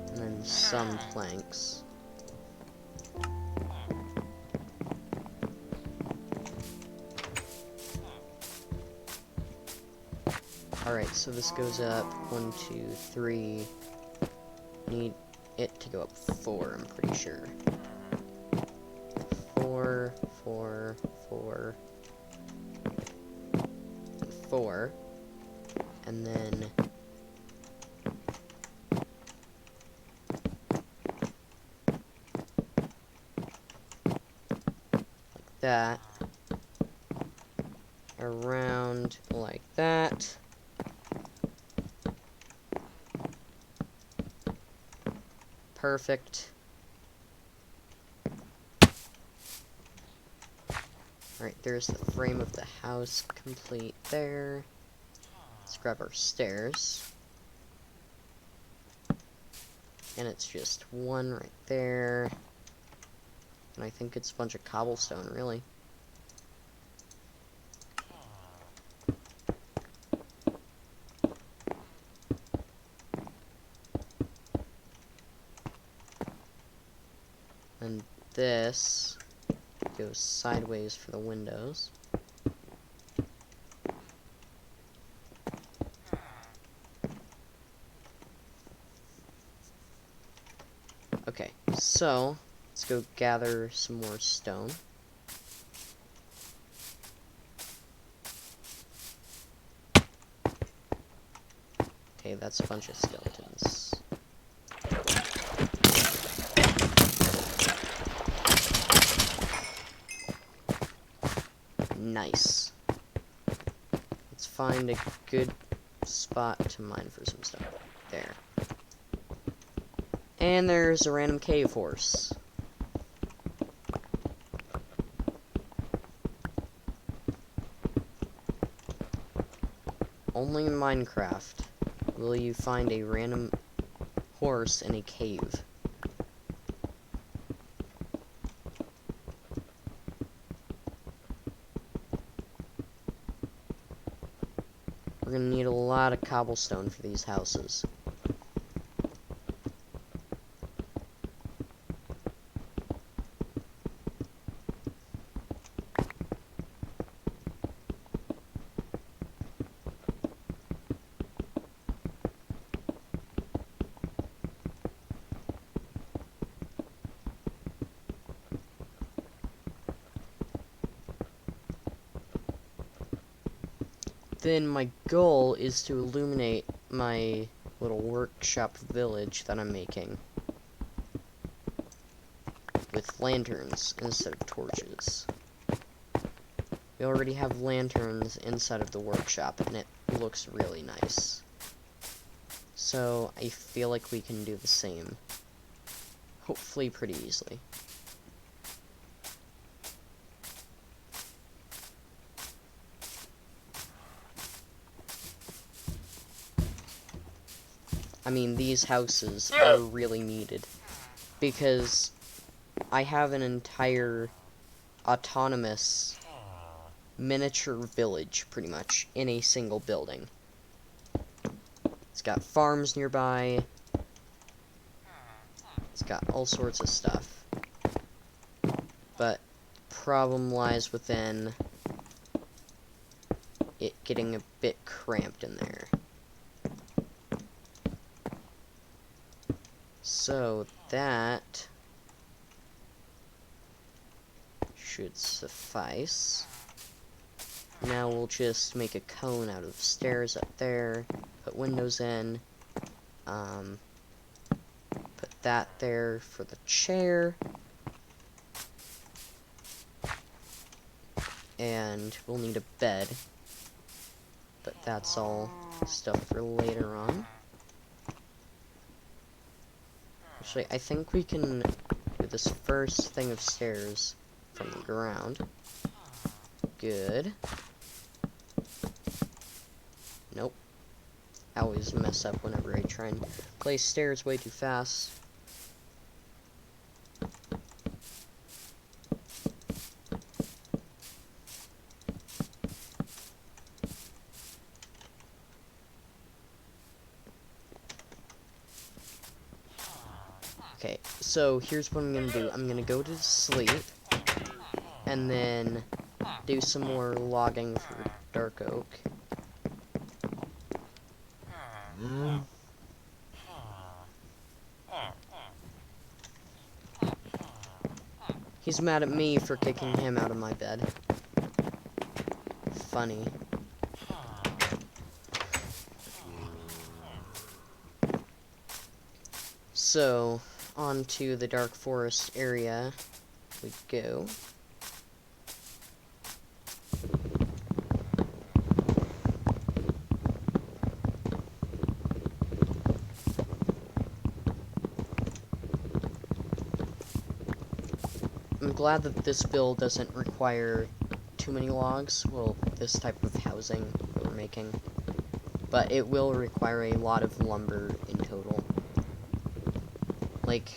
And then some planks. Alright, so this goes up 1, 2, 3. Need it to go up 4, I'm pretty sure. 4, 4, 4, and 4. And then like that. Around like that. Perfect. Alright, there's the frame of the house complete there. Let's grab our stairs. And it's just one right there. And I think it's a bunch of cobblestone, really. And this goes sideways for the windows. Okay, so let's go gather some more stone. Okay, that's a bunch of skeletons. Nice. Let's find a good spot to mine for some stuff. There. And there's a random cave horse. Only in Minecraft will you find a random horse in a cave. We're gonna need a lot of cobblestone for these houses. then my goal is to illuminate my little workshop village that I'm making with lanterns instead of torches. We already have lanterns inside of the workshop, and it looks really nice. So, I feel like we can do the same. Hopefully pretty easily. I mean, these houses are really needed, because I have an entire autonomous miniature village, pretty much, in a single building. It's got farms nearby. It's got all sorts of stuff. But problem lies within it getting a bit cramped in there. So that should suffice. Now we'll just make a cone out of stairs up there, put windows in, put that there for the chair, and we'll need a bed, but that's all stuff for later on. Actually, I think we can do this first thing of stairs from the ground. Good. Nope. I always mess up whenever I try and place stairs way too fast. Okay, so here's what I'm gonna do. I'm gonna go to sleep, and then do some more logging for dark oak. He's mad at me for kicking him out of my bed. Funny. So, on to the dark forest area we go. I'm glad that this build doesn't require too many logs, well, this type of housing that we're making, but it will require a lot of lumber in total. Like,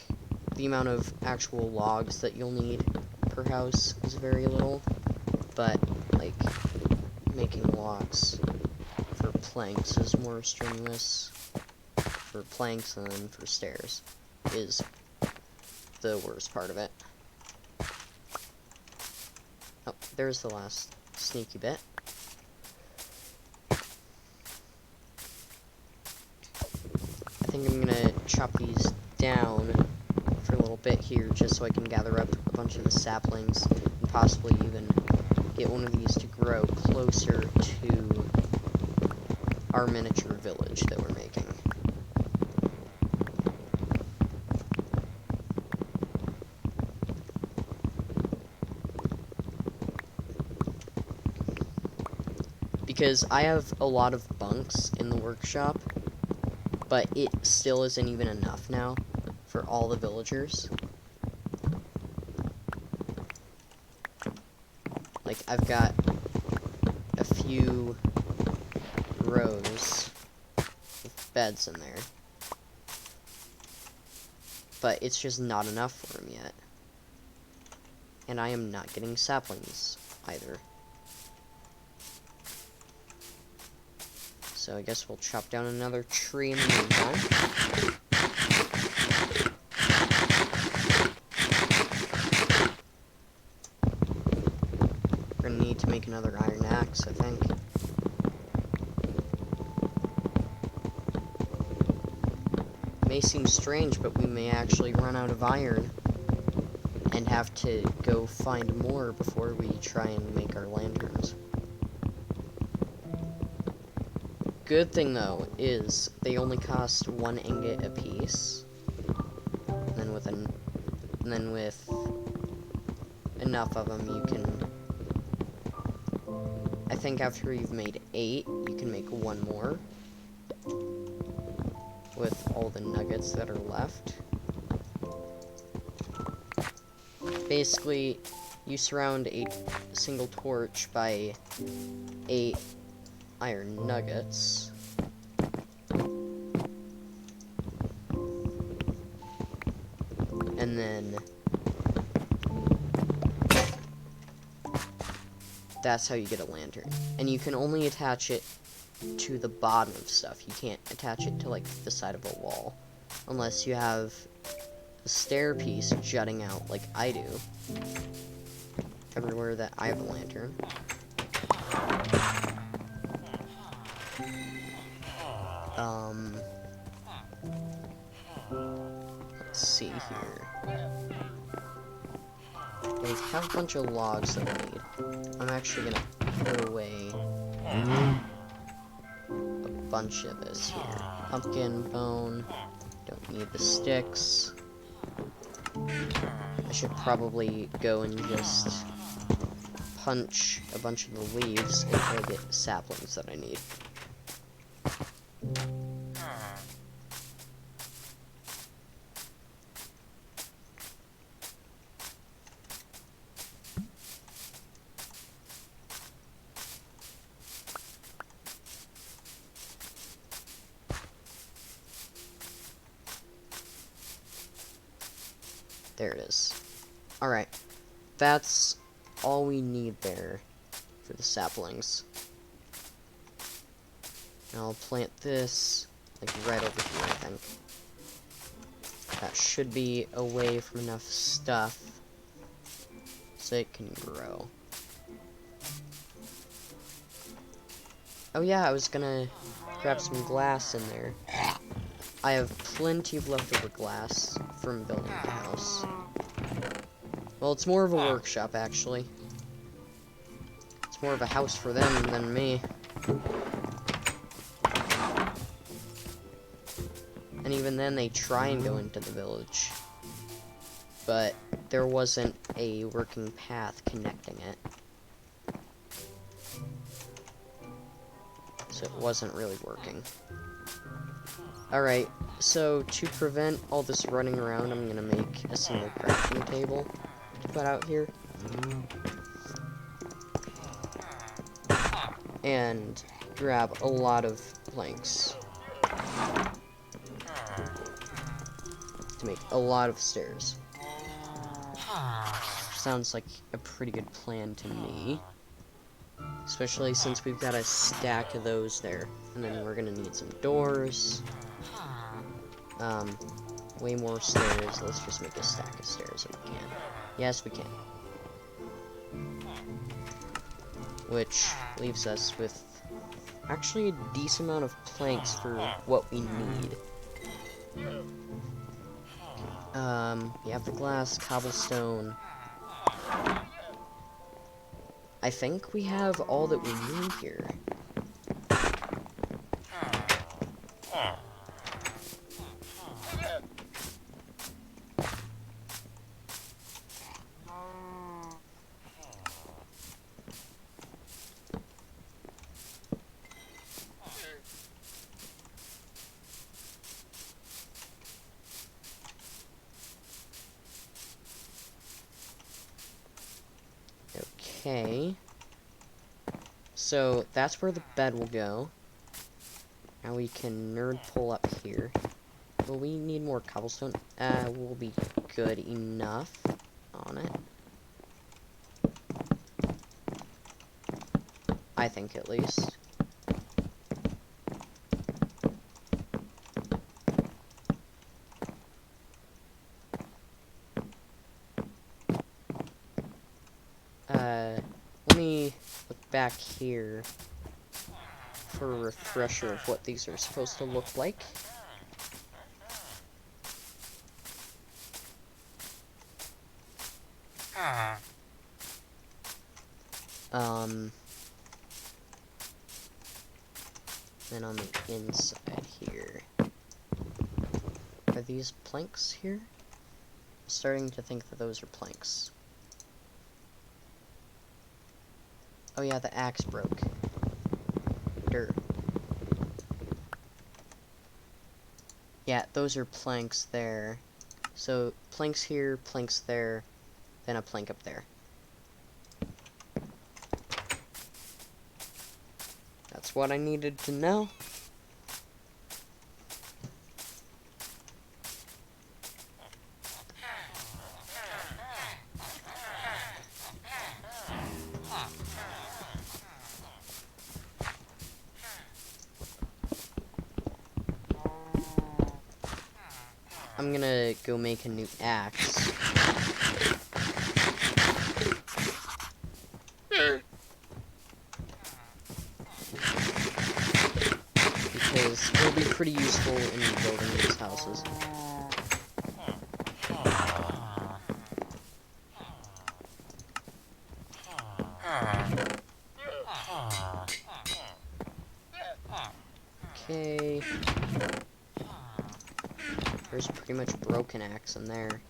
the amount of actual logs that you'll need per house is very little, but, like, making logs for planks is more strenuous. For planks and then for stairs is the worst part of it. Oh, there's the last sneaky bit. I think I'm gonna chop these down for a little bit here, just so I can gather up a bunch of the saplings, and possibly even get one of these to grow closer to our miniature village that we're making. Because I have a lot of bunks in the workshop, but it still isn't even enough now for all the villagers. Like, I've got a few rows with beds in there, but it's just not enough for them yet. And I am not getting saplings either. So I guess we'll chop down another tree in the meantime. We're gonna need to make another iron axe, I think. May seem strange, but we may actually run out of iron and have to go find more before we try and make our lanterns. good thing, though, is they only cost 1 ingot apiece. And then with enough of them, you can... I think after you've made 8, you can make 1 more. With all the nuggets that are left. Basically, you surround a single torch by 8 iron nuggets. And then that's how you get a lantern. And you can only attach it to the bottom of stuff. You can't attach it to, like, the side of a wall. Unless you have a stair piece jutting out like I do. Everywhere that I have a lantern. Let's see here. We have a bunch of logs that we need. I'm actually gonna put away a bunch of this here. Pumpkin bone. Don't need the sticks. I should probably go and just punch a bunch of the leaves until I get saplings that I need. There it is. Alright. That's all we need there for the saplings. And I'll plant this, like, right over here, I think. That should be away from enough stuff so it can grow. Oh yeah, I was gonna grab some glass in there. I have plenty of leftover glass from building the house. Well, it's more of a workshop, actually. It's more of a house for them than me. And even then, they try and go into the village. But there wasn't a working path connecting it. So it wasn't really working. Alright, so to prevent all this running around, I'm gonna make a single crafting table to put out here. And grab a lot of planks to make a lot of stairs. Sounds like a pretty good plan to me. Especially since we've got a stack of those there. And then we're gonna need some doors. Way more stairs. Let's just make a stack of stairs if we can. Yes, we can. Which leaves us with actually a decent amount of planks for what we need. You have the glass, cobblestone. I think we have all that we need here. Okay. So, that's where the bed will go. Now we can nerd pull up here. Will we need more cobblestone? We'll be good enough on it. I think, at least. Let me look back here for a refresher of what these are supposed to look like. Then on the inside here. Are these planks here? I'm starting to think that those are planks. Oh yeah, the axe broke. Dirt. Yeah, those are planks there. So, planks here, planks there, then a plank up there. That's what I needed to know. I'm gonna go make a new axe. Because it'll be pretty useful in building these houses. Okay. There's a pretty much broken axe in there.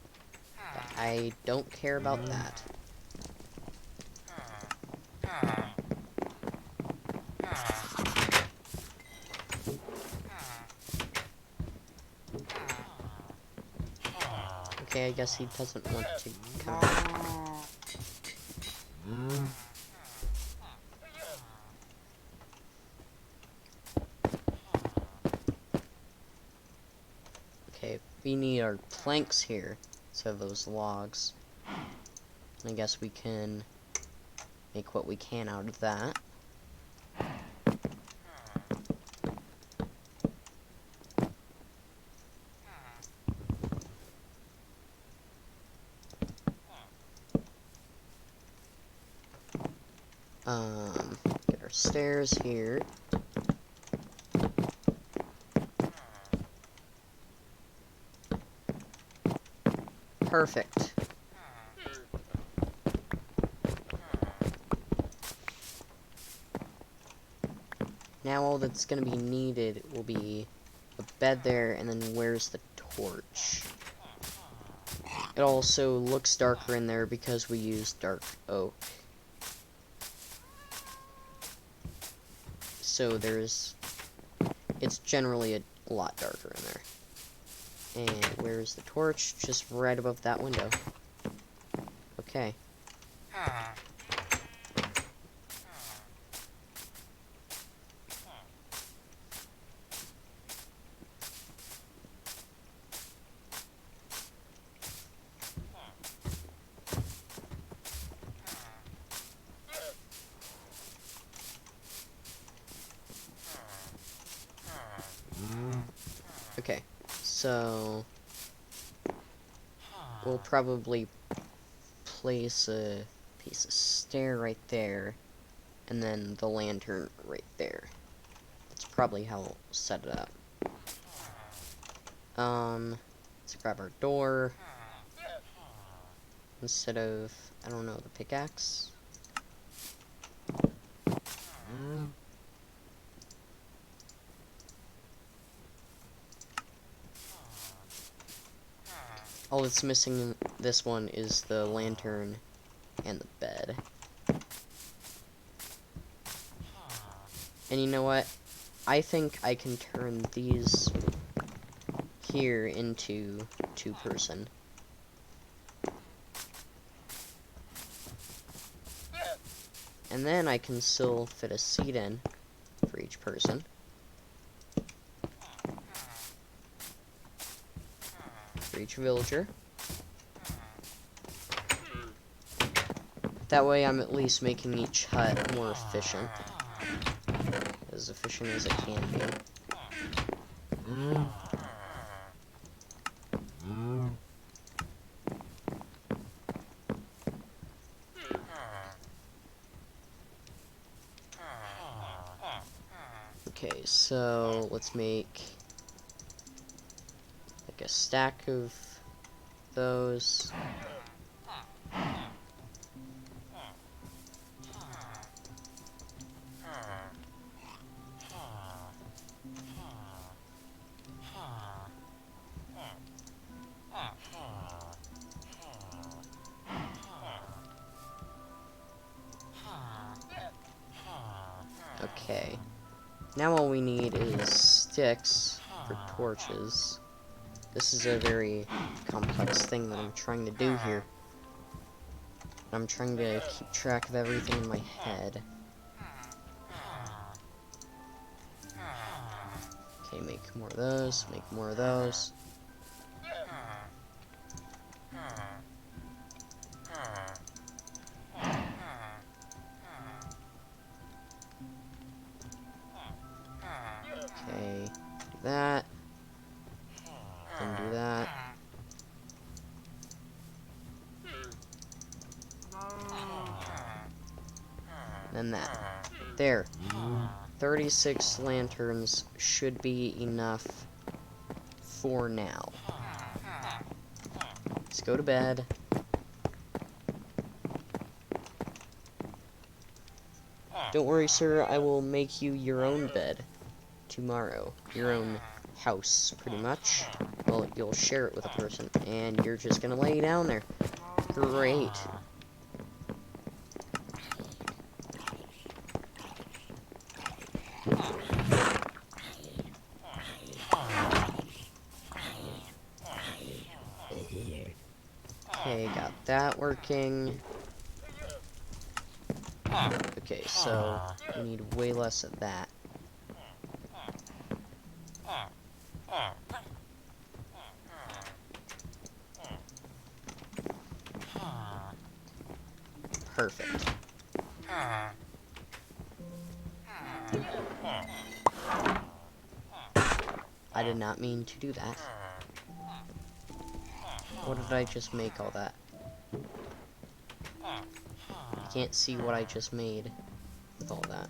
But I don't care about that. Okay, I guess he doesn't want to come. Okay, we need our planks here, so those logs. I guess we can make what we can out of that. Get our stairs here. Perfect. Now all that's gonna be needed will be a bed there, and then where's the torch? It also looks darker in there because we use dark oak. So it's generally a lot darker in there. And where's the torch? Just right above that window. Okay. Okay, so we'll probably place a piece of stair right there, and then the lantern right there. That's probably how we'll set it up. Let's grab our door. Instead of, I don't know, the pickaxe. All that's missing in this one is the lantern and the bed. And you know what? I think I can turn these here into two-person. And then I can still fit a seat in for each person. For each villager. That way I'm at least making each hut more efficient. As efficient as it can be. Okay, so let's make like a stack of those. Okay. Now all we need is sticks for torches. This is a very complex thing that I'm trying to do here. I'm trying to keep track of everything in my head. Okay, make more of those, make more of those. Okay, do that. Then do that. Then that. There. 36 lanterns should be enough for now. Let's go to bed. Don't worry, sir, I will make you your own bed tomorrow. Your own house, pretty much. Well, you'll share it with a person, and you're just gonna lay down there. Great. Okay, got that working. Okay, so we need way less of that. Perfect. I did not mean to do that. What did I just make all that? You can't see what I just made with all that.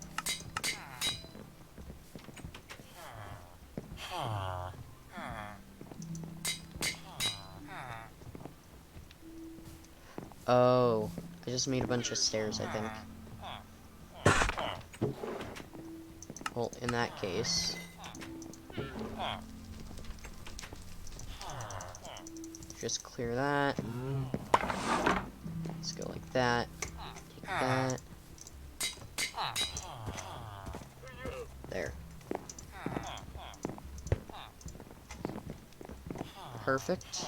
Oh, I just made a bunch of stairs, I think. Well, in that case... just clear that. Let's go like that. Take that. There. Perfect.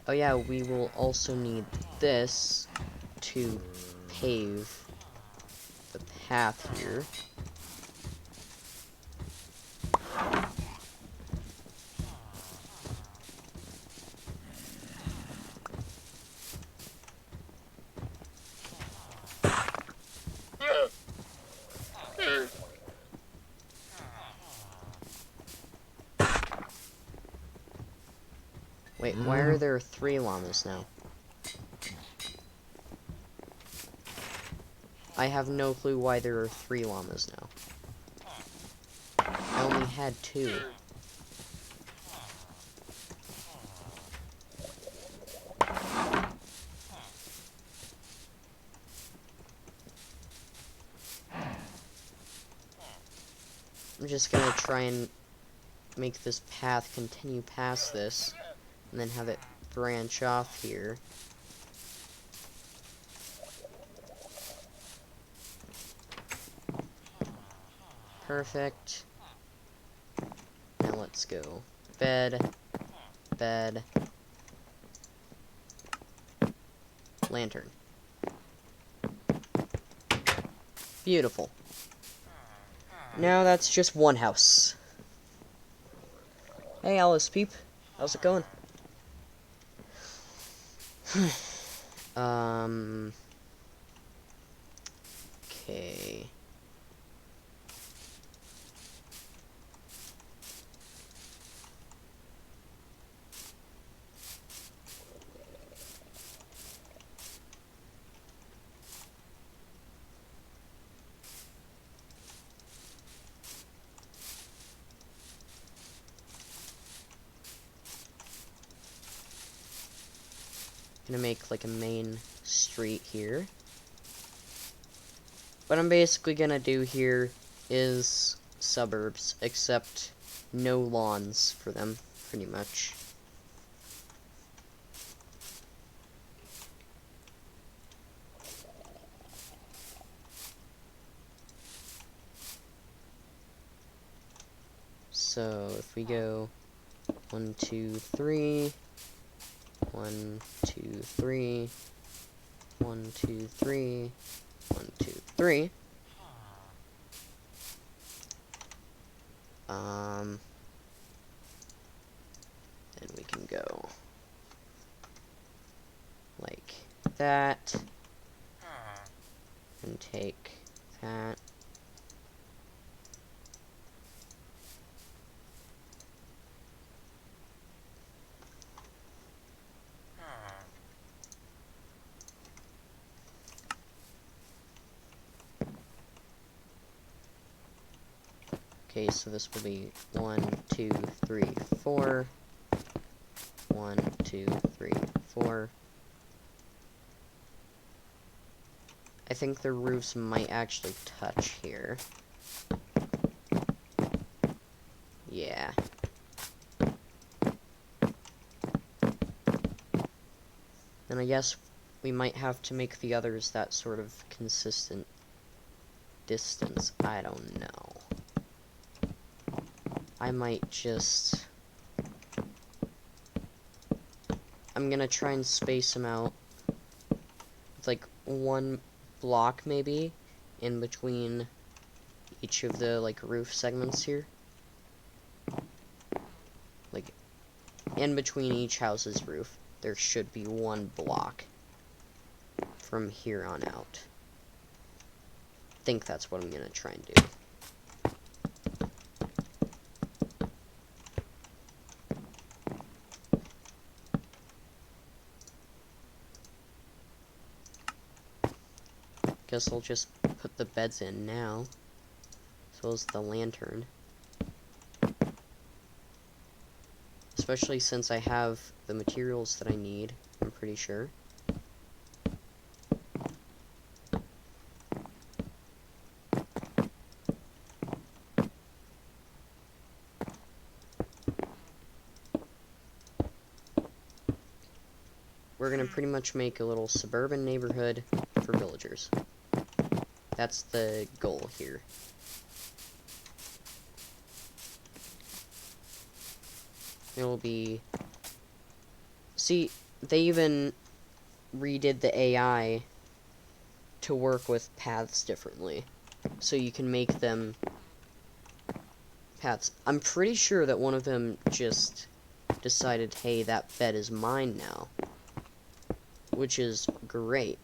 Oh yeah, we will also need this to pave the path here. Wait, why are there 3 llamas now? I have no clue why there are 3 llamas now. I only had 2. I'm just gonna try and make this path continue past this, and then have it branch off here. Perfect. Now let's go. Bed. Bed. Lantern. Beautiful. Now that's just one house. Hey Alice Peep, how's it going? Okay. Gonna make like a main street here. What I'm basically gonna do here is suburbs, except no lawns for them, pretty much. So if we go 1, 2, 3, 1, 2, 3, 1, 2, 3, 1, 2, 3. Then we can go like that, and take that. Okay, so this will be 1, 2, 3, 4. 1, 2, 3, 4. I think the roofs might actually touch here. Yeah. And I guess we might have to make the others that sort of consistent distance. I don't know. I might just... I'm gonna try and space them out with like 1 block maybe in between each of the like roof segments here. Like in between each house's roof there should be 1 block from here on out. I think that's what I'm gonna try and do. Guess I'll just put the beds in now, as well as the lantern. Especially since I have the materials that I need, I'm pretty sure. We're gonna pretty much make a little suburban neighborhood for villagers. That's the goal here. It'll be... See, they even redid the AI to work with paths differently. So you can make them paths. I'm pretty sure that one of them just decided, hey, that bed is mine now. Which is great.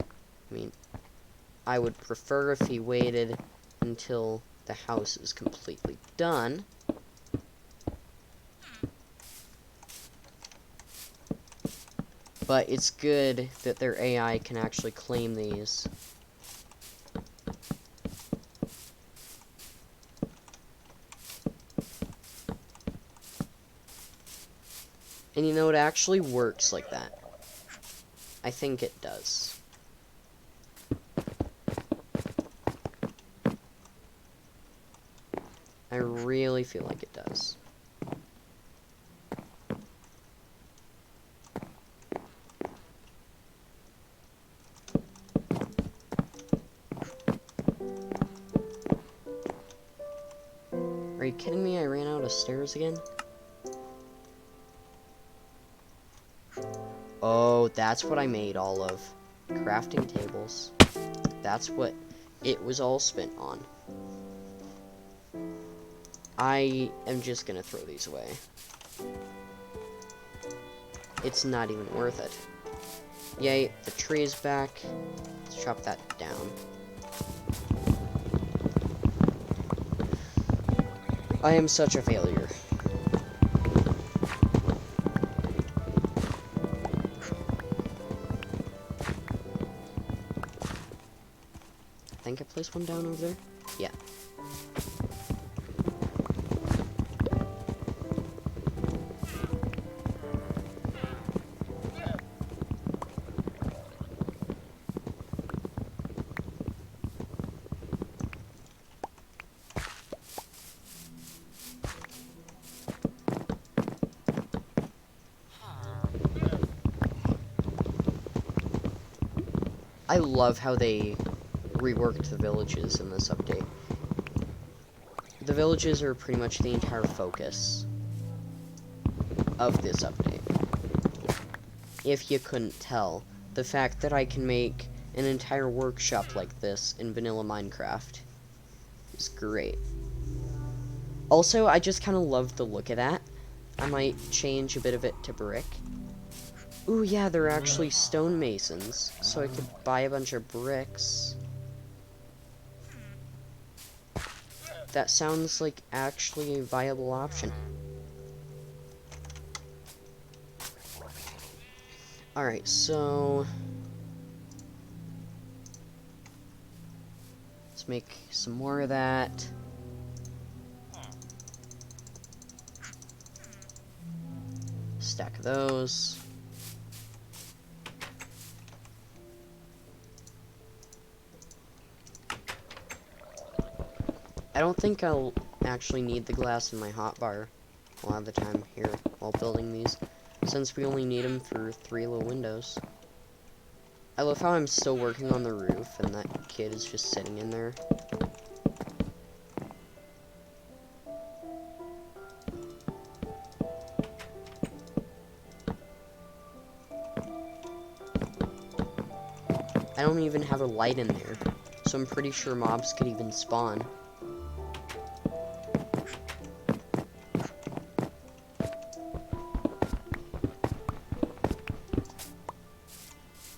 I mean, I would prefer if he waited until the house is completely done. But it's good that their AI can actually claim these. And you know, it actually works like that. I think it does. I really feel like it does. Are you kidding me? I ran out of stairs again? Oh, that's what I made all of. Crafting tables. That's what it was all spent on. I am just gonna throw these away. It's not even worth it. Yay, the tree is back. Let's chop that down. I am such a failure. I think I placed one down over there. Yeah. I love how they reworked the villages in this update. The villages are pretty much the entire focus of this update. If you couldn't tell, the fact that I can make an entire workshop like this in vanilla Minecraft is great. Also, I just kind of love the look of that. I might change a bit of it to brick. Ooh, yeah, they're actually stonemasons, so I could buy a bunch of bricks. That sounds like actually a viable option. Alright, so let's make some more of that. Stack of those. I don't think I'll actually need the glass in my hotbar a lot of the time here while building these, since we only need them for 3 little windows. I love how I'm still working on the roof and that kid is just sitting in there. I don't even have a light in there, so I'm pretty sure mobs could even spawn.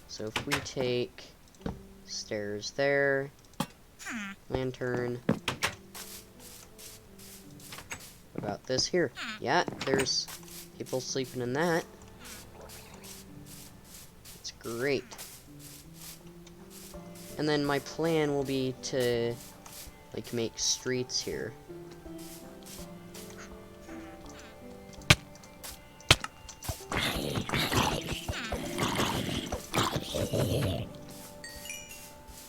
So if we take stairs there, lantern, what about this here? Yeah, there's people sleeping in that. It's great. And then my plan will be to, like, make streets here.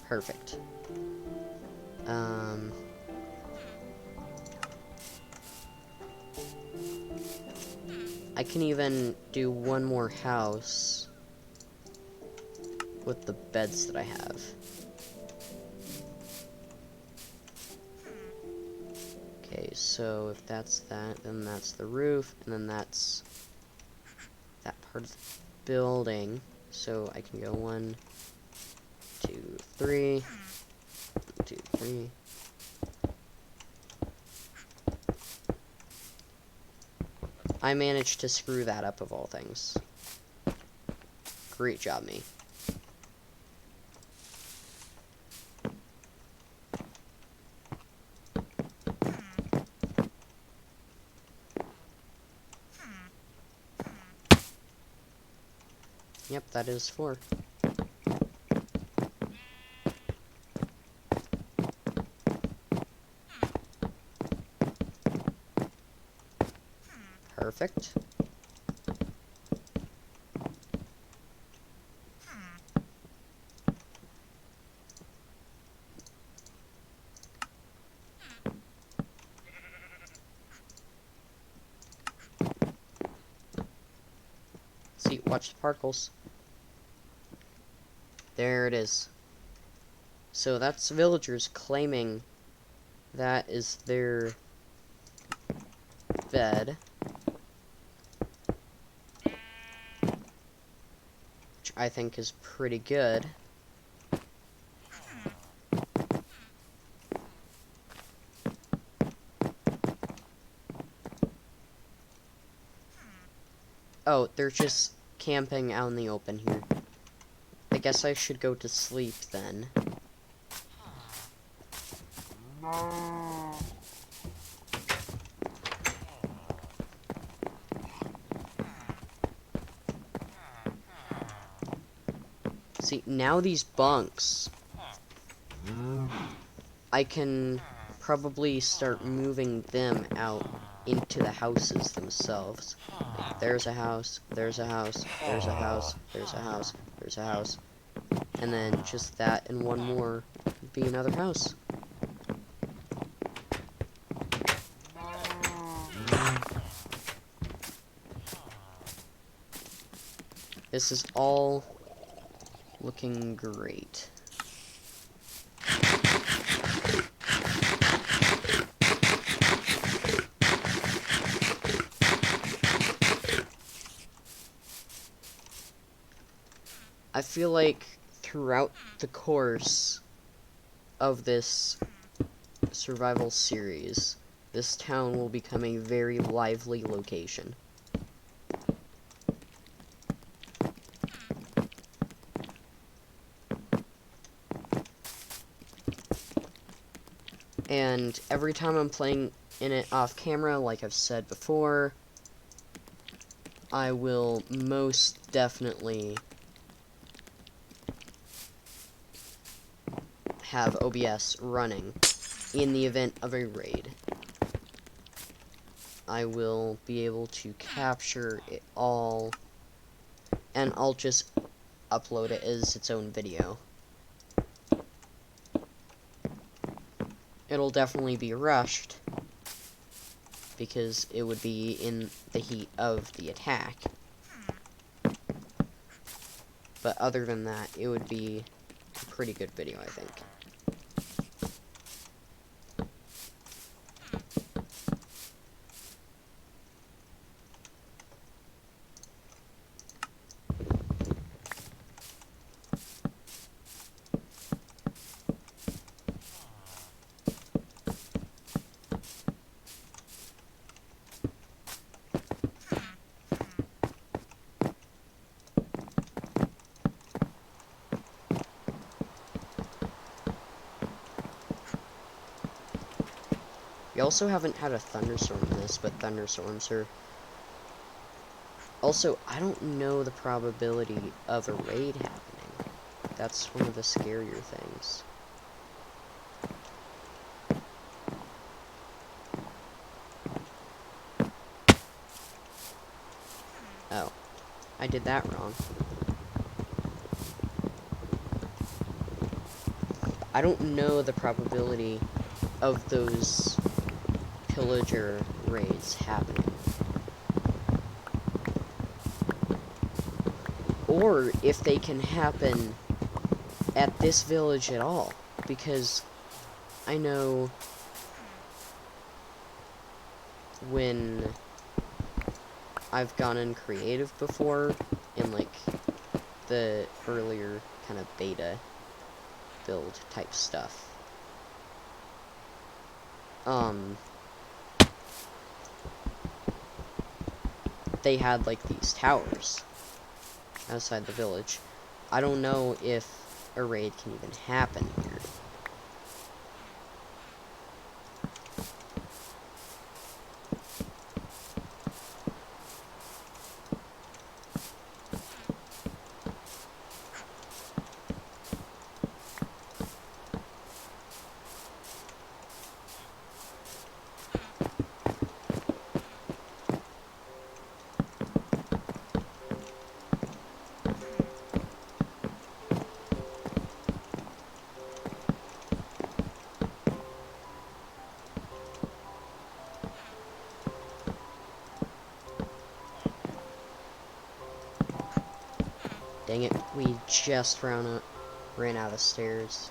Perfect. I can even do one more house with the beds that I have. Okay, so if that's that, then that's the roof, and then that's that part of the building. So I can go 1, 2, 3, 1, 2, 3. I managed to screw that up of all things. Great job, me. Yep, that is 4. Perfect. See, watch the particles. There it is. So that's villagers claiming that is their bed. Which I think is pretty good. Oh, they're just camping out in the open here. I guess I should go to sleep then. See, now these bunks, I can probably start moving them out into the houses themselves. There's a house, there's a house, there's a house, there's a house, there's a house. And then just that and one more would be another house. This is all Looking great. I feel like throughout the course of this survival series, this town will become a very lively location. And every time I'm playing in it off camera, like I've said before, I will most definitely have OBS running in the event of a raid. I will be able to capture it all, and I'll just upload it as its own video. It'll definitely be rushed, because it would be in the heat of the attack. But other than that, it would be a pretty good video, I think. We also haven't had a thunderstorm in this, but thunderstorms are... Also, I don't know the probability of a raid happening. That's one of the scarier things. Oh, I did that wrong. I don't know the probability of those pillager raids happening. Or if they can happen at this village at all. Because I know when I've gone in creative before, in like the earlier kind of beta build type stuff, they had like these towers outside the village. I don't know if a raid can even happen here. Dang it, we just ran out of stairs.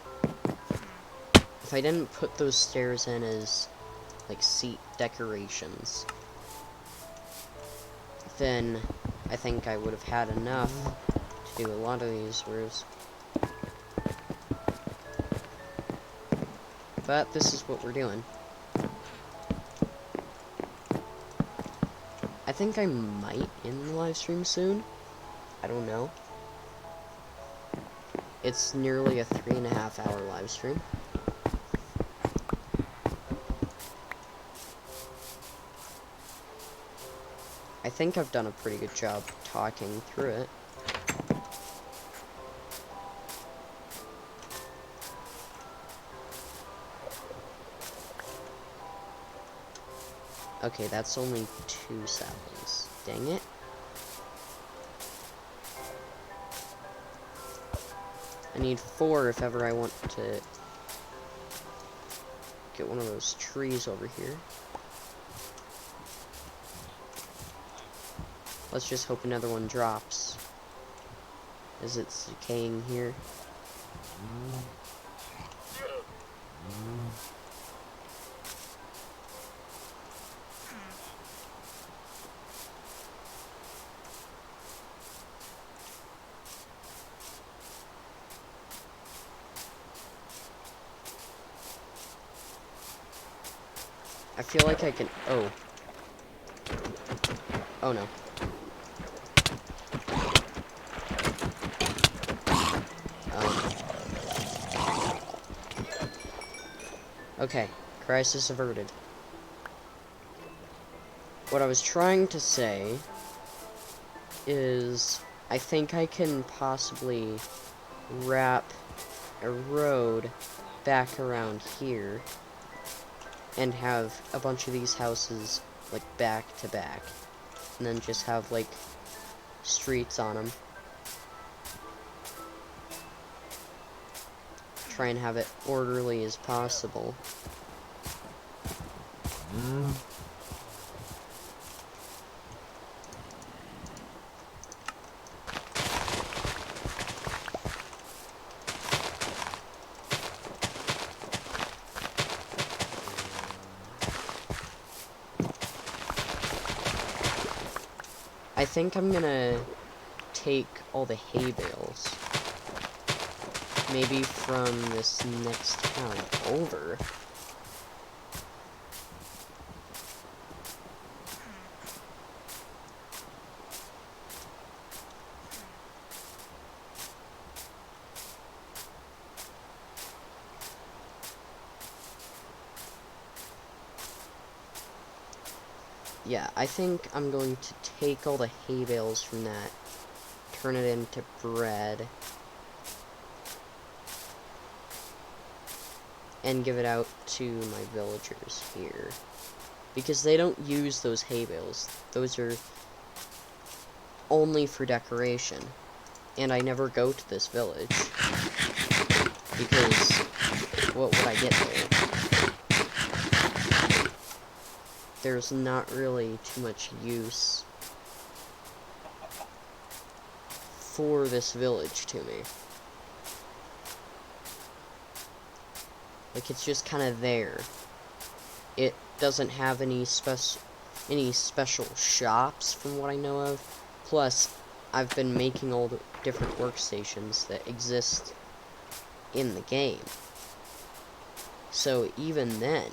If I didn't put those stairs in as, like, seat decorations, then I think I would have had enough to do a lot of these rooms. But this is what we're doing. I think I might end the live stream soon. I don't know. It's nearly a 3.5-hour live stream. I think I've done a pretty good job talking through it. Okay, that's only 2 saplings. Dang it. I need 4 if ever I want to get one of those trees over here. Let's just hope another one drops. as it's decaying here. I feel like I can... Oh. Oh, no. Okay. Crisis averted. What I was trying to say is I think I can possibly wrap a road back around here and have a bunch of these houses like back to back, and then just have like streets on them. Try and have it orderly as possible. I think I'm gonna take all the hay bales, maybe from this next town over. Yeah, I think I'm going to take all the hay bales from that, turn it into bread, and give it out to my villagers here. Because they don't use those hay bales. Those are only for decoration. And I never go to this village. Because what would I get there? There's not really too much use for this village to me. Like, it's just kind of there. It doesn't have any special shops from what I know of. Plus, I've been making all the different workstations that exist in the game. So even then,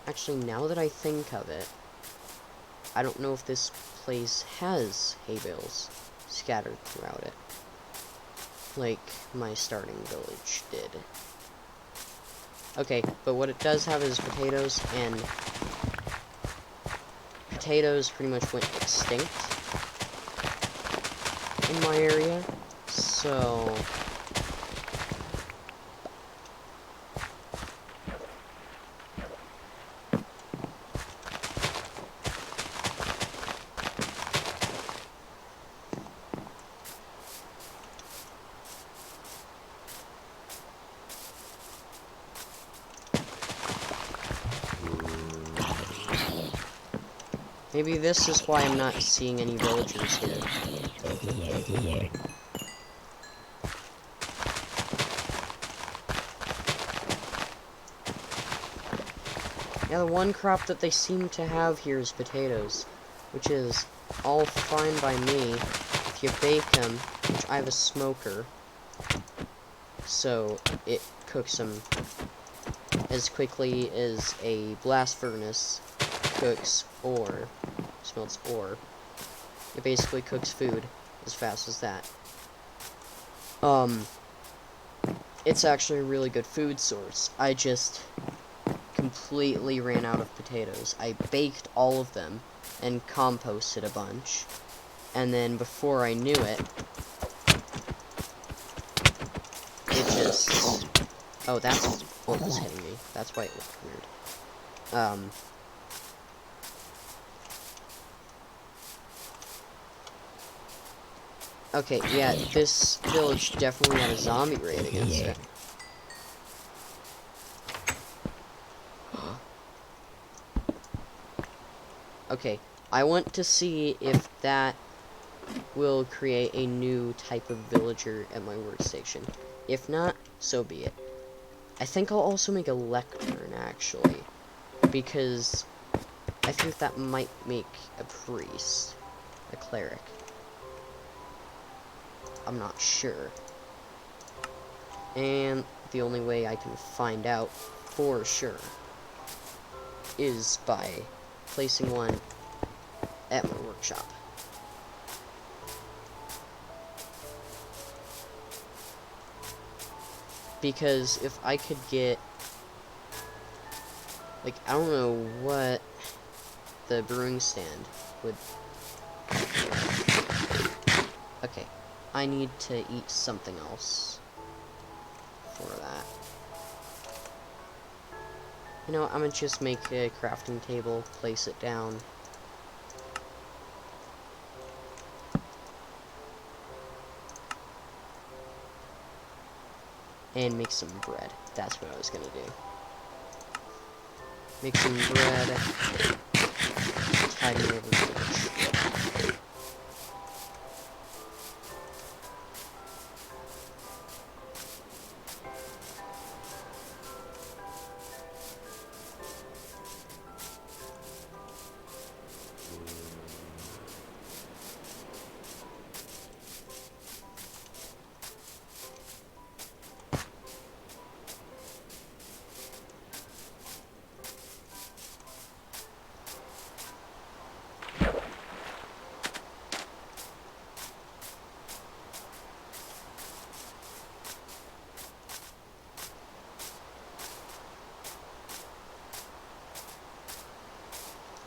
actually, now that I think of it, I don't know if this place has hay bales scattered throughout it, like my starting village did. Okay, but what it does have is potatoes, and potatoes pretty much went extinct in my area, so maybe this is why I'm not seeing any villagers here. Yeah, the one crop that they seem to have here is potatoes, which is all fine by me if you bake them, which I have a smoker, so it cooks them as quickly as a blast furnace cooks ore, smelts ore. It basically cooks food as fast as that. It's actually a really good food source. I just completely ran out of potatoes. I baked all of them and composted a bunch, and then before I knew it, it just... Oh, that's what was hitting me. That's why it looked weird. Okay, yeah, this village definitely had a zombie raid against it. Okay, I want to see if that will create a new type of villager at my workstation. If not, so be it. I think I'll also make a lectern, actually, because I think that might make a priest, a cleric. I'm not sure. And the only way I can find out for sure is by placing one at my workshop. Because if I could get, like, I don't know what the brewing stand would... Okay, I need to eat something else for that. You know, I'm gonna just make a crafting table, place it down. And make some bread. That's what I was gonna do. Make some bread. Tide me over to the trip.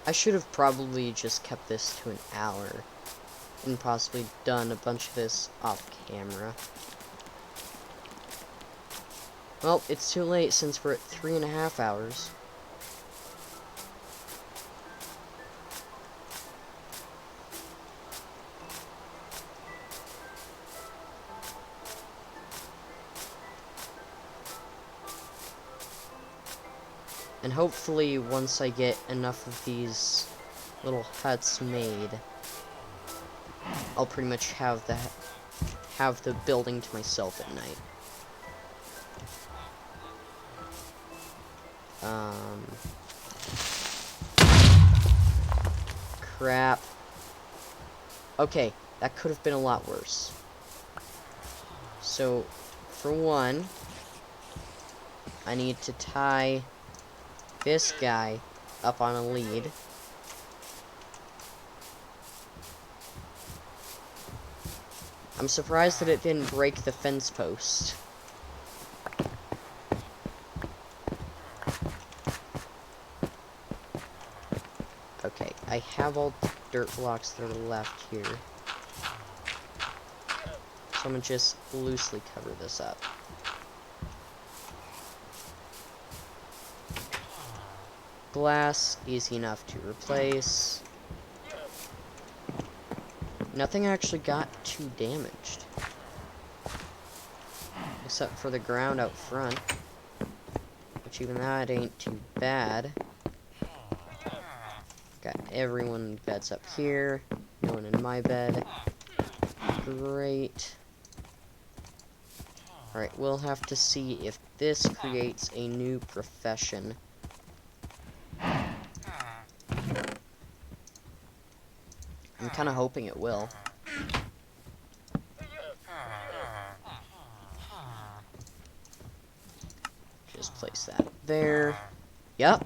I should have probably just kept this to an hour and possibly done a bunch of this off camera. Well, it's too late since we're at 3.5 hours. And hopefully, once I get enough of these little huts made, I'll pretty much have the building to myself at night. Crap. Okay, that could have been a lot worse. So, for one, I need to tie this guy up on a lead. I'm surprised that it didn't break the fence post. Okay, I have all the dirt blocks that are left here. So I'm gonna just loosely cover this up. Glass, easy enough to replace. Nothing actually got too damaged. Except for the ground out front. Which even that ain't too bad. Got everyone's beds up here. No one in my bed. Great. Alright, we'll have to see if this creates a new profession. I'm kind of hoping it will. Just place that there. Yep.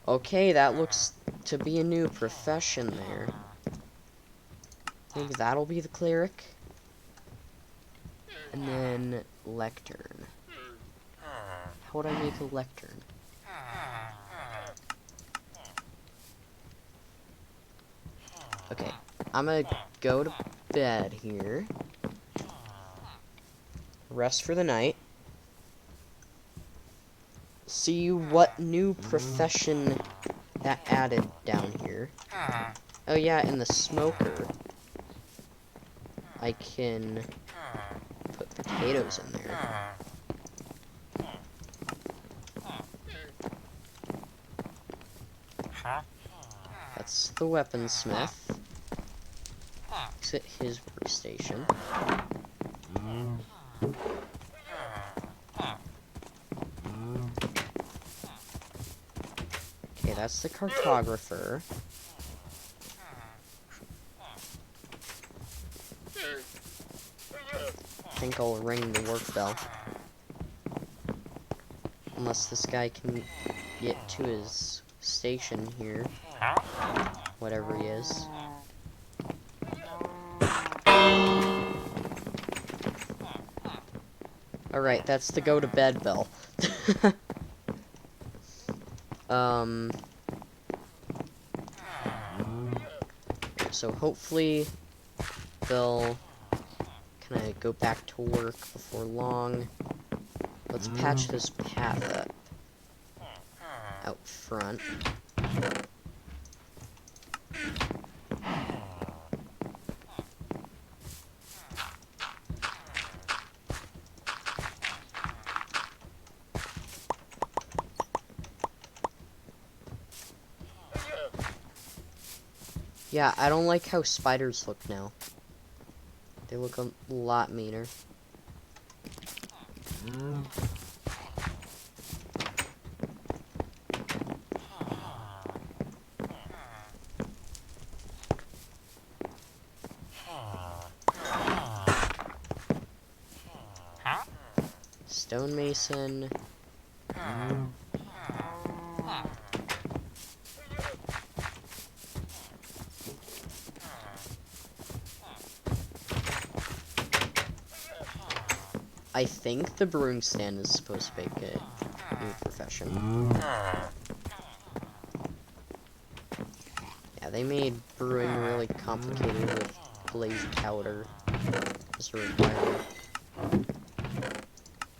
Okay, that looks to be a new profession there. I think that'll be the cleric. And then lectern. How would I make a lectern? Okay, I'm gonna go to bed here. Rest for the night. See what new profession that added down here. Oh yeah, in the smoker, I can put potatoes in there. That's the weaponsmith. Exit his workstation. Okay, that's the cartographer. I think I'll ring the work bell. Unless this guy can get to his station here. Whatever he is. Alright, that's the go to bed bell. So hopefully they'll kind of go back to work before long. Let's patch this path up out front. Yeah, I don't like how spiders look now. They look a lot meaner. Stonemason. I think the brewing stand is supposed to make a new profession. Yeah, they made brewing really complicated with glazed powder as a requirement.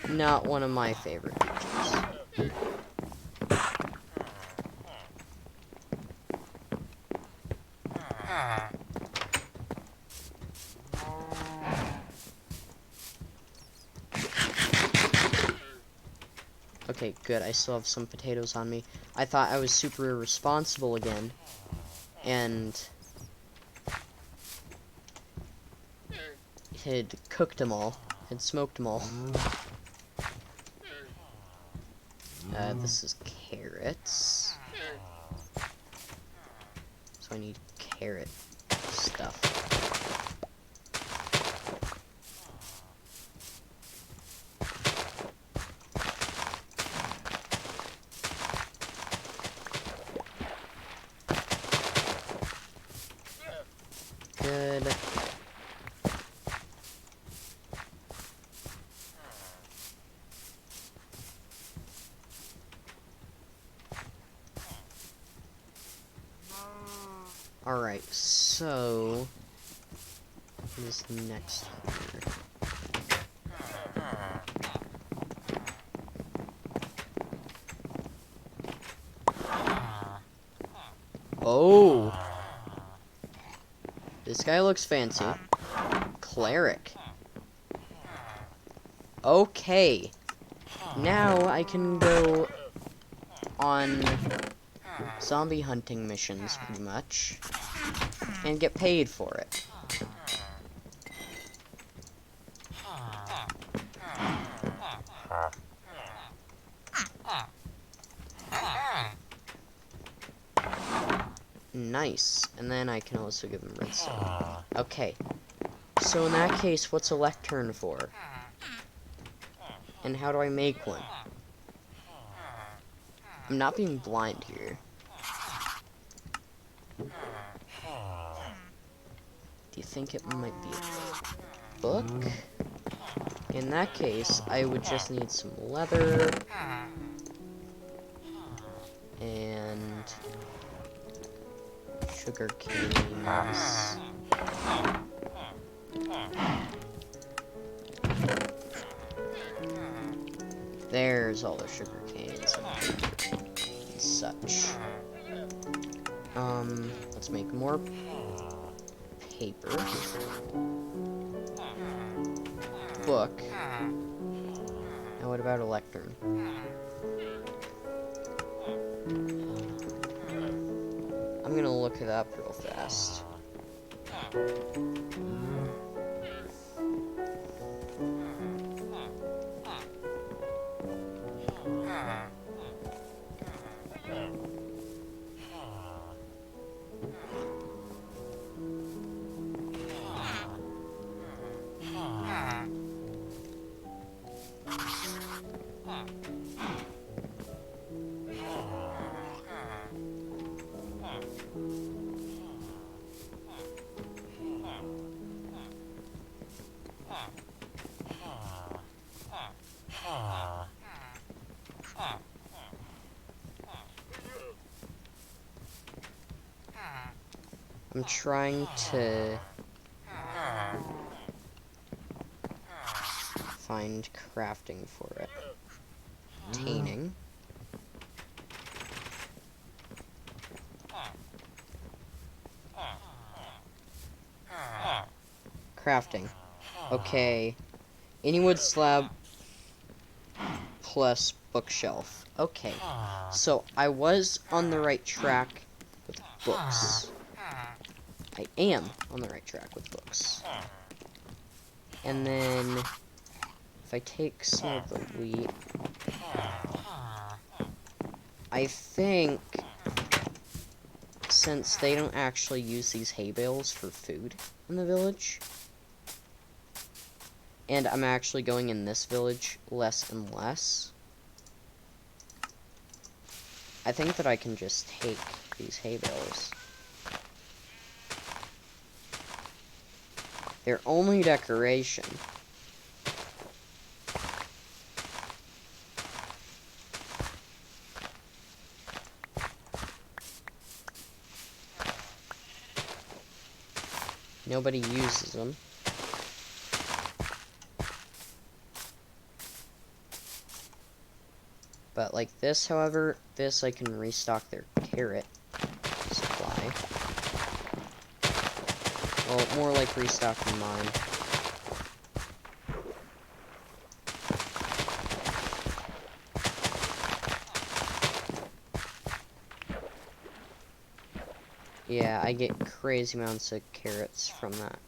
Not one of my favorite features. Okay, good. I still have some potatoes on me. I thought I was super irresponsible again. And had cooked them all. Had smoked them all. This is carrots. So I need carrot stuff. Good. Alright, so what is next here? Oh! This guy looks fancy. Cleric. Okay. Now I can go on zombie hunting missions, pretty much. And get paid for it. Nice. And then I can also give him redstone. Okay. So in that case, what's a lectern for? And how do I make one? I'm not being blind here. Do you think it might be a book? In that case, I would just need some leather. And sugar canes. There's all the sugar canes and such. Let's make more paper. Book. Now what about a lectern? I'm I'm gonna look it up real fast. I'm trying to find crafting for it. Obtaining. Crafting. Okay. Any wood slab plus bookshelf. Okay. So I was on the right track with books. I am on the right track with books. And then if I take some of the wheat, I think since they don't actually use these hay bales for food in the village, and I'm actually going in this village less and less, I think that I can just take these hay bales. They're only decoration. Nobody uses them. But like this, however, this I can restock their carrot supply. Well, more like restocking mine. Yeah, I get crazy amounts of carrots from that.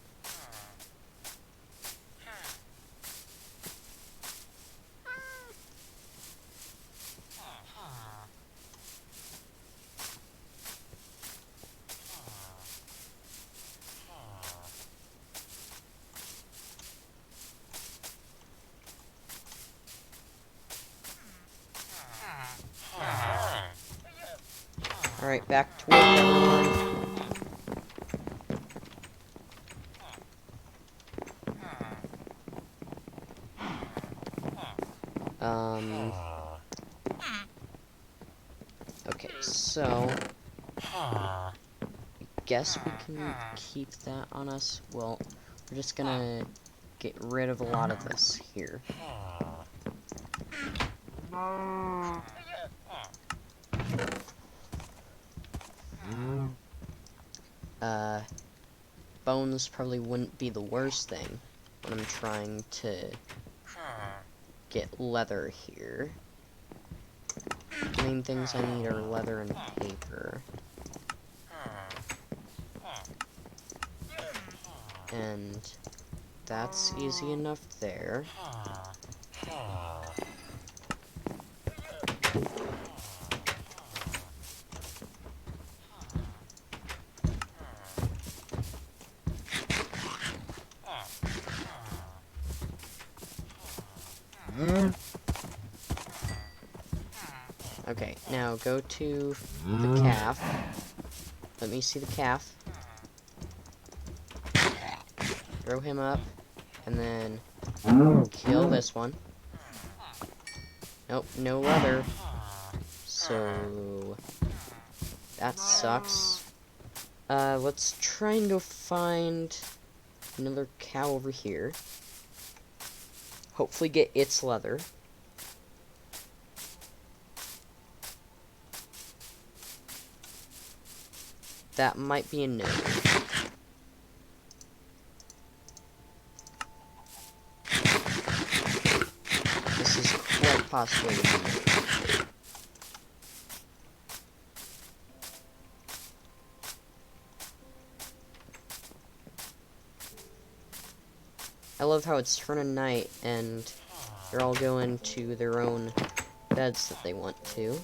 Alright, back to work, everyone. Okay, so I guess we can keep that on us. Well, we're just gonna get rid of a lot of this here. Bones probably wouldn't be the worst thing when I'm trying to get leather here. The main things I need are leather and paper. And that's easy enough there. Okay, now go to the calf. Let me see the calf. Throw him up, and then kill this one. Nope, no leather. So that sucks. Let's try and go find another cow over here. Hopefully get its leather. That might be a no. This is quite possibly a no. I love how it's turning night and they're all going to their own beds that they want to.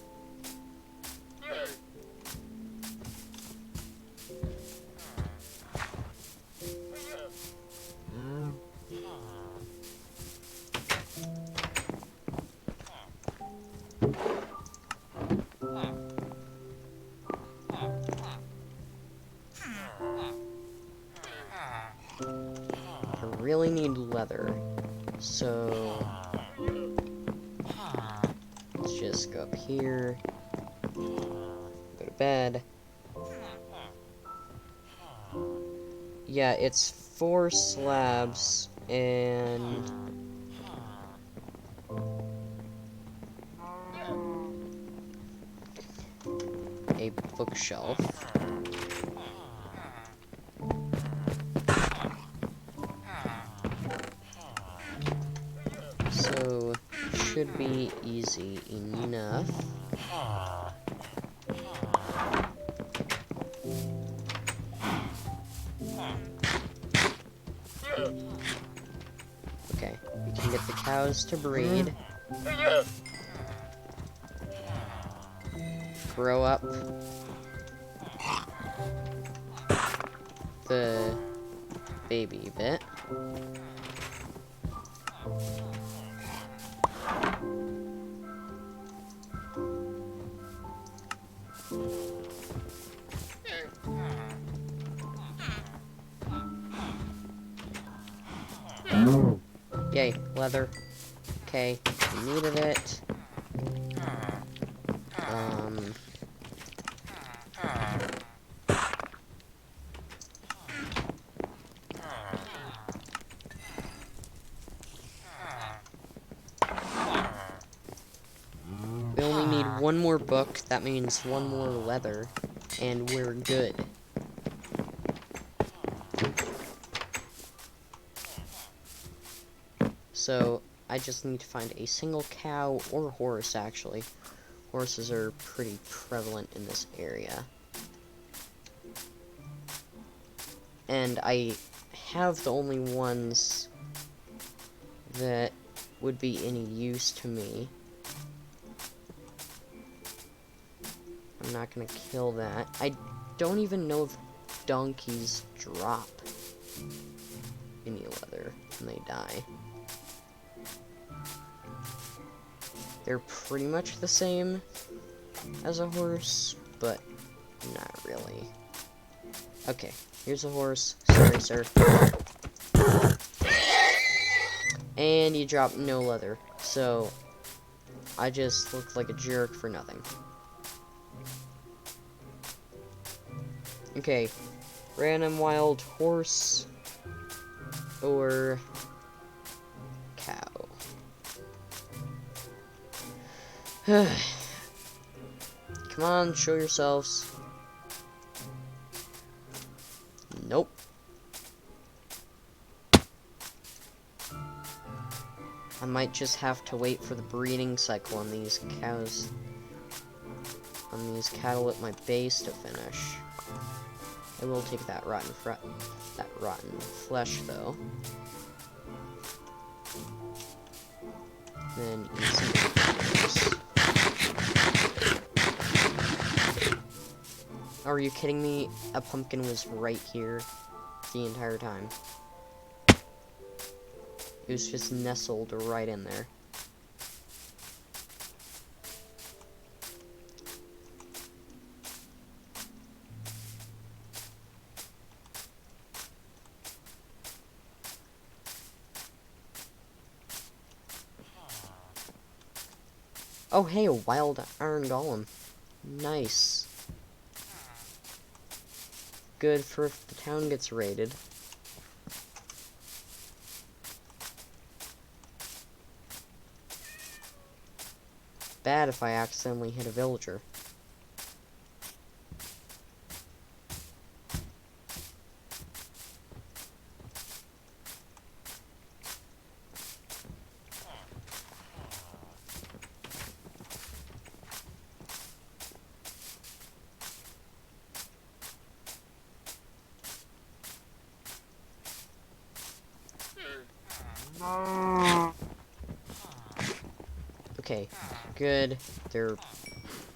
I really need leather, so let's just go up here, go to bed. Yeah, it's 4 slabs and a bookshelf. So, should be easy enough. Okay, we can get the cows to breed. Grow up the baby bit. Yay, leather. Okay, we needed it. We only need 1 more book, that means 1 more leather, and we're good. So, I just need to find a single cow or horse, actually. Horses are pretty prevalent in this area. And I have the only ones that would be any use to me. I'm not gonna kill that. I don't even know if donkeys drop any leather when they die. They're pretty much the same as a horse, but not really. Okay, here's a horse. Sorry, sir. And you dropped no leather, so I just looked like a jerk for nothing. Okay, random wild horse or cow. Come on, show yourselves. Nope. I might just have to wait for the breeding cycle on these cows, on these cattle at my base to finish. I will take that rotten flesh, though. Then eat some vegetables. Are you kidding me? A pumpkin was right here the entire time. It was just nestled right in there. Oh, hey, a wild iron golem. Nice. Good for if the town gets raided. Bad if I accidentally hit a villager. Okay, good. Their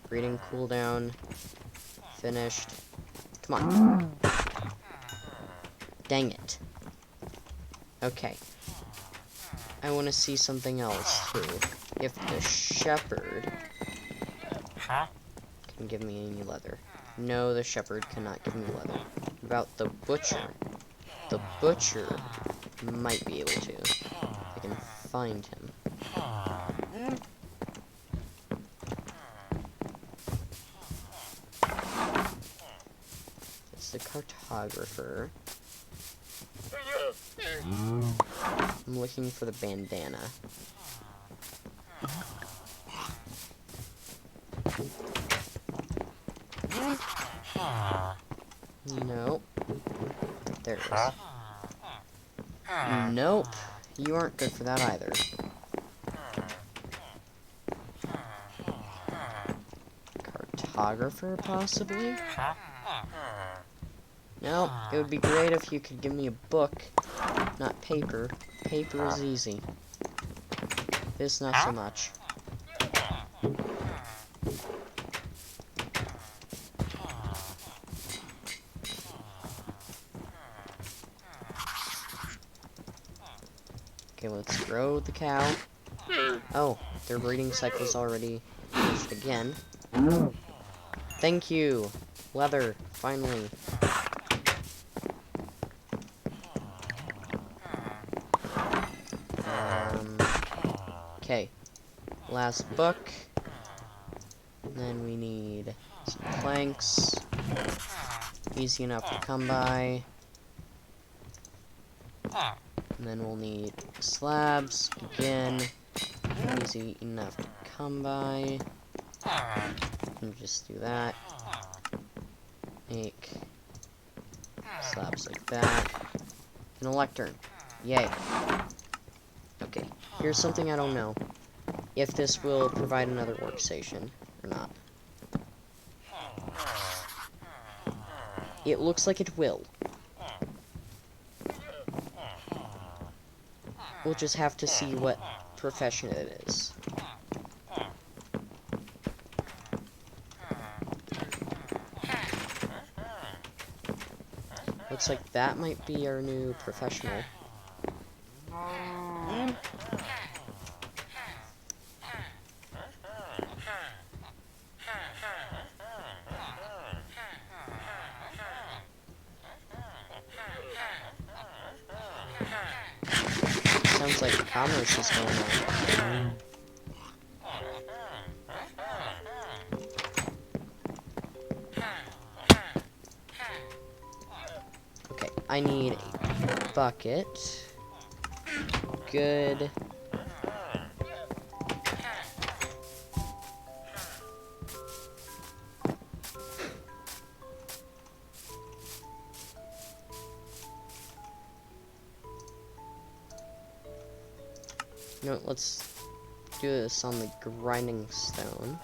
breeding cooldown finished. Come on. Dang it. Okay. I want to see something else, too. If the shepherd can give me any leather. No, the shepherd cannot give me leather. What about the butcher? The butcher might be able to. If I can find him. It's the cartographer. I'm looking for the bandana. Nope. There it is. Nope. You aren't good for that either. Cartographer, possibly? No, it would be great if you could give me a book, not paper. Paper is easy. This, not so much. Okay, let's grow the cow. Oh, their breeding cycle's already finished again. Thank you! Leather, finally. Okay. Last book. And then we need some planks. Easy enough to come by. And then we'll need slabs. Again. Easy enough to come by. And just do that. Make slabs like that. An lectern. Yay. Okay. Here's something I don't know. If this will provide another workstation or not. It looks like it will. We'll just have to see what profession it is. Looks like that might be our new professional. Sounds like commerce is going on. Okay, I need a bucket. Good. No, let's do this on the grinding stone.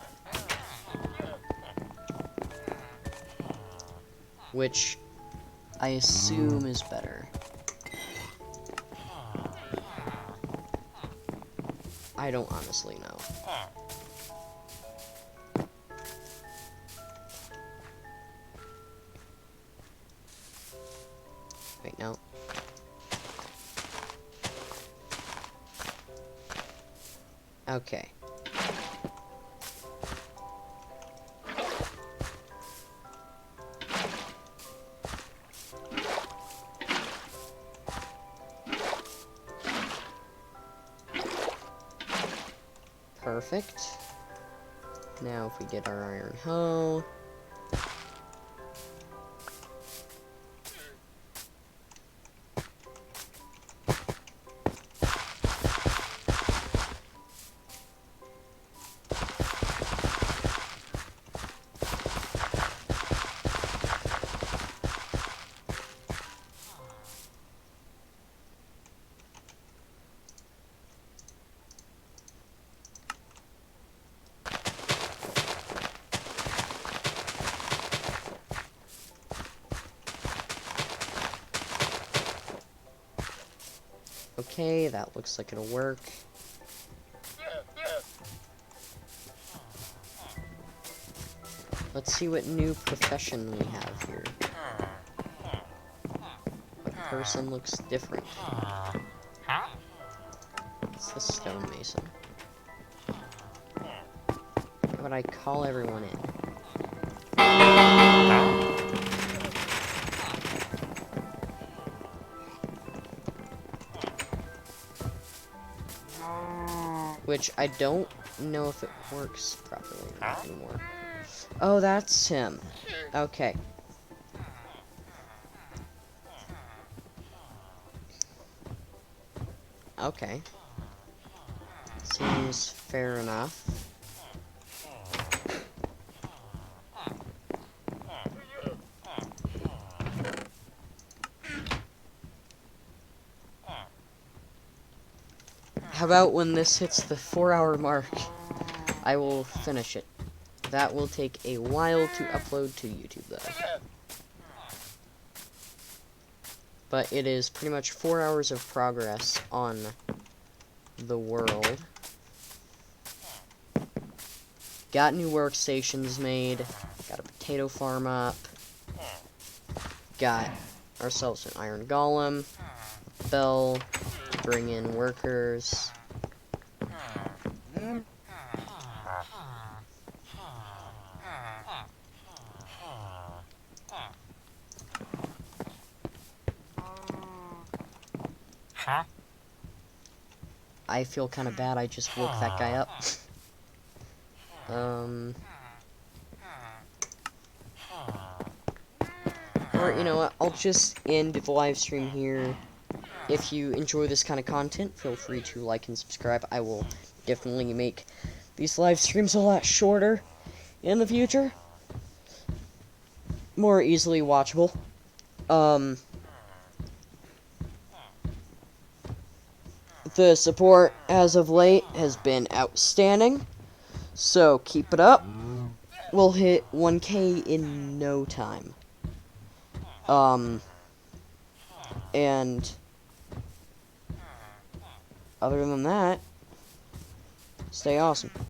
Which I assume is better. I don't honestly know. Wait, no. Okay. Perfect. Now if we get our iron hoe. Okay, that looks like it'll work. Let's see what new profession we have here. What person looks different? It's the stonemason. How about I call everyone in? Which I don't know if it works properly or not anymore. Oh, that's him. Okay. Okay. Seems fair enough. How about when this hits the 4-hour mark, I will finish it. That will take a while to upload to YouTube, though. But it is pretty much 4 hours of progress on the world. Got new workstations made. Got a potato farm up. Got ourselves an iron golem. Bell. Bring in workers. I feel kind of bad. I just woke that guy up. Or, you know what, I'll just end the live stream here. If you enjoy this kind of content, feel free to like and subscribe. I will definitely make these live streams a lot shorter in the future. More easily watchable. The support as of late has been outstanding. So keep it up. We'll hit 1K in no time. And other than that, stay awesome.